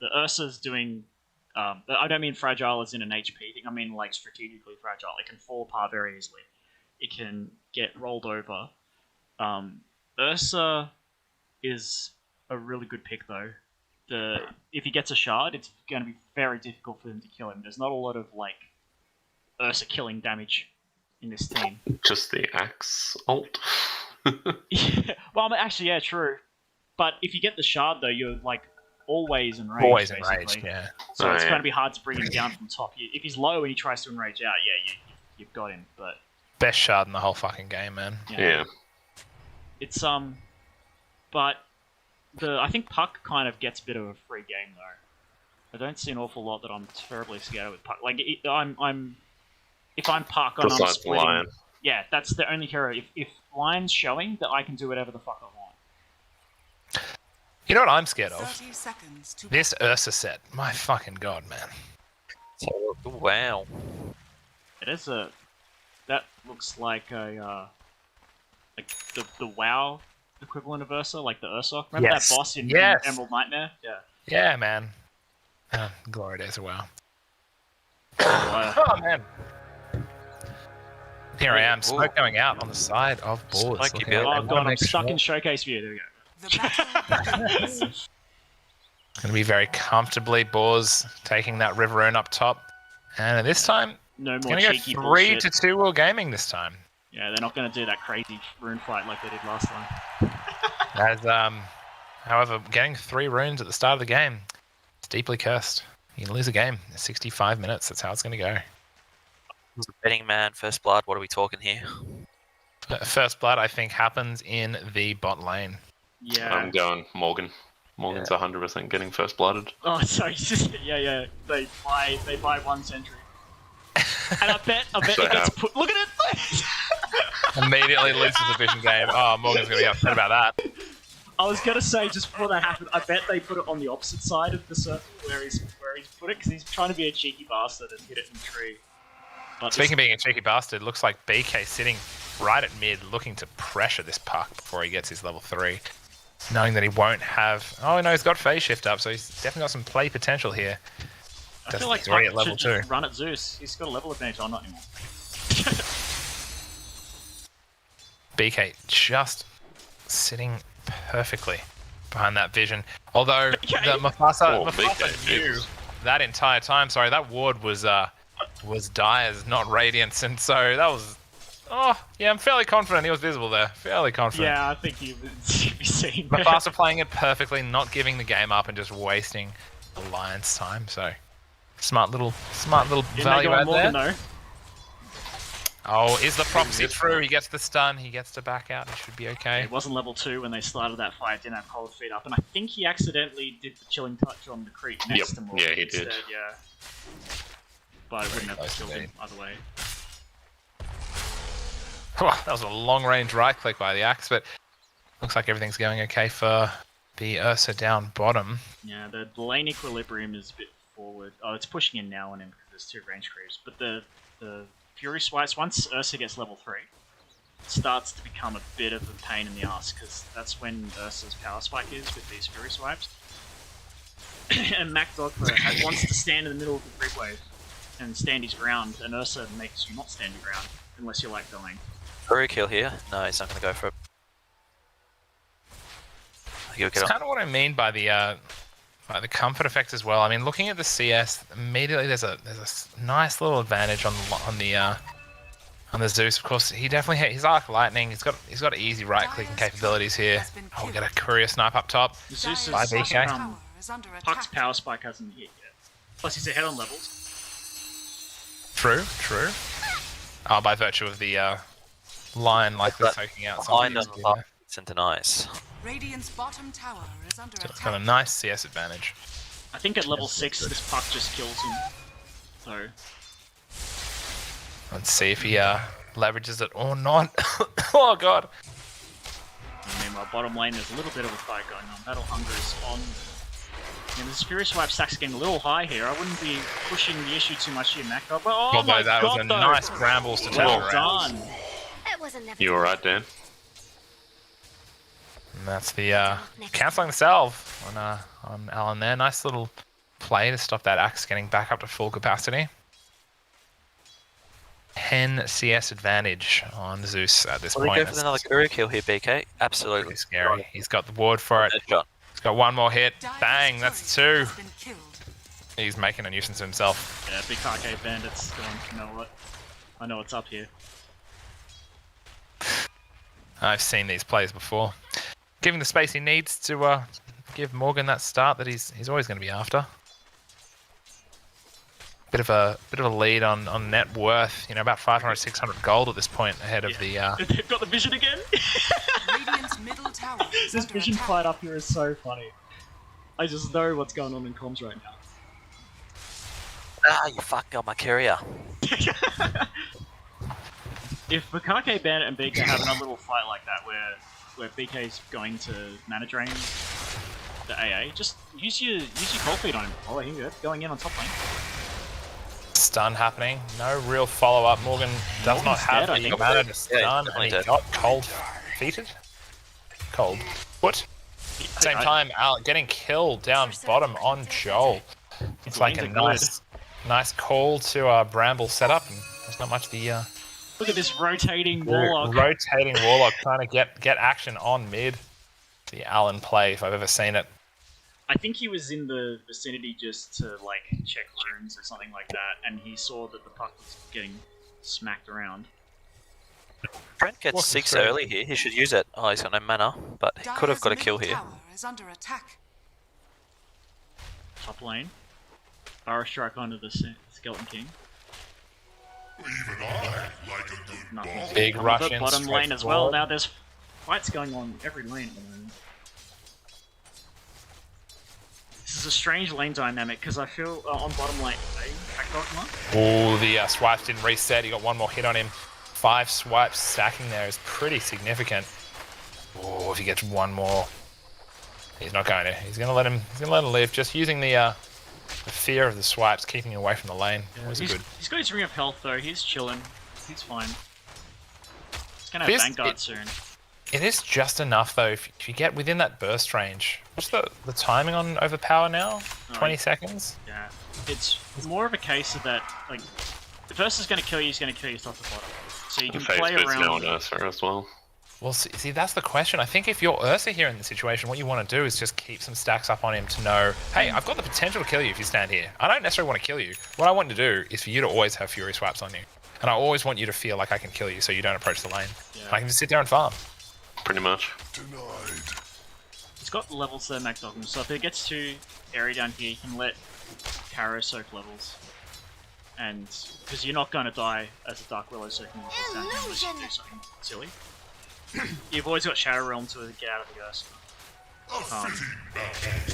The Ursa's doing. I don't mean fragile as in an HP thing. I mean like strategically fragile. It can fall apart very easily. It can get rolled over. Ursa is a really good pick though. If he gets a shard, it's going to be very difficult for them to kill him. There's not a lot of like Ursa killing damage in this team. Just the axe ult. Yeah, well, actually, yeah, true. But if you get the shard though, you're like always enraged. Always basically. enraged, yeah. So it's yeah. going to be hard to bring him down from top. If he's low and he tries to enrage out, yeah, you've got him. But Best shard in the whole fucking game, man. Yeah. It's but I think Puck kind of gets a bit of a free game though. I don't see an awful lot that I'm terribly scared of with Puck. Like if I'm Puck and I'm Besides the splitting, Lion. yeah, that's the only hero. If Lion's showing, that I can do whatever the fuck I want. You know what I'm scared of? 30 seconds to This Ursa set. My fucking god, man. Wow. It is that looks like a like the WoW equivalent of Ursa, like the Ursa. Remember Yes. that boss in Yes. Emerald Nightmare? Yeah. Yeah, man. Glory days of WoW. Well, Oh, man. Here I am, Ooh. smoke going out on the side of Boars. Smoky Looking bill. at oh that god, I'm make stuck sure. in showcase view. There we go. the battle begins. Going to be very comfortably Boars taking that Riveroon up top. And this time, No it's more going to go cheeky 3 bullshit. to 2 Wheel Gaming this time. Yeah, they're not going to do that crazy rune fight like they did last time. As, however, getting 3 runes at the start of the game, it's deeply cursed. You can lose a game in 65 minutes. That's how it's going to go. Betting man, first blood. What are we talking here? First blood, I think, happens in the bot lane. Yeah. I'm going Morgan. Morgan's 100% getting first blooded. Oh, sorry. yeah. They buy 1 sentry. And I bet it gets put. Look at it. Immediately loses the vision game. Oh, Morgan's going to be upset about that. I was gonna say just before that happened, I bet they put it on the opposite side of the circle where he's put it because he's trying to be a cheeky bastard and hit it in the tree. But Speaking of being a cheeky bastard, looks like BK sitting right at mid, looking to pressure this Puck before he gets his level 3. Knowing that he won't have... Oh, no, he's got phase shift up, so he's definitely got some play potential here. I feel like three Puck at level should just 2. run at Zeus. He's got a level advantage. Oh, not anymore. BK just sitting perfectly behind that vision. Although the Mufasa BK, knew Jesus. that entire time. Sorry, that ward was Dyer's, not Radiant's, and so that was. Oh yeah, I'm fairly confident he was visible there. Fairly confident. Yeah, I think he should be seen. Mufasa playing it perfectly, not giving the game up and just wasting the Lions' time. So smart little value add there. Though. Oh, is the prophecy true? He gets the stun. He gets to back out. He should be okay. It wasn't level 2 when they started that fight. Didn't have cold feet up, and I think he accidentally did the chilling touch on the creep next to Morgan. Yeah, he did. Instead, yeah. But it wouldn't have killed him either way. That was a long-range right-click by the Axe, but looks like everything's going okay for the Ursa down bottom. Yeah, the lane equilibrium is a bit forward. Oh, it's pushing in now on him because there's 2 range creeps. But the Fury swipes, once Ursa gets level 3, it starts to become a bit of a pain in the ass because that's when Ursa's power spike is with these Fury swipes. And Mac Dogma wants to stand in the middle of the creep wave and stand his ground, and Ursa makes you not stand your ground unless you like dying. Hurry kill here. No, he's not going to go for it. He'll get It's on. kind of what I mean by the comfort effect as well. I mean, looking at the CS, immediately there's a nice little advantage on the Zeus. Of course, he definitely hit his arc lightning. He's got easy right clicking capabilities here. Oh, we got a courier snipe up top. Zeus By is BK. Puck's power spike hasn't hit yet. Plus he's ahead on levels. True. Oh, by virtue of the Lion likely But soaking out Behind something. on it's into nice. Radiant's bottom tower is under So it's attack. got a nice CS advantage. I think at level 6 this Puck just kills him. So Let's see if he leverages it or not. Oh god. and meanwhile bottom lane there's a little bit of a fight going on. Battle Hunger is on. And this Fury Swipe stack's getting a little high here. I wouldn't be pushing the issue too much here, Mac. But oh Although my that god, was a though. nice brambles to turn Well around. done. It was a never. You alright, Dan? And that's the cancelling the salve on Alan there. Nice little play to stop that Axe getting back up to full capacity. 10 CS advantage on Zeus at this Will he point. go for another courier kill here, BK? Absolutely. Pretty scary. He's got the ward for it. Headshot. He's got one more hit. Bang, that's 2. Has been killed. He's making a nuisance of himself. Yeah, big arcade bandits going, you know what? I know what's up here. I've seen these plays before. Given the space he needs to give Morgan that start that he's always going to be after. Bit of a lead on net worth, about 500, 600 gold at this point ahead of the. They've got the vision again. Radiant's middle tower is This under vision attack. fight up here is so funny. I just know what's going on in comms right now. Ah, you fucked up my courier. If Bukake Bandit and BK have another little fight like that where BK's going to mana drain the AA, just use your cold feed on him. Oh, here you go, going in on top lane. Stun happening. No real follow up. Morgan does not Morgan's have dead, I the think. mana to Yeah, stun, he's and he definitely got cold feeted. Cold foot. Same time, getting killed down bottom on Joel. It's like a lanes are good. nice call to Bramble setup, and there's not much the Look at this rotating warlock. rotating warlock trying to get action on mid. The Allen play, if I've ever seen it. I think he was in the vicinity just to like check runes or something like that, and he saw that the puck was getting smacked around. Brent gets What's the 6 strategy? early here. He should use it. Oh, he's got no mana, but he could have got a kill here. Tower is under attack. Top lane. Arrow strike onto the Skeleton King. Even I like a good Nothing. ball. Big On rush the in, bottom straight lane as well. forward. Now there's fights going on every lane at the moment. This is a strange lane dynamic because I feel on bottom lane. Oh, the swipes didn't reset. He got one more hit on him. 5 swipes stacking there is pretty significant. Oh, if he gets one more, he's not going to. He's going to let him. He's going to let him live. Just using the fear of the swipes, keeping him away from the lane. Always He's good. got his ring of health though. He's chilling. He's fine. He's gonna This- have Vanguard soon. It is just enough though. If you get within that burst range, what's the timing on overpower now? 20 seconds. Yeah, it's more of a case of that, like, the person's going to kill you, he's going to kill you top to bottom. So you can Phase play boost around. now on Ursa as well. Well, see, that's the question. I think if you're Ursa here in the situation, what you want to do is just keep some stacks up on him to know, hey, I've got the potential to kill you if you stand here. I don't necessarily want to kill you. What I want to do is for you to always have Fury swaps on you. And I always want you to feel like I can kill you so you don't approach the lane. Yeah. I can just sit there and farm. Pretty much. It's got levels there, MacDogman, so if it gets too airy down here, you can let Karo soak levels. And, because you're not going to die as a Dark Willow soaking levels down here unless you do something silly. You've always got Shadow Realm to get out of the Ursa.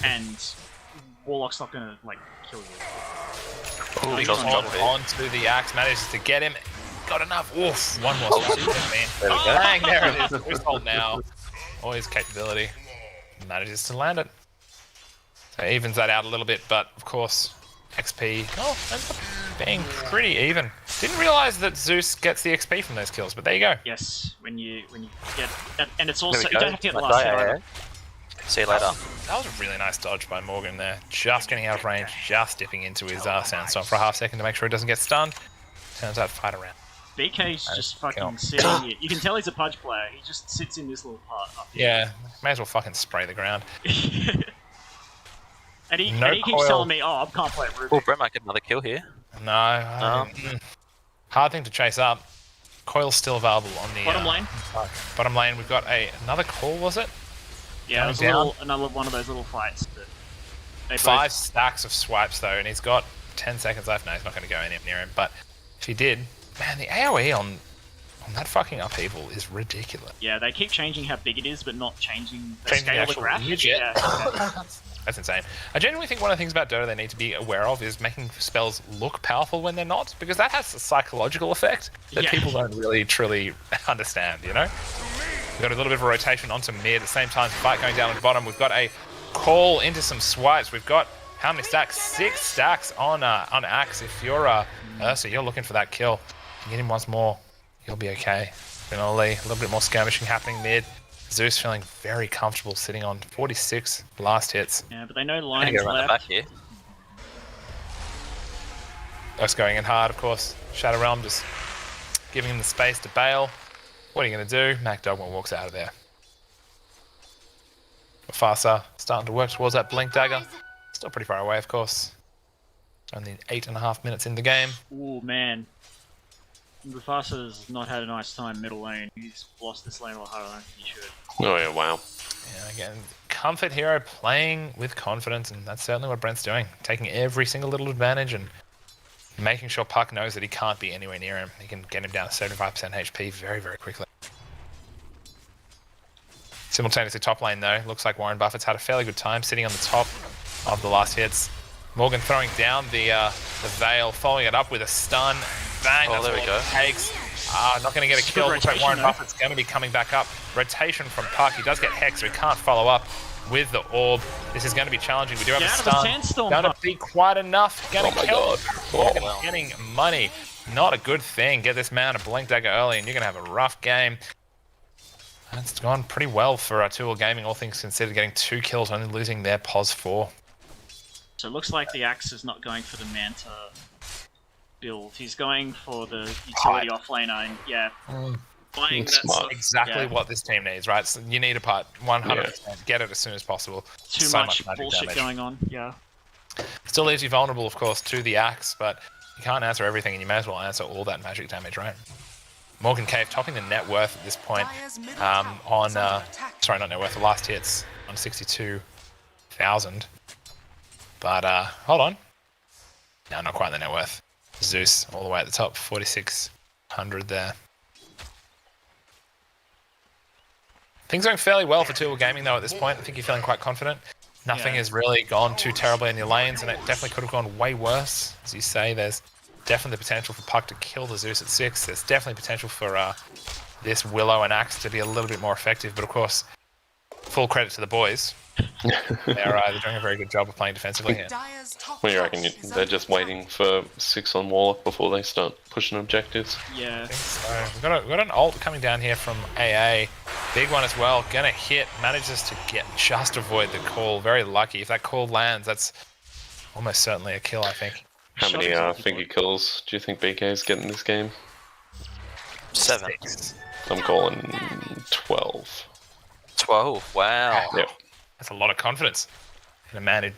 And Warlock's not going to, like, kill you. Oh, He he goes doesn't jump onto the axe, manages to get him. Got enough. Oof, one more shot. There we go. Bang, there it is. Who's hold now? Always capability. Manages to land it. So evens that out a little bit, but of course, XP ends up being pretty even. Didn't realize that Zeus gets the XP from those kills, but there you go. Yes, when you get, and it's There also, we you go. don't have to get the Might last die, hit eh? either. See you later. That was a really nice dodge by Morgan there. Just getting out of range, just dipping into his Sandstorm for a half second to make sure he doesn't get stunned. Turns out fight around. BK's just fucking kill. sitting here. You can tell he's a Pudge player. He just sits in this little part up here. Yeah, may as well fucking spray the ground. and he No keeps coil. telling me, oh, I can't play Ruby. Oh, Brett might get another kill here. No, hard thing to chase up. Coil's still available on the Bottom lane? Bottom lane, we've got another call, was it? Yeah, it was down. another one of those little fights. That they 5 stacks of swipes though, and he's got 10 seconds left. No, he's not going to go anywhere near him. But if he did, man, the AoE on that fucking upheaval is ridiculous. Yeah, they keep changing how big it is, but not changing the Changing the scale of the actual graph. image, yeah. Yeah, exactly. That's insane. I genuinely think one of the things about Dota they need to be aware of is making spells look powerful when they're not, because that has a psychological effect that Yeah. people don't really truly understand, you know? We've got a little bit of a rotation onto mid at the same time, fight going down at the bottom. We've got a call into some swipes. We've got how many stacks? 6 stacks on Axe. If you're Ursa, you're looking for that kill. You get him once more, you'll be okay. Finally, a little bit more skirmishing happening mid. Zeus feeling very comfortable sitting on 46 blast hits. Yeah, but they know I'm gonna lines go around the back left. here. Us going in hard, of course. Shadow Realm just giving him the space to bail. What are you going to do? Mac Dogman walks out of there. Mufasa starting to work towards that Blink Dagger. Still pretty far away, of course. Only 8.5 minutes in the game. Ooh, man. Mufasa's not had a nice time middle lane. He's lost this lane a lot harder than he should. Oh yeah, wow. Yeah, again, Comfort Hero playing with confidence, and that's certainly what Brent's doing. Taking every single little advantage and making sure Puck knows that he can't be anywhere near him. He can get him down to 75% HP very, very quickly. Simultaneously top lane though, looks like Warren Buffett's had a fairly good time sitting on the top of the last hits. Morgan throwing down the Veil, following it up with a stun. Bang, Oh, that's there we all go. it takes. Not going to get a It's kill. good Looks like rotation, Warren though. Buffett's going to be coming back up. Rotation from Puck. He does get Hex, so he can't follow up with the Orb. This is going to be challenging. We do have Get a out of the stun. Sandstorm, Going to Puck. be quite enough. Going to Oh my kill. God. Morgan wow. getting money. Not a good thing. Get this man a Blink Dagger early, and you're going to have a rough game. That's gone pretty well for Tool Gaming, all things considered, getting 2 kills, only losing their POS 4. So it looks like the Axe is not going for the Manta build. He's going for the utility offlaner, and yeah, buying that Smart. stuff. Exactly Yeah. what this team needs, right? So you need a putt, 100%. Get it as soon as possible. Too So much magic bullshit damage. going on. Yeah. Still leaves you vulnerable, of course, to the Axe, but you can't answer everything, and you may as well answer all that magic damage, right? Morgan Cave topping the net worth at this point Dire's middle tower on, is under attack. sorry, not net worth, the last hits on 62,000. But hold on. No, not quite the net worth. Zeus all the way at the top, 4,600 there. Things going fairly well for Tool Gaming though at this point. I think you're feeling quite confident. Nothing Yeah. has really gone too terribly in your lanes, and it definitely could have gone way worse. As you say, there's definitely the potential for Puck to kill the Zeus at 6. There's definitely potential for this Willow and Axe to be a little bit more effective, but of course, full credit to the boys. They're doing a very good job of playing defensively here. Dire's top What do you tower reckon? is They're under just attack. waiting for 6 on Warlock before they start pushing objectives? Yeah. I think so. We've got an ult coming down here from AA. Big one as well. Gonna hit. Manages to just avoid the call. Very lucky. If that call lands, that's Almost certainly a kill, I think. How many Shot is finger kills do you think BK is getting this game? 7. 6. I'm calling 12. 12. Wow. Yep. That's a lot of confidence. And a man who,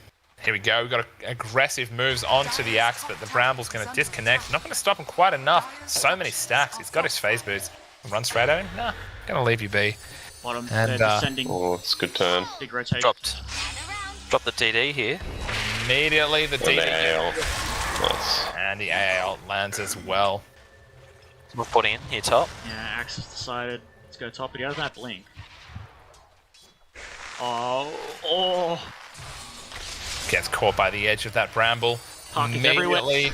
here we go. We've got aggressive moves onto the axe, but the Bramble's going to disconnect. Not going to stop him quite enough. So many stacks. He's got his phase boots. Run straight at him? Nah, going to leave you be. Bottom, And, they're descending. Oh, it's a good turn. Big rotation. Dropped the DD here. Immediately the And the DD. AL. Nice. And the AL lands as well. We're putting in here top. Yeah, Axe has decided to go top, but he doesn't have blink. Oh. Gets caught by the edge of that Bramble. Park is everywhere. Immediately,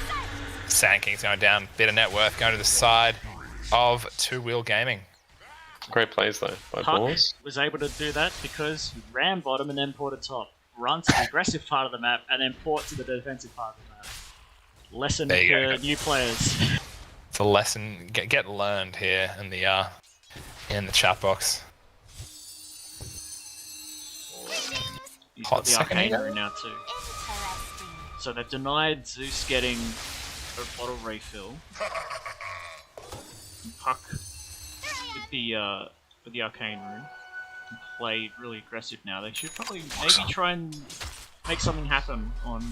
Sand King's going down. Bit of net worth going to the side of Two Wheel Gaming. Great plays though by Park Boars. was able to do that because he ran bottom and then ported top. Run to the aggressive part of the map and then port to the defensive part of the map. Lesson There you for go. new players. It's a lesson get learned here in the chat box. He's Hot got the second arcane ago. rune now too. So they've denied Zeus getting a bottle refill. And Puck with the arcane rune can play really aggressive now. They should probably maybe try and make something happen on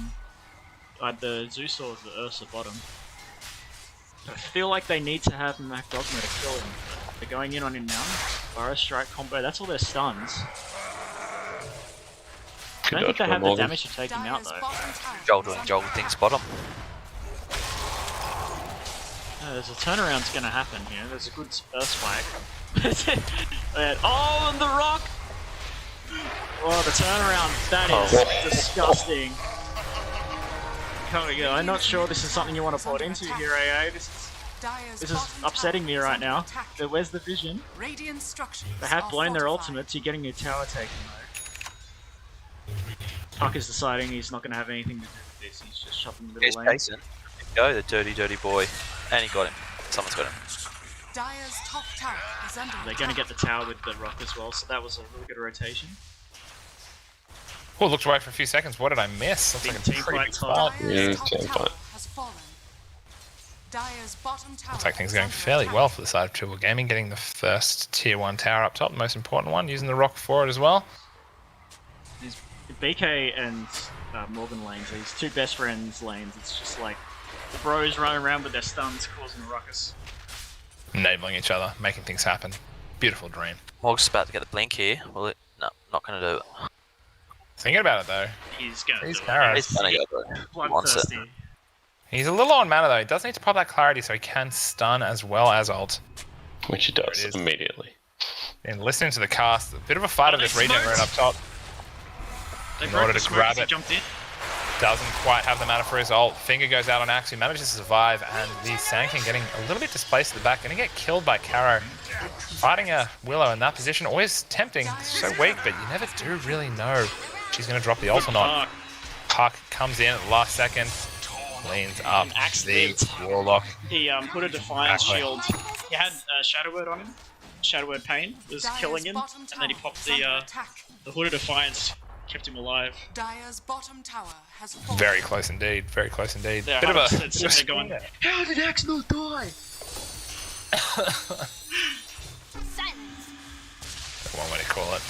either Zeus or the Ursa bottom. I feel like they need to have Mac Dogma to kill him. They're going in on him now. Burrow strike combo, that's all their stuns. I don't think they have the damage to take him out though. Joel doing Joel things bottom. There's a turnaround's gonna happen here. There's a good Earth spike. Oh, and the rock! Oh, the turnaround. That is disgusting. I'm not sure this is something you want to port into here, AA. This is upsetting me right now. But where's the vision? They have blown their ultimates. You're getting your tower taken though. Puck is deciding he's not going to have anything to do with this. He's just shoving the Here's middle lane. Jason. Go, the dirty boy. And he got him. Someone's got him. Dyer's top tower is under They're going to get the tower with the rock as well, so that was a really good rotation. Oh, looked away for a few seconds. What did I miss? Looks Big like a team pretty fight big top. fight. Yeah, top team tower fight. has fallen. Dyer's bottom tower Looks like things are is going under fairly attack. well for the side of Two Wheel Gaming, getting the first tier 1 tower up top, the most important one, using the rock for it as well. These BK and Morgan lanes, these two best friends lanes, it's just like the bros running around with their stuns causing a ruckus. Enabling each other, making things happen. Beautiful dream. Morg's about to get the blink here. Will it? No, not going to do it. Thinking about it though, He's going to He's do Kara. He's going to go for it. He wants it. Bloodthirsty. he's a little low on mana though. He does need to pop that clarity so he can stun as well as ult. Which he There does it is. immediately. And listening to the cast, a bit of a fight of they this regen rune up top. They In broke order the to smoke grab as he it. jumped in. Doesn't quite have the mana for his ult. Finger goes out on Axe, who manages to survive, and the Sand King getting a little bit displaced at the back. Going to get killed by Caro. Fighting a Willow in that position, always tempting. So weak, but you never do really know if she's going to drop the ult or not. Puck comes in at the last second, leans up the Warlock. He put a Defiance Exactly. shield. He had Shadow Word on him. Shadow Word Pain was Dyer's killing him, bottom and then he tower popped is under the attack. Hood of Defiance, kept him alive. Dyer's bottom tower has fallen. Very close indeed, very close indeed. They're Bit of a 100% sitting there going, how did Axe not die? one way to call it.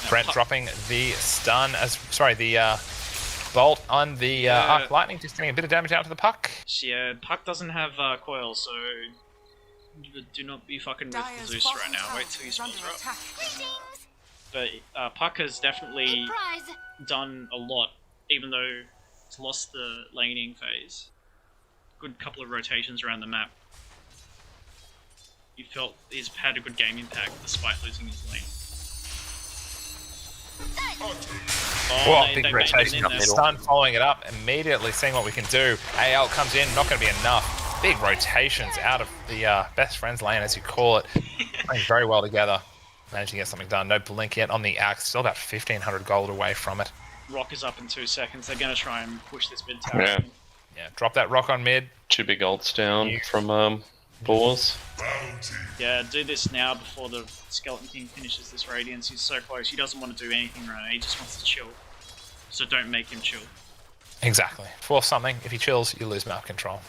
Brent dropping the stun the bolt on the Arc Lightning, just getting a bit of damage out to the Puck. Yeah, Puck doesn't have coil, so do not be fucking with Dyer's Zeus bottom right now. tower Wait till he is under spawns up. attack. But Puck has definitely done a lot, even though he's lost the laning phase. Good couple of rotations around the map. You felt he's had a good game impact despite losing his lane. Oh, they big made it rotation in up there. the stun, following it up, immediately seeing what we can do. AL comes in, not going to be enough. Big rotations out of the best friends lane, as you call it. Playing very well together. Managed to get something done. No blink yet on the Axe. Still about 1,500 gold away from it. Rock is up in 2 seconds. They're going to try and push this mid tower. Yeah. Yeah, drop that rock on mid. 2 big ults down from Boars. Yeah, do this now before the Skeleton King finishes this Radiance. He's so close. He doesn't want to do anything right now. He just wants to chill. So don't make him chill. Exactly. Force something. If he chills, you lose map control.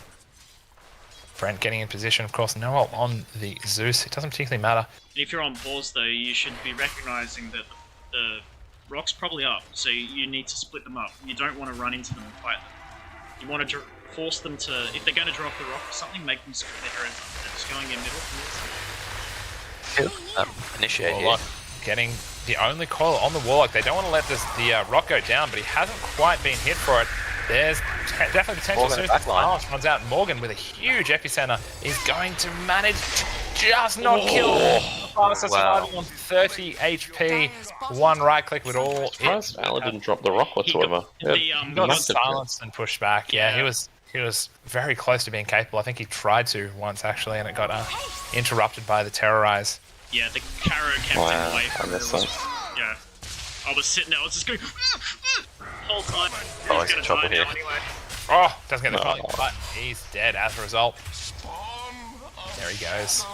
Brent getting in position, of course. No ult on the Zeus. It doesn't particularly matter. If you're on Boars, though, you should be recognizing that the rock's probably up, so you need to split them up. You don't want to run into them and fight them. You want to force them to, if they're going to drop the rock or something, make them split their heads up. They're just going in middle. Initiate Warlock getting the only coil on the Warlock. They don't want to let the rock go down, but he hasn't quite been hit for it. There's definitely potential. As soon as the balance runs out, Morgan with a huge epicenter is going to manage to just not kill Fastest surviving on 30 HP. One right click with all. Surprised Ala didn't drop the rock whatsoever. He got silenced and pushed back. Yeah, he was very close to being capable. I think he tried to once actually, and it got interrupted by the terrorize. Yeah, the Caro kept him away from it. Yeah. I was sitting there, I was just going whole time. Oh, he's in trouble here. Anyway. Oh, doesn't get the call, but he's dead as a result. There he goes.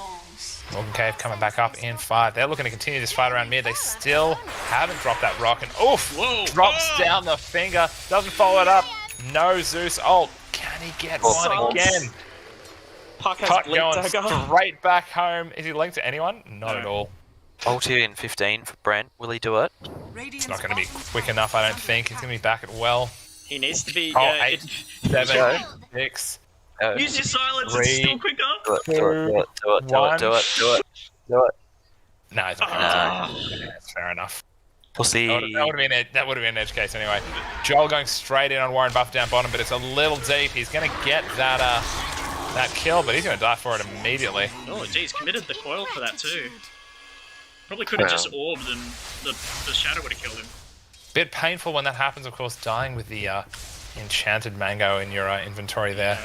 Morgan Cave coming back up in 5. They're looking to continue this fight around mid. They still haven't dropped that rock, and oof! Whoa. Drops down the finger. Doesn't follow it up. No Zeus ult. Can he get one again? Puck going straight back home. Is he linked to anyone? Not at all. Ulti in 15 for Brent. Will he do it? It's not going to be quick enough, I don't think. He's going to be back at well. He needs to be. 8, 7, 6. Use your silence. 3, It's still quicker. Do it. No, it's not. That's fair enough. Pussy. That would have been an edge case anyway. Joel going straight in on Warren Buff down bottom, but it's a little deep. He's going to get that kill, but he's going to die for it immediately. Oh, geez, committed the coil for that too. Probably could have just orbed and the shadow would have killed him. Bit painful when that happens, of course, dying with the enchanted mango in your inventory there.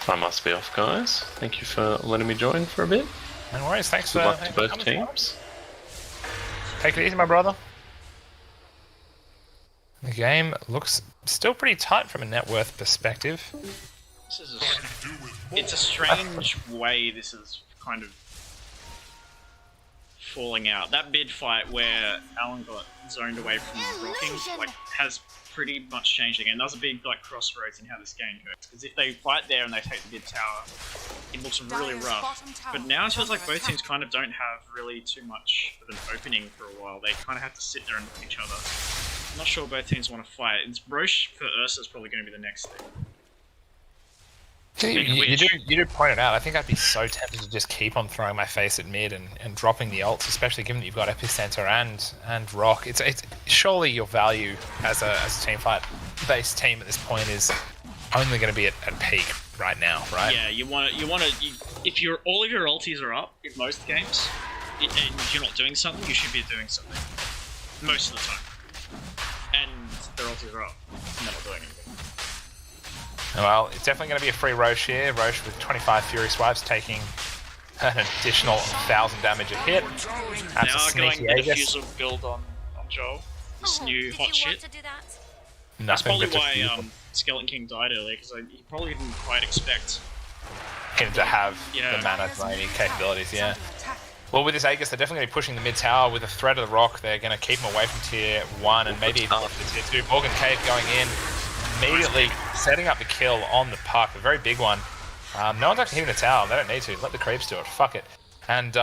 I must be off, guys. Thank you for letting me join for a bit. No worries, thanks for Good luck to both coming teams. Take it easy, my brother. The game looks still pretty tight from a net worth perspective. This is it's a strange way this is kind of falling out. That mid fight where Alan got zoned away from rocking has pretty much changed again. That was a big crossroads in how this game goes. Because if they fight there and they take the mid tower, it looks really rough. But now it feels like both teams kind of don't have really too much of an opening for a while. They kind of have to sit there and look at each other. I'm not sure both teams want to fight. It's Roche for Ursa is probably going to be the next thing. You do point it out. I think I'd be so tempted to just keep on throwing my face at mid and dropping the ults, especially given that you've got Epicenter and Rock. It's surely your value as a team fight based team at this point is only going to be at peak right now, right? Yeah, you want to. If all of your ultis are up in most games, and you're not doing something, you should be doing something most of the time. And their ultis are up, and they're not doing anything. Well, it's definitely going to be a free Roche here. Roche with 25 Fury Swipes taking an additional 1,000 damage a hit. That's a sneaky going the diffusal build on Joel. This new hot shit. That's probably why Skeleton King died earlier, because he probably didn't quite expect him to have the mana draining capabilities, yeah. Well, with this Aegis, they're definitely going to be pushing the mid tower with a threat of the rock. They're going to keep him away from tier 1 and maybe even to tier 2. Morgan Cave going in, immediately setting up the kill on the puck, a very big one. No one's actually hitting the tower. They don't need to. Let the creeps do it. Fuck it. And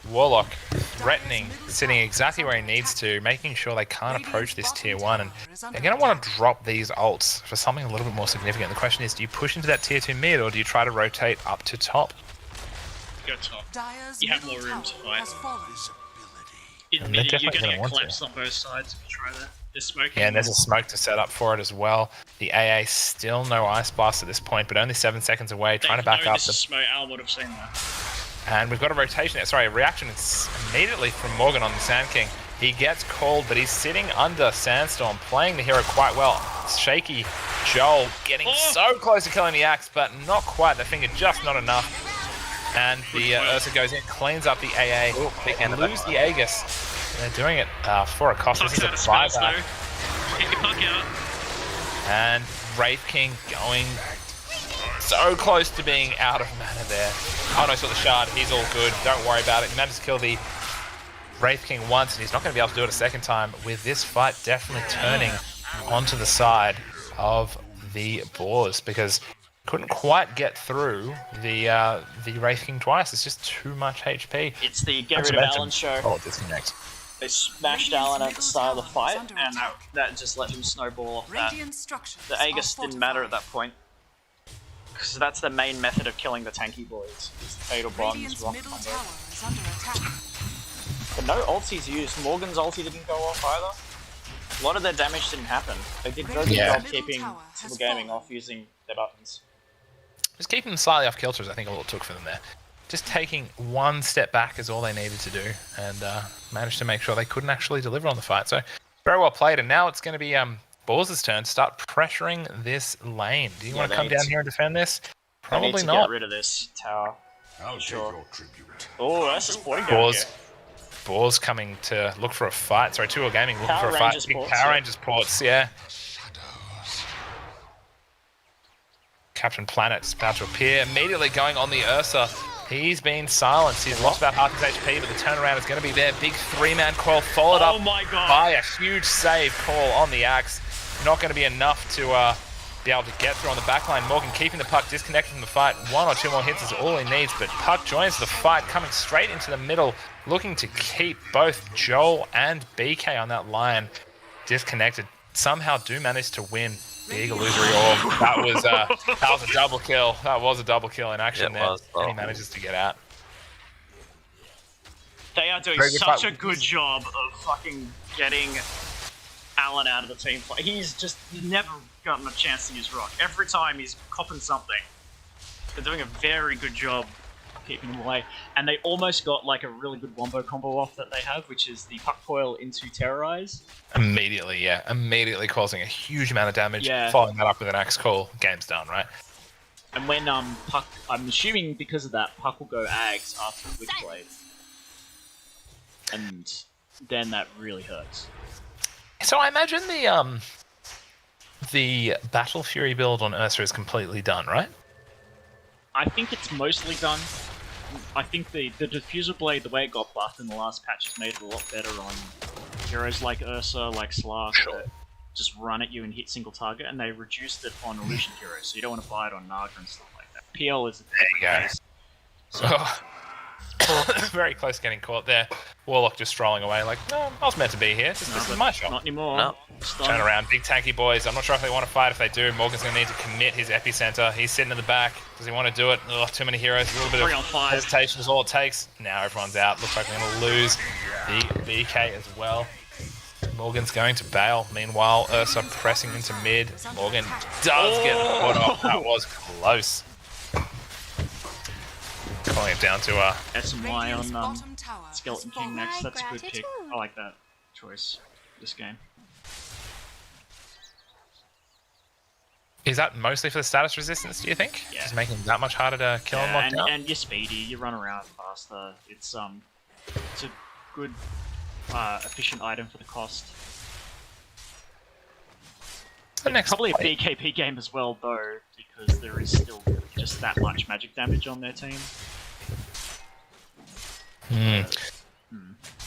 Warlock threatening, sitting exactly where he needs to, making sure they can't approach this tier 1. And they're going to want to drop these ults for something a little bit more significant. The question is, do you push into that tier 2 mid, or do you try to rotate up to top? Go top. You have more room to fight. In And mid, they're you're definitely going to gonna get want collapsed on both sides if you try that. There's smoke. Yeah, and there's a smoke to set up for it as well. The AA still no Ice Blast at this point, but only 7 seconds away, trying to back up. This is smoke. Al would have seen that. And we've got a rotation, sorry, a reaction immediately from Morgan on the Sand King. He gets called, but he's sitting under Sandstorm, playing the hero quite well. Shaky Joel getting so close to killing the Axe, but not quite. The finger just not enough. And the Ursa goes in, cleans up the AA, and lose the Aegis. They're doing it for a cost. This is a buyback. Get your puck out. And Wraith King going so close to being out of mana there. Oh no, saw the shard. He's all good. Don't worry about it. He managed to kill the Wraith King once, and he's not going to be able to do it a second time. With this fight definitely turning onto the side of the Boars because couldn't quite get through the Wraith King twice. It's just too much HP. It's the get rid of Alan show. Oh, disconnect. They smashed Alan at the start of the fight, and that just let him snowball off that. The Aegis didn't matter at that point. Because that's the main method of killing the tanky boys. Is the Fatal Bonds, Rock Combo. But no ultis used. Morgan's ulti didn't go off either. A lot of their damage didn't happen. They did a very good job keeping Civil Gaming off using their buttons. Just keeping them slightly off kilters, I think all it took for them there. Just taking one step back is all they needed to do, and managed to make sure they couldn't actually deliver on the fight. So very well played, and now it's going to be Boars' turn to start pressuring this lane. Do you want to come down here and defend this? Probably need to not. Get rid of this tower. I'll Sure. take your tribute. Oh, that's just porting down here. Boars coming to look for a fight. Sorry, 2-All Gaming looking Power for a fight. Rangers Big ports, Power yeah. Rangers ports, yeah. Captain Planet's about to appear. Immediately going on the Ursa. He's been silenced. He's lost about half his HP, but the turnaround is going to be there. Big 3-man coil followed up by a huge save call on the Axe. Not going to be enough to be able to get through on the backline. Morgan keeping the puck disconnected from the fight. 1 or 2 more hits is all he needs, but puck joins the fight, coming straight into the middle, looking to keep both Joel and BK on that line disconnected. Somehow do manage to win. Big illusory orb. That was a double kill. That was a double kill in action there. And he manages to get out. They are doing such a good job of fucking getting Alan out of the team fight. He's never gotten a chance to use Rock. Every time he's copping something. They're doing a very good job keeping him away. And they almost got like a really good wombo combo off that they have, which is the puck coil into Terrorize. Immediately, yeah. Immediately causing a huge amount of damage. Yeah. Following that up with an Axe call. Game's done, right? And when Puck, I'm assuming because of that, Puck will go Ags after the Witchblade. And then that really hurts. So I imagine the Battle Fury build on Ursa is completely done, right? I think it's mostly done. I think the Diffuser Blade, the way it got buffed in the last patch, has made it a lot better on heroes like Ursa, like Slark, that just run at you and hit single target, and they reduced it on Illusion heroes, so you don't want to buy it on Naga and stuff like that. PL is a different case. So, very close getting caught there. Warlock just strolling away like, no, I was meant to be here. This is my shot. not anymore. No. Turn around, big tanky boys. I'm not sure if they want to fight. If they do, Morgan's going to need to commit his epicenter. He's sitting in the back. Does he want to do it? Ugh, too many heroes. A little bit 3 of on 5. hesitation is all it takes. Now everyone's out. Looks like we're going to lose the BK as well. Morgan's going to bail. Meanwhile, Ursa pressing into mid. Morgan does get caught off. That was close. Calling it down to SMY on Skeleton King next. That's a good pick. I like that choice this game. Is that mostly for the status resistance, do you think? Yeah. Just making it that much harder to kill and lock down? And you're speedy, you run around faster. It's a good, efficient item for the cost. The next Probably a BKP game as well, though, because there is still just that much magic damage on their team.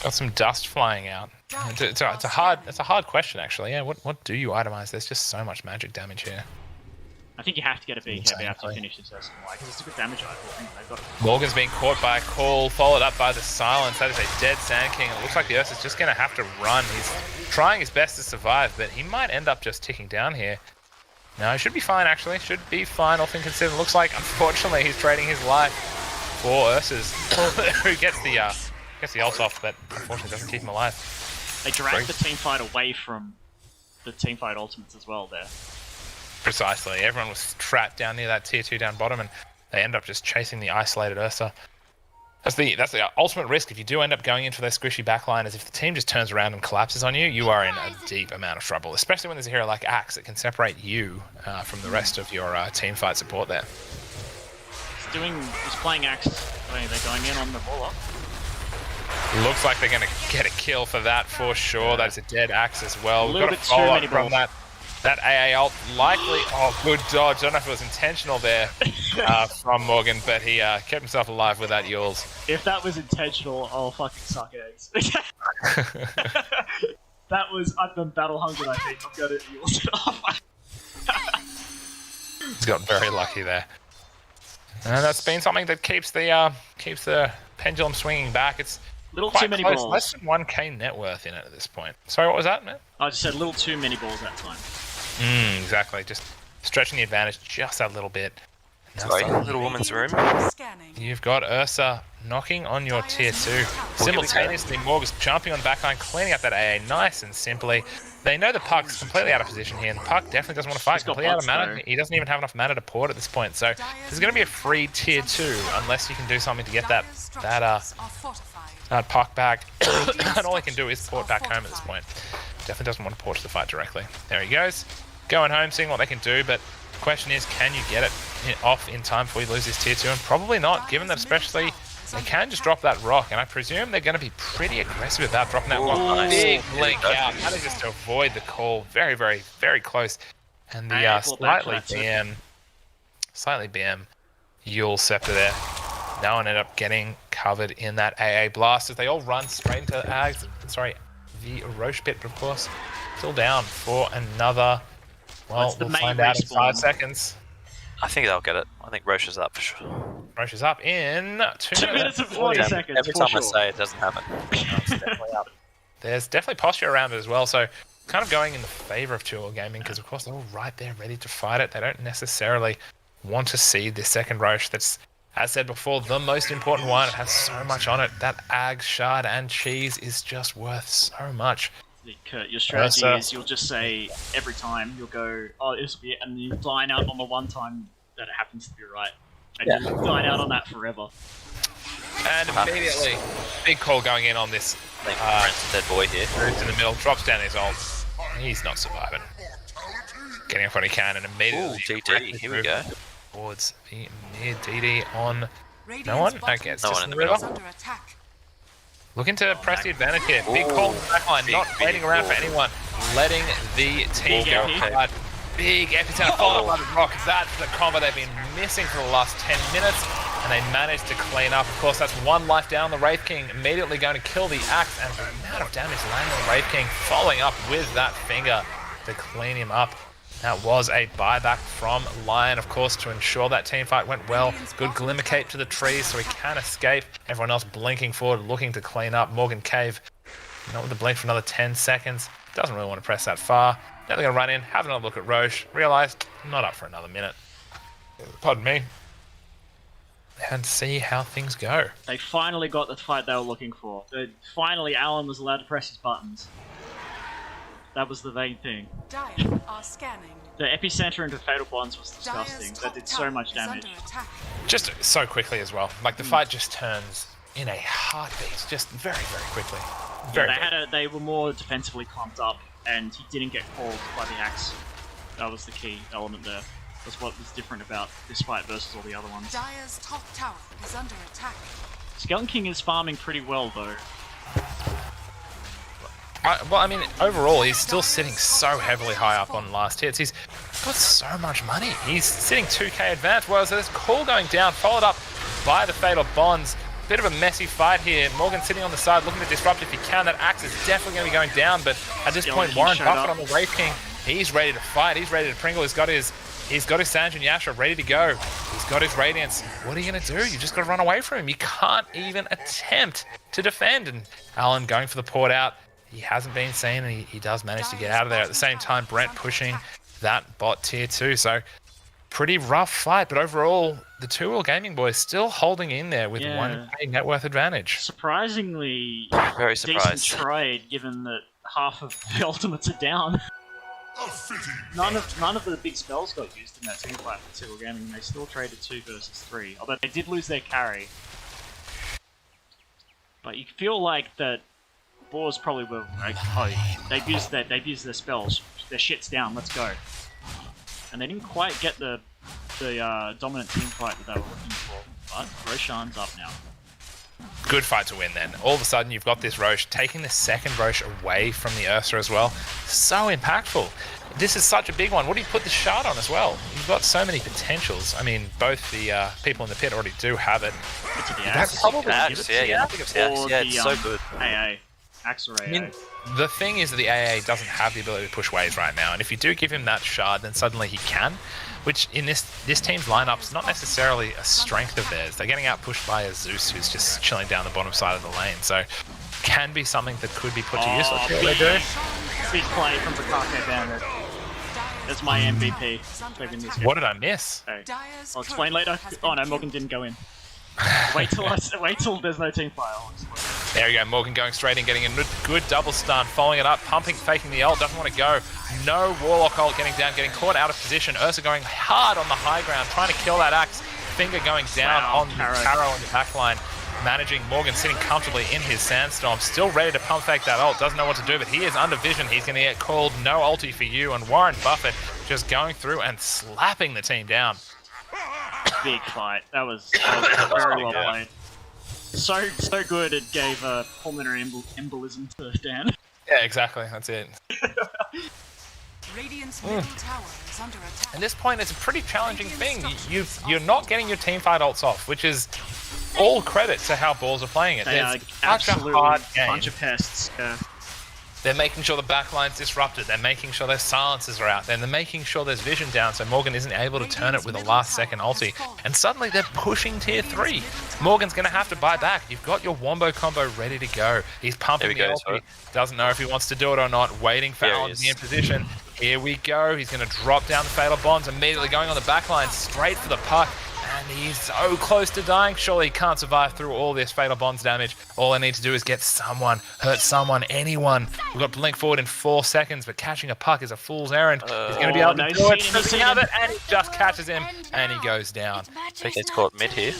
Got some dust flying out. It's a hard question actually. Yeah, what do you itemize? There's just so much magic damage here. I think you have to get a BKB after you finish this SMY, because it's a good damage item. They've got Morgan's being caught by a call, followed up by the silence. That is a dead Sand King. It looks like the Ursa's just going to have to run. He's trying his best to survive, but he might end up just ticking down here. No, he should be fine actually. Should be fine, all things considered. Looks like, unfortunately, he's trading his life for Ursa's, who gets the ult off, but unfortunately doesn't keep him alive. They dragged the teamfight away from the teamfight ultimates as well there. Precisely. Everyone was trapped down near that tier 2 down bottom, and they end up just chasing the isolated Ursa. That's the ultimate risk if you do end up going into their squishy backline, is if the team just turns around and collapses on you, you are in a deep amount of trouble, especially when there's a hero like Axe that can separate you from the rest of your team fight support there. He's playing Axe. They're going in on the Warlock. Looks like they're going to get a kill for that for sure. Yeah. That's a dead Axe as well. We've got a follow-up from that AA ult. Likely, good dodge. I don't know if it was intentional there from Morgan, but he kept himself alive with that Yules. If that was intentional, I'll fucking suck eggs. That was, I've been battle hungered, I think. I've got it Yules it off. He's got very lucky there. And that's been something that keeps the pendulum swinging back. It's Little quite too many close. balls. Less than 1k net worth in it at this point. Sorry, what was that, man? I just said a little too many balls that time. Exactly. Just stretching the advantage just that little bit. Now Sorry, suddenly little woman's room. Scanning. You've got Ursa knocking on your tier 2. Simultaneously, Morg's jumping on the backline, cleaning up that AA nice and simply. They know the Puck's completely out of position here, and the Puck definitely doesn't want to fight. He's got Completely out of bots, mana. though. He doesn't even have enough mana to port at this point. So there's going to be a free tier 2 unless you can do something to get that Puck back. And all he can do is port back home at this point. Definitely doesn't want to port to the fight directly. There he goes. Going home, seeing what they can do, but the question is, can you get it off in time before you lose this tier 2? And probably not, given that especially they can just drop that rock, and I presume they're going to be pretty aggressive about dropping that rock. Nice. Big blink out. That is just to avoid the call. Very, very, very close. And the slightly BM Yule Scepter there. No one ended up getting covered in that AA blast as they all run straight into the Roche pit, but of course, still down for another. Well, we'll find out in 5 seconds. I think they'll get it. I think Roche is up for sure. Roche is up in 2 minutes and 40 seconds. Every time I say it doesn't happen. It's definitely up. There's definitely posture around it as well, so kind of going in the favor of 2 Gaming because, of course, they're all right there ready to fight it. They don't necessarily want to see this second Roche that's, as said before, the most important one. It has so much on it. That Ag, Shard, and Cheese is just worth so much. Kurt, your strategy is you'll just say every time you'll go, oh, this will be it, and you dine out on the one time that it happens to be right. And you'll dine out on that forever. And immediately, big call going in on this. Brent's a dead boy here. Roots in the middle, drops down his ult. He's not surviving. Getting off what he can, and immediately. Ooh, GD, here we go. Towards the mid DD on no one? Okay, it's No just one in in the the river. Under attack. Looking to press the advantage here. Big call in the backline, not waiting around for anyone. Letting the team Big go epi. hard. Big epicenter followed by the rock. That's the combo they've been missing for the last 10 minutes. And they managed to clean up. Of course, that's 1 life down. The Wraith King immediately going to kill the axe. And the amount of damage landing on the Wraith King, following up with that finger to clean him up. That was a buyback from Lion, of course, to ensure that team fight went well. Good glimmer cape to the trees so he can escape. Everyone else blinking forward, looking to clean up. Morgan Cave, not with the blink for another 10 seconds. Doesn't really want to press that far. Now they're going to run in, have another look at Roche. Realise, not up for another minute. Pardon me. And see how things go. They finally got the fight they were looking for. Finally, Alan was allowed to press his buttons. That was the main thing. Dire are scanning. The epicenter into Fatal Bonds was Dire's disgusting. top That did so tower much is damage. under attack. Just so quickly as well. Like, the fight just turns in a heartbeat. Just very, very quickly. Very, They were more defensively clumped up, and he didn't get called by the axe. That was the key element there. That's what was different about this fight versus all the other ones. Dire's top tower is under attack. Skeleton King is farming pretty well, though. well, I mean, overall, he's still sitting so heavily high up on last hits. He's got so much money. He's sitting 2k advance, whereas there's call going down, followed up by the Fatal Bonds. Bit of a messy fight here. Morgan sitting on the side, looking to disrupt if he can. That axe is definitely going to be going down, but at this point, Warren Buffett on the Wraith King, he's ready to fight. He's ready to Pringle. He's got his Sanj and Yasha ready to go. He's got his Radiance. What are you going to do? You just got to run away from him. You can't even attempt to defend. And Alan going for the port out. He hasn't been seen, and he does manage to get out of there. At the same time, Brent pushing that bot tier 2. So pretty rough fight, but overall, the 2 Gaming boys still holding in there with 1k net worth advantage. Surprisingly, Very decent surprised. trade, given that half of the ultimates are down. A fitting None of the big spells got used in that team fight for 2 Gaming, and they still traded 2 versus 3. Although they did lose their carry. But you feel like that Boars probably were like, oh, they've used their spells, their shit's down, let's go. And they didn't quite get the dominant team fight that they were looking for. But Roshan's up now. Good fight to win then. All of a sudden, you've got this Roche taking the second Roche away from the Ursa as well. So impactful. This is such a big one. What do you put the shard on as well? You've got so many potentials. I mean, both the people in the pit already do have it. It's the That's axe. probably Axe, yeah, I think it's the axe. Yeah, it's so good. AA. Axe or AA. I mean, the thing is that the AA doesn't have the ability to push waves right now, and if you do give him that shard, then suddenly he can, which in this team's lineup is not necessarily a strength of theirs. They're getting out pushed by a Zeus who's just chilling down the bottom side of the lane, so can be something that could be put to use. Let's see what they do. Big play from Bukake Bandit. That's my MVP. In this game. What did I miss? Hey, I'll explain later. Oh no, Morgan didn't go in. wait till there's no team fight. There we go, Morgan going straight in, getting a good double stun, following it up, pumping, faking the ult, doesn't want to go. No Warlock ult getting down, getting caught out of position. Ursa going hard on the high ground, trying to kill that Axe. Finger going down on the Taro in the backline. Managing Morgan sitting comfortably in his Sandstorm, still ready to pump fake that ult, doesn't know what to do, but he is under vision. He's going to get called no ulti for you, and Warren Buffett just going through and slapping the team down. Big fight. That was very well played. So good it gave a pulmonary embolism to Dan. Yeah, exactly. That's it. Radiant's middle tower is under attack. At this point, it's a pretty challenging thing. You're not getting your teamfight ults off, which is all credit to how Boars are playing it. They are absolutely a bunch of pests. Yeah. They're making sure the backline's disrupted. They're making sure their silencers are out. They're making sure there's vision down so Morgan isn't able to turn it with a last-second ulti. And suddenly they're pushing tier 3. Morgan's going to have to buy back. You've got your wombo combo ready to go. He's pumping the ulti. Doesn't know if he wants to do it or not. Waiting for Alan to be in position. Here we go. He's going to drop down the Fatal Bonds, immediately going on the backline, straight for the puck. And he's so close to dying. Surely he can't survive through all this Fatal Bonds damage. All I need to do is get someone, hurt someone, anyone. We've got blink forward in 4 seconds, but catching a puck is a fool's errand. He's going to be able to do it. Does he have it? And he just catches him, and he goes down. I think it's caught mid here.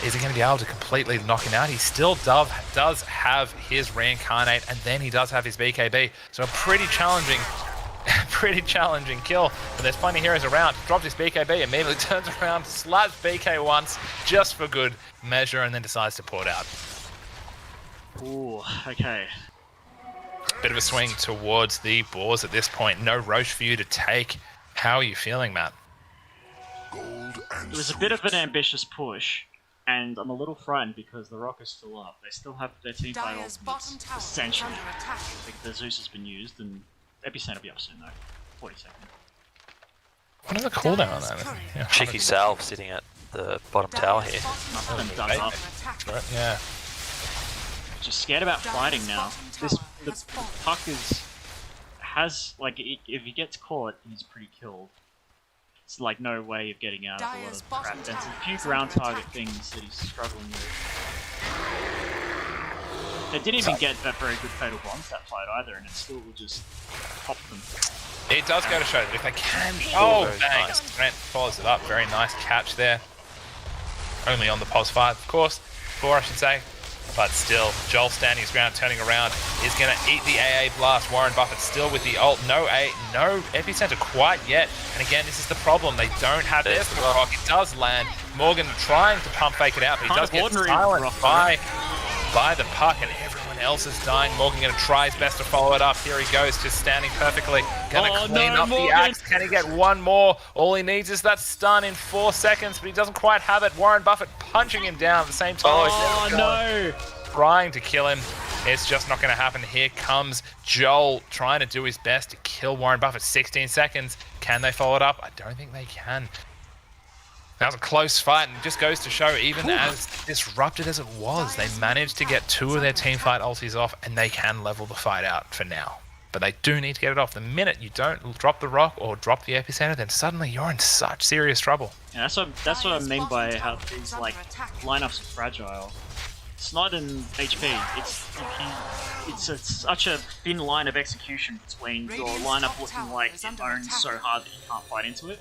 Is he going to be able to completely knock him out? He still does have his reincarnate, and then he does have his BKB. So a pretty challenging kill, but there's plenty of heroes around. Drops his BKB, immediately turns around, slaps BK once, just for good measure, and then decides to port out. Ooh, okay. Bit of a swing towards the Boars at this point. No Roche for you to take. How are you feeling, Matt? It was a bit of an ambitious push, and I'm a little frightened because the Rock is still up. They still have their team fight ultimates, essentially. Like the Zeus has been used, and Epicenter will be up soon though. 40 seconds. What is the cooldown on that? Yeah, Cheeky Salve sitting at the bottom tower here. Nothing dug up. Right, yeah. Just scared about fighting now. The puck has like if he gets caught, he's pretty killed. It's like no way of getting out of a lot of crap. There's a few ground target things that he's struggling with. They didn't even get that very good Fatal Bonds that fight either, and it still will just pop them. It does go to show that if they can... Oh, bang! Nice. Grant follows it up. Very nice catch there. Only on the pos 5, of course. 4, I should say. But still, Joel standing his ground, turning around, is going to eat the AA blast. Warren Buffett still with the ult. No Epicenter quite yet. And again, this is the problem. They don't have this. The rock. It does land. Morgan trying to pump fake it out, but he does get silenced by the puck, and everyone else is dying. Morgan going to try his best to follow it up. Here he goes, just standing perfectly. Going to clean up the axe. Can he get one more? All he needs is that stun in 4 seconds, but he doesn't quite have it. Warren Buffett punching him down at the same time. Oh, no! Trying to kill him. It's just not going to happen. Here comes Joel trying to do his best to kill Warren Buffett. 16 seconds. Can they follow it up? I don't think they can. That was a close fight, and it just goes to show, even as disrupted as it was, they managed to get 2 of their teamfight ultis off, and they can level the fight out for now. But they do need to get it off. The minute you don't drop the rock or drop the Epicenter, then suddenly you're in such serious trouble. Yeah, that's what I mean by how these like lineups are fragile. It's not in HP. It's such a thin line of execution between your lineup looking like it owns so hard that you can't fight into it,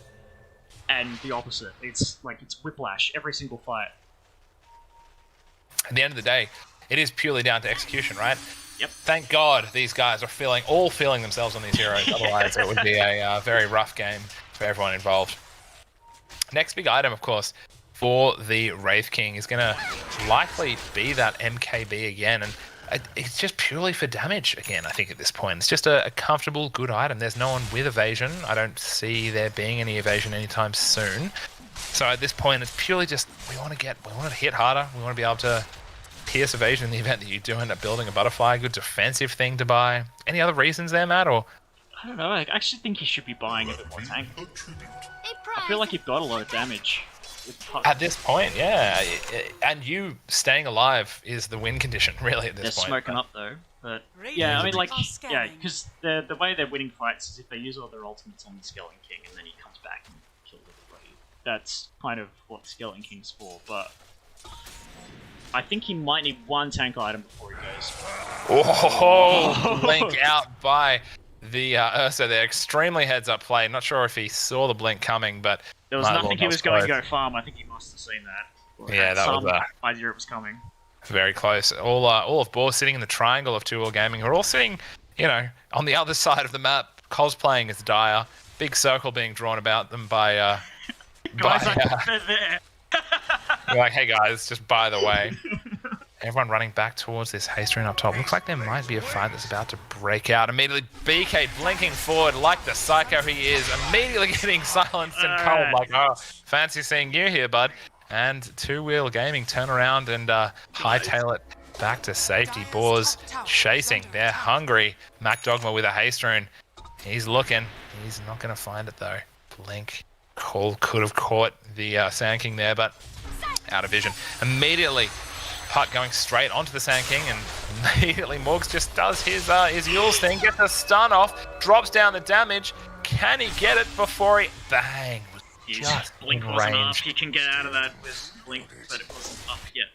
and the opposite. It's whiplash every single fight. At the end of the day, it is purely down to execution, right? Yep. Thank God these guys are all feeling themselves on these heroes. Otherwise, it would be a very rough game for everyone involved. Next big item, of course, for the Wraith King is going to likely be that MKB again, and it's just purely for damage again, I think, at this point. It's just a comfortable, good item. There's no one with evasion. I don't see there being any evasion anytime soon. So at this point, it's purely just we want to hit harder. We want to be able to Pierce evasion in the event that you do end up building a butterfly. Good defensive thing to buy. Any other reasons there, Matt? Or I don't know. I actually think he should be buying a bit more tank. I feel like you've got a lot of damage. At this point, yeah. And you staying alive is the win condition, really, at this They're point. smoking up, though. But yeah, I mean, like, yeah, because the way they're winning fights is if they use all their ultimates on the Skeleton King and then he comes back and kills everybody. That's kind of what Skeleton King's for, but I think he might need one tank item before he goes. Oh, blink out by the Ursa there. Extremely heads-up play. Not sure if he saw the blink coming, but there was nothing he was going to go farm. I think he must have seen that. Or yeah, that was idea it was coming. Very close. All of Boars sitting in the triangle of 2-World Gaming, who are all sitting, you know, on the other side of the map, cosplaying as Dire. Big circle being drawn about them by guys, they're there. like, hey guys, just by the way. Everyone running back towards this haste rune up top. Looks like there might be a fight that's about to break out. Immediately, BK blinking forward like the psycho he is. Immediately getting silenced and cold. Like, oh, fancy seeing you here, bud. And 2-Wheel Gaming turn around and hightail it back to safety. Boars chasing. They're hungry. Mac Dogma with a haste rune. He's looking. He's not going to find it, though. Blink. Could have caught the Sand King there, but out of vision. Immediately, puck going straight onto the Sand King, and immediately Morgs just does his Yule's thing, gets a stun off, drops down the damage. Can he get it before he... Bang! Just Blink wasn't up. He can get out of that with Blink, but it wasn't up yet.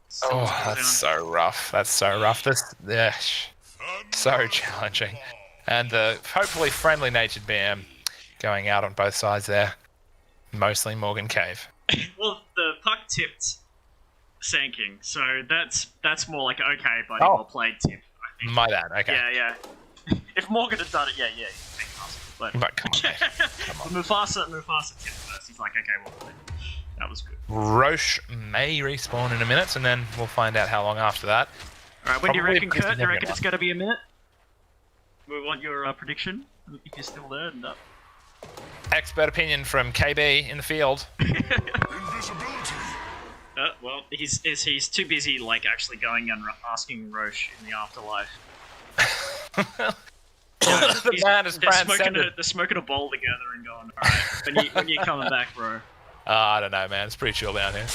So that's so rough. That's so rough. So challenging. And the hopefully friendly-natured BM going out on both sides there. Mostly Morgan Cave. Well, the puck tipped Sand King, so that's more like okay, buddy, well played tip. I think. My bad. Okay. Yeah. If Morgan had done it, yeah. But come on, mate. Come on. Mufasa tipped first. He's like, okay, well played. That was good. Roche may respawn in a minute, and then we'll find out how long after that. All right, when do you reckon, Kurt? Do you reckon it's going to be a minute? We want your prediction if you're still there. And, Expert opinion from KB in the field. Invisibility. Well, he's too busy, like, actually going and asking Roche in the afterlife. The man is transcended. They're smoking a bowl together and going, alright, when you coming back, bro? I don't know, man. It's pretty chill down here.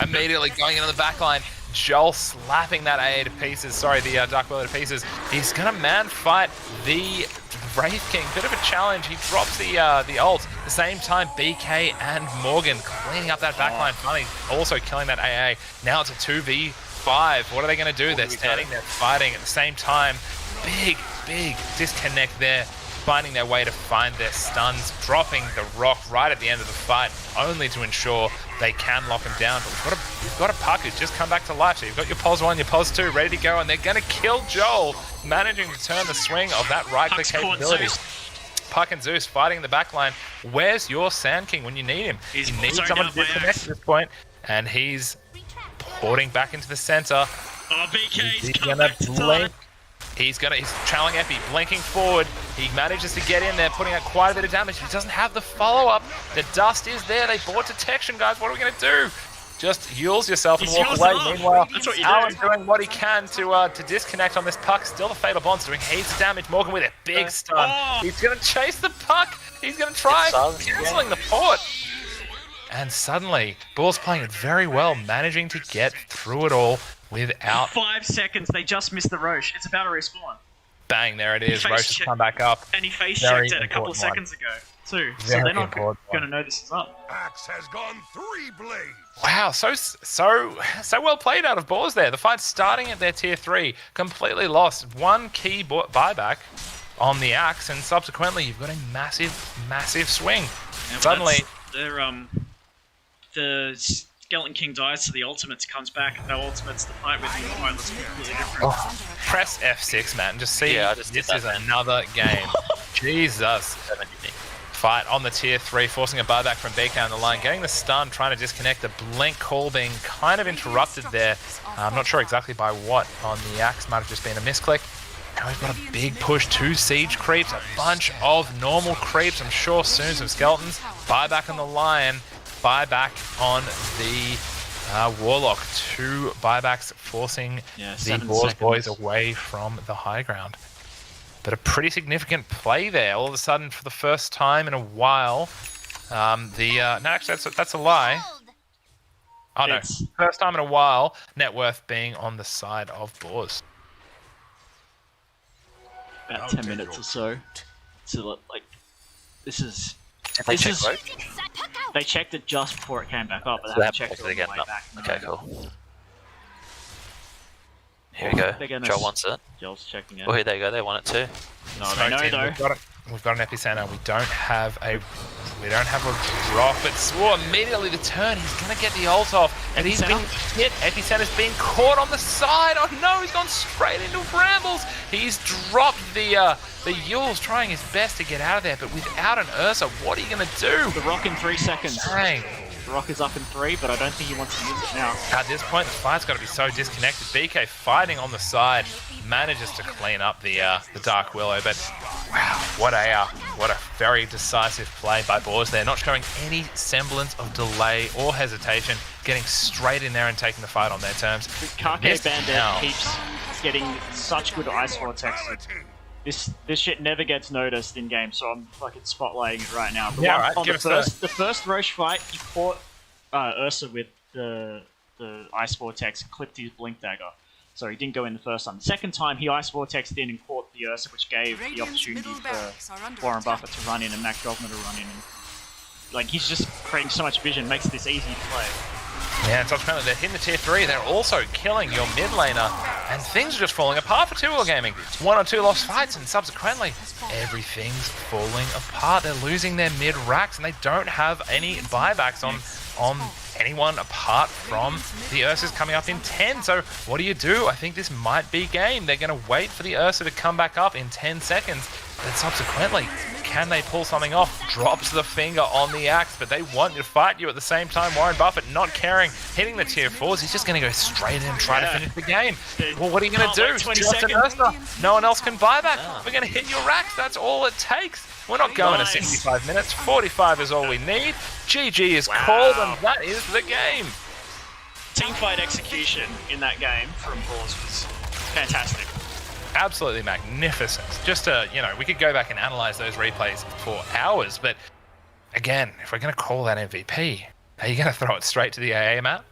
Immediately going into the back line. Joel slapping that AA to pieces. Sorry, the Dark Willow to pieces. He's going to man fight the Wraith King. Bit of a challenge. He drops the ult. At the same time, BK and Morgan cleaning up that backline. Funny, also killing that AA. Now it's a 2v5. What are they going to do? They're standing there fighting. At the same time, big disconnect there. Finding their way to find their stuns, dropping the rock right at the end of the fight, only to ensure they can lock him down. But we've got a puck who's just come back to life. So you've got your Pos 1, your Pos 2 ready to go, and they're going to kill Joel, managing to turn the swing of that right-click capability. Puck and Zeus fighting in the back line. Where's your Sand King when you need him? You need someone to disconnect at this point, and he's porting back into the center. Oh, BK's come back to blink. He's channeling Epi, blinking forward. He manages to get in there, putting out quite a bit of damage. He doesn't have the follow-up. The dust is there. They bought detection, guys. What are we going to do? Just Yules yourself and walk away. Meanwhile, Alan doing what he can to disconnect on this puck. Still the Fatal Bond's doing heaps of damage. Morgan with a big stun. He's going to chase the puck. He's going to try cancelling the port. And suddenly, Bull's playing it very well, managing to get through it all without... 5 seconds, they just missed the Roche. It's about to respawn. Bang, there it is. Roche has come back up. And he face checked it a couple of seconds ago, too. So they're not going to know this is up. Axe has gone 3 blades. Wow, so well played out of Boars there. The fight's starting at their tier 3, completely lost. One key buyback on the Axe, and subsequently you've got a massive swing. Yeah, Suddenly... The Skeleton King dies, so the ultimates comes back. No ultimates to fight with. Alright, let's be completely different. Press F6, man. Just see, this is another game. Jesus. Fight on the tier 3, forcing a buyback from BK on the line, getting the stun, trying to disconnect. The blink call being kind of interrupted there. I'm not sure exactly by what on the Axe. Might have just been a misclick. Now we've got a big push, 2 siege creeps, a bunch of normal creeps. I'm sure soon some skeletons. Buyback on the Lion. Buyback on the Warlock, 2 buybacks forcing Yeah, the 7 Boars boys seconds. away from the high ground. But a pretty significant play there. All of a sudden, for the first time in a while, no, actually, that's a lie. Oh no, It's- first time in a while, net worth being on the side of Boars. About 10 minutes or so. So, like, this is... They This check is- roach? They checked it just before it came back up, but So they they haven't haven't checked it checked it on again. the way No. back. Okay, cool. Here we go. They're gonna Joel s- wants it. Joel's checking it. Oh, here they go. They want it too. No, So, they know team, though. we've got an epicenter. We don't have a drop. But immediately the turn. He's gonna get the ult off, and he's been hit. Epicenter's being caught on the side. Oh no, he's gone straight into brambles. He's dropped the Yules, trying his best to get out of there, but without an Ursa, what are you gonna do? The rock in 3 seconds. Dang. The rock is up in 3, but I don't think he wants to use it now. At this point, the fight's got to be so disconnected. BK fighting on the side, manages to clean up the Dark Willow, but wow, what a very decisive play by Boars there, not showing any semblance of delay or hesitation, getting straight in there and taking the fight on their terms. Kake Missed Bandit now. keeps getting such good ice vortex. This shit never gets noticed in game, so I'm fucking spotlighting it right now. The Yeah, one right, on give the us first Roche fight, he caught Ursa with the ice vortex and clipped his blink dagger. So he didn't go in the first time. The second time, he ice vortexed in and caught the Ursa, which gave the Radiant's opportunity middle barracks are under Warren attack. Buffett to run in and Mac Dogma to run in. And, like, he's just creating so much vision, makes this easy to play. Yeah, and subsequently they're hitting the tier 3. They're also killing your mid laner, and things are just falling apart for 2 Gaming. 1 or 2 lost fights, and subsequently everything's falling apart. They're losing their mid racks, and they don't have any buybacks on anyone apart from the Ursa's coming up in 10. So what do you do? I think this might be game. They're going to wait for the Ursa to come back up in 10 seconds. Then subsequently, can they pull something off? Drops the finger on the axe, but they want to fight you at the same time. Warren Buffett not caring, hitting the tier 4s. He's just going to go straight in and try to finish the game. Well, what are you going to do? Wait 20 Just an seconds. Ursa. No one else can buy back. We're going to hit your racks. That's all it takes. We're not going Nice. to 65 minutes. 45 is all we need. GG is called, and that is the game. Teamfight execution in that game from Boars was fantastic. Absolutely magnificent. Just we could go back and analyze those replays for hours, but again, if we're going to call that MVP, are you going to throw it straight to the AA, Matt?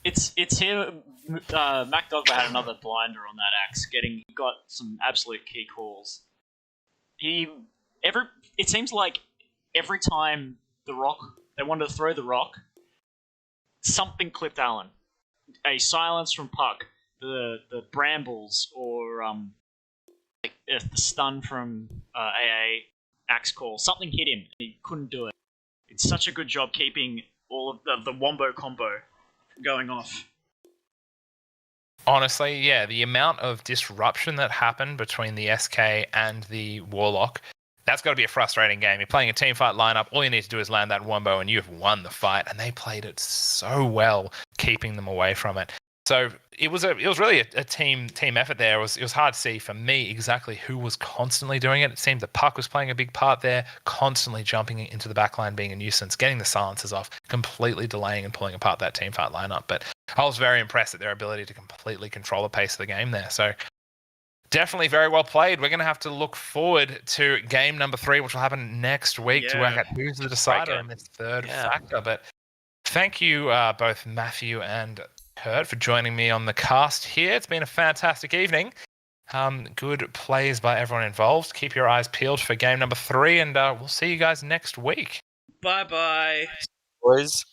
It's here. Mac Dogba had another blinder on that axe. He got some absolute key calls. It seems like every time they wanted to throw the rock, something clipped Alan. A silence from Puck, the brambles, or the stun from AA axe call. Something hit him. He couldn't do it. It's such a good job keeping all of the wombo combo going off. Honestly, yeah, the amount of disruption that happened between the SK and the Warlock, that's got to be a frustrating game. You're playing a team fight lineup, all you need to do is land that wombo and you've won the fight, and they played it so well, keeping them away from it. So it was really a team effort there. It was hard to see for me exactly who was constantly doing it. It seemed that Puck was playing a big part there, constantly jumping into the backline, being a nuisance, getting the silences off, completely delaying and pulling apart that team fight lineup. But I was very impressed at their ability to completely control the pace of the game there. So definitely very well played. We're going to have to look forward to game number 3, which will happen next week to work out who's the decider in this third factor. But thank you both Matthew and Kurt for joining me on the cast here. It's been a fantastic evening. Good plays by everyone involved. Keep your eyes peeled for game number 3, and we'll see you guys next week. Bye-bye. Boys.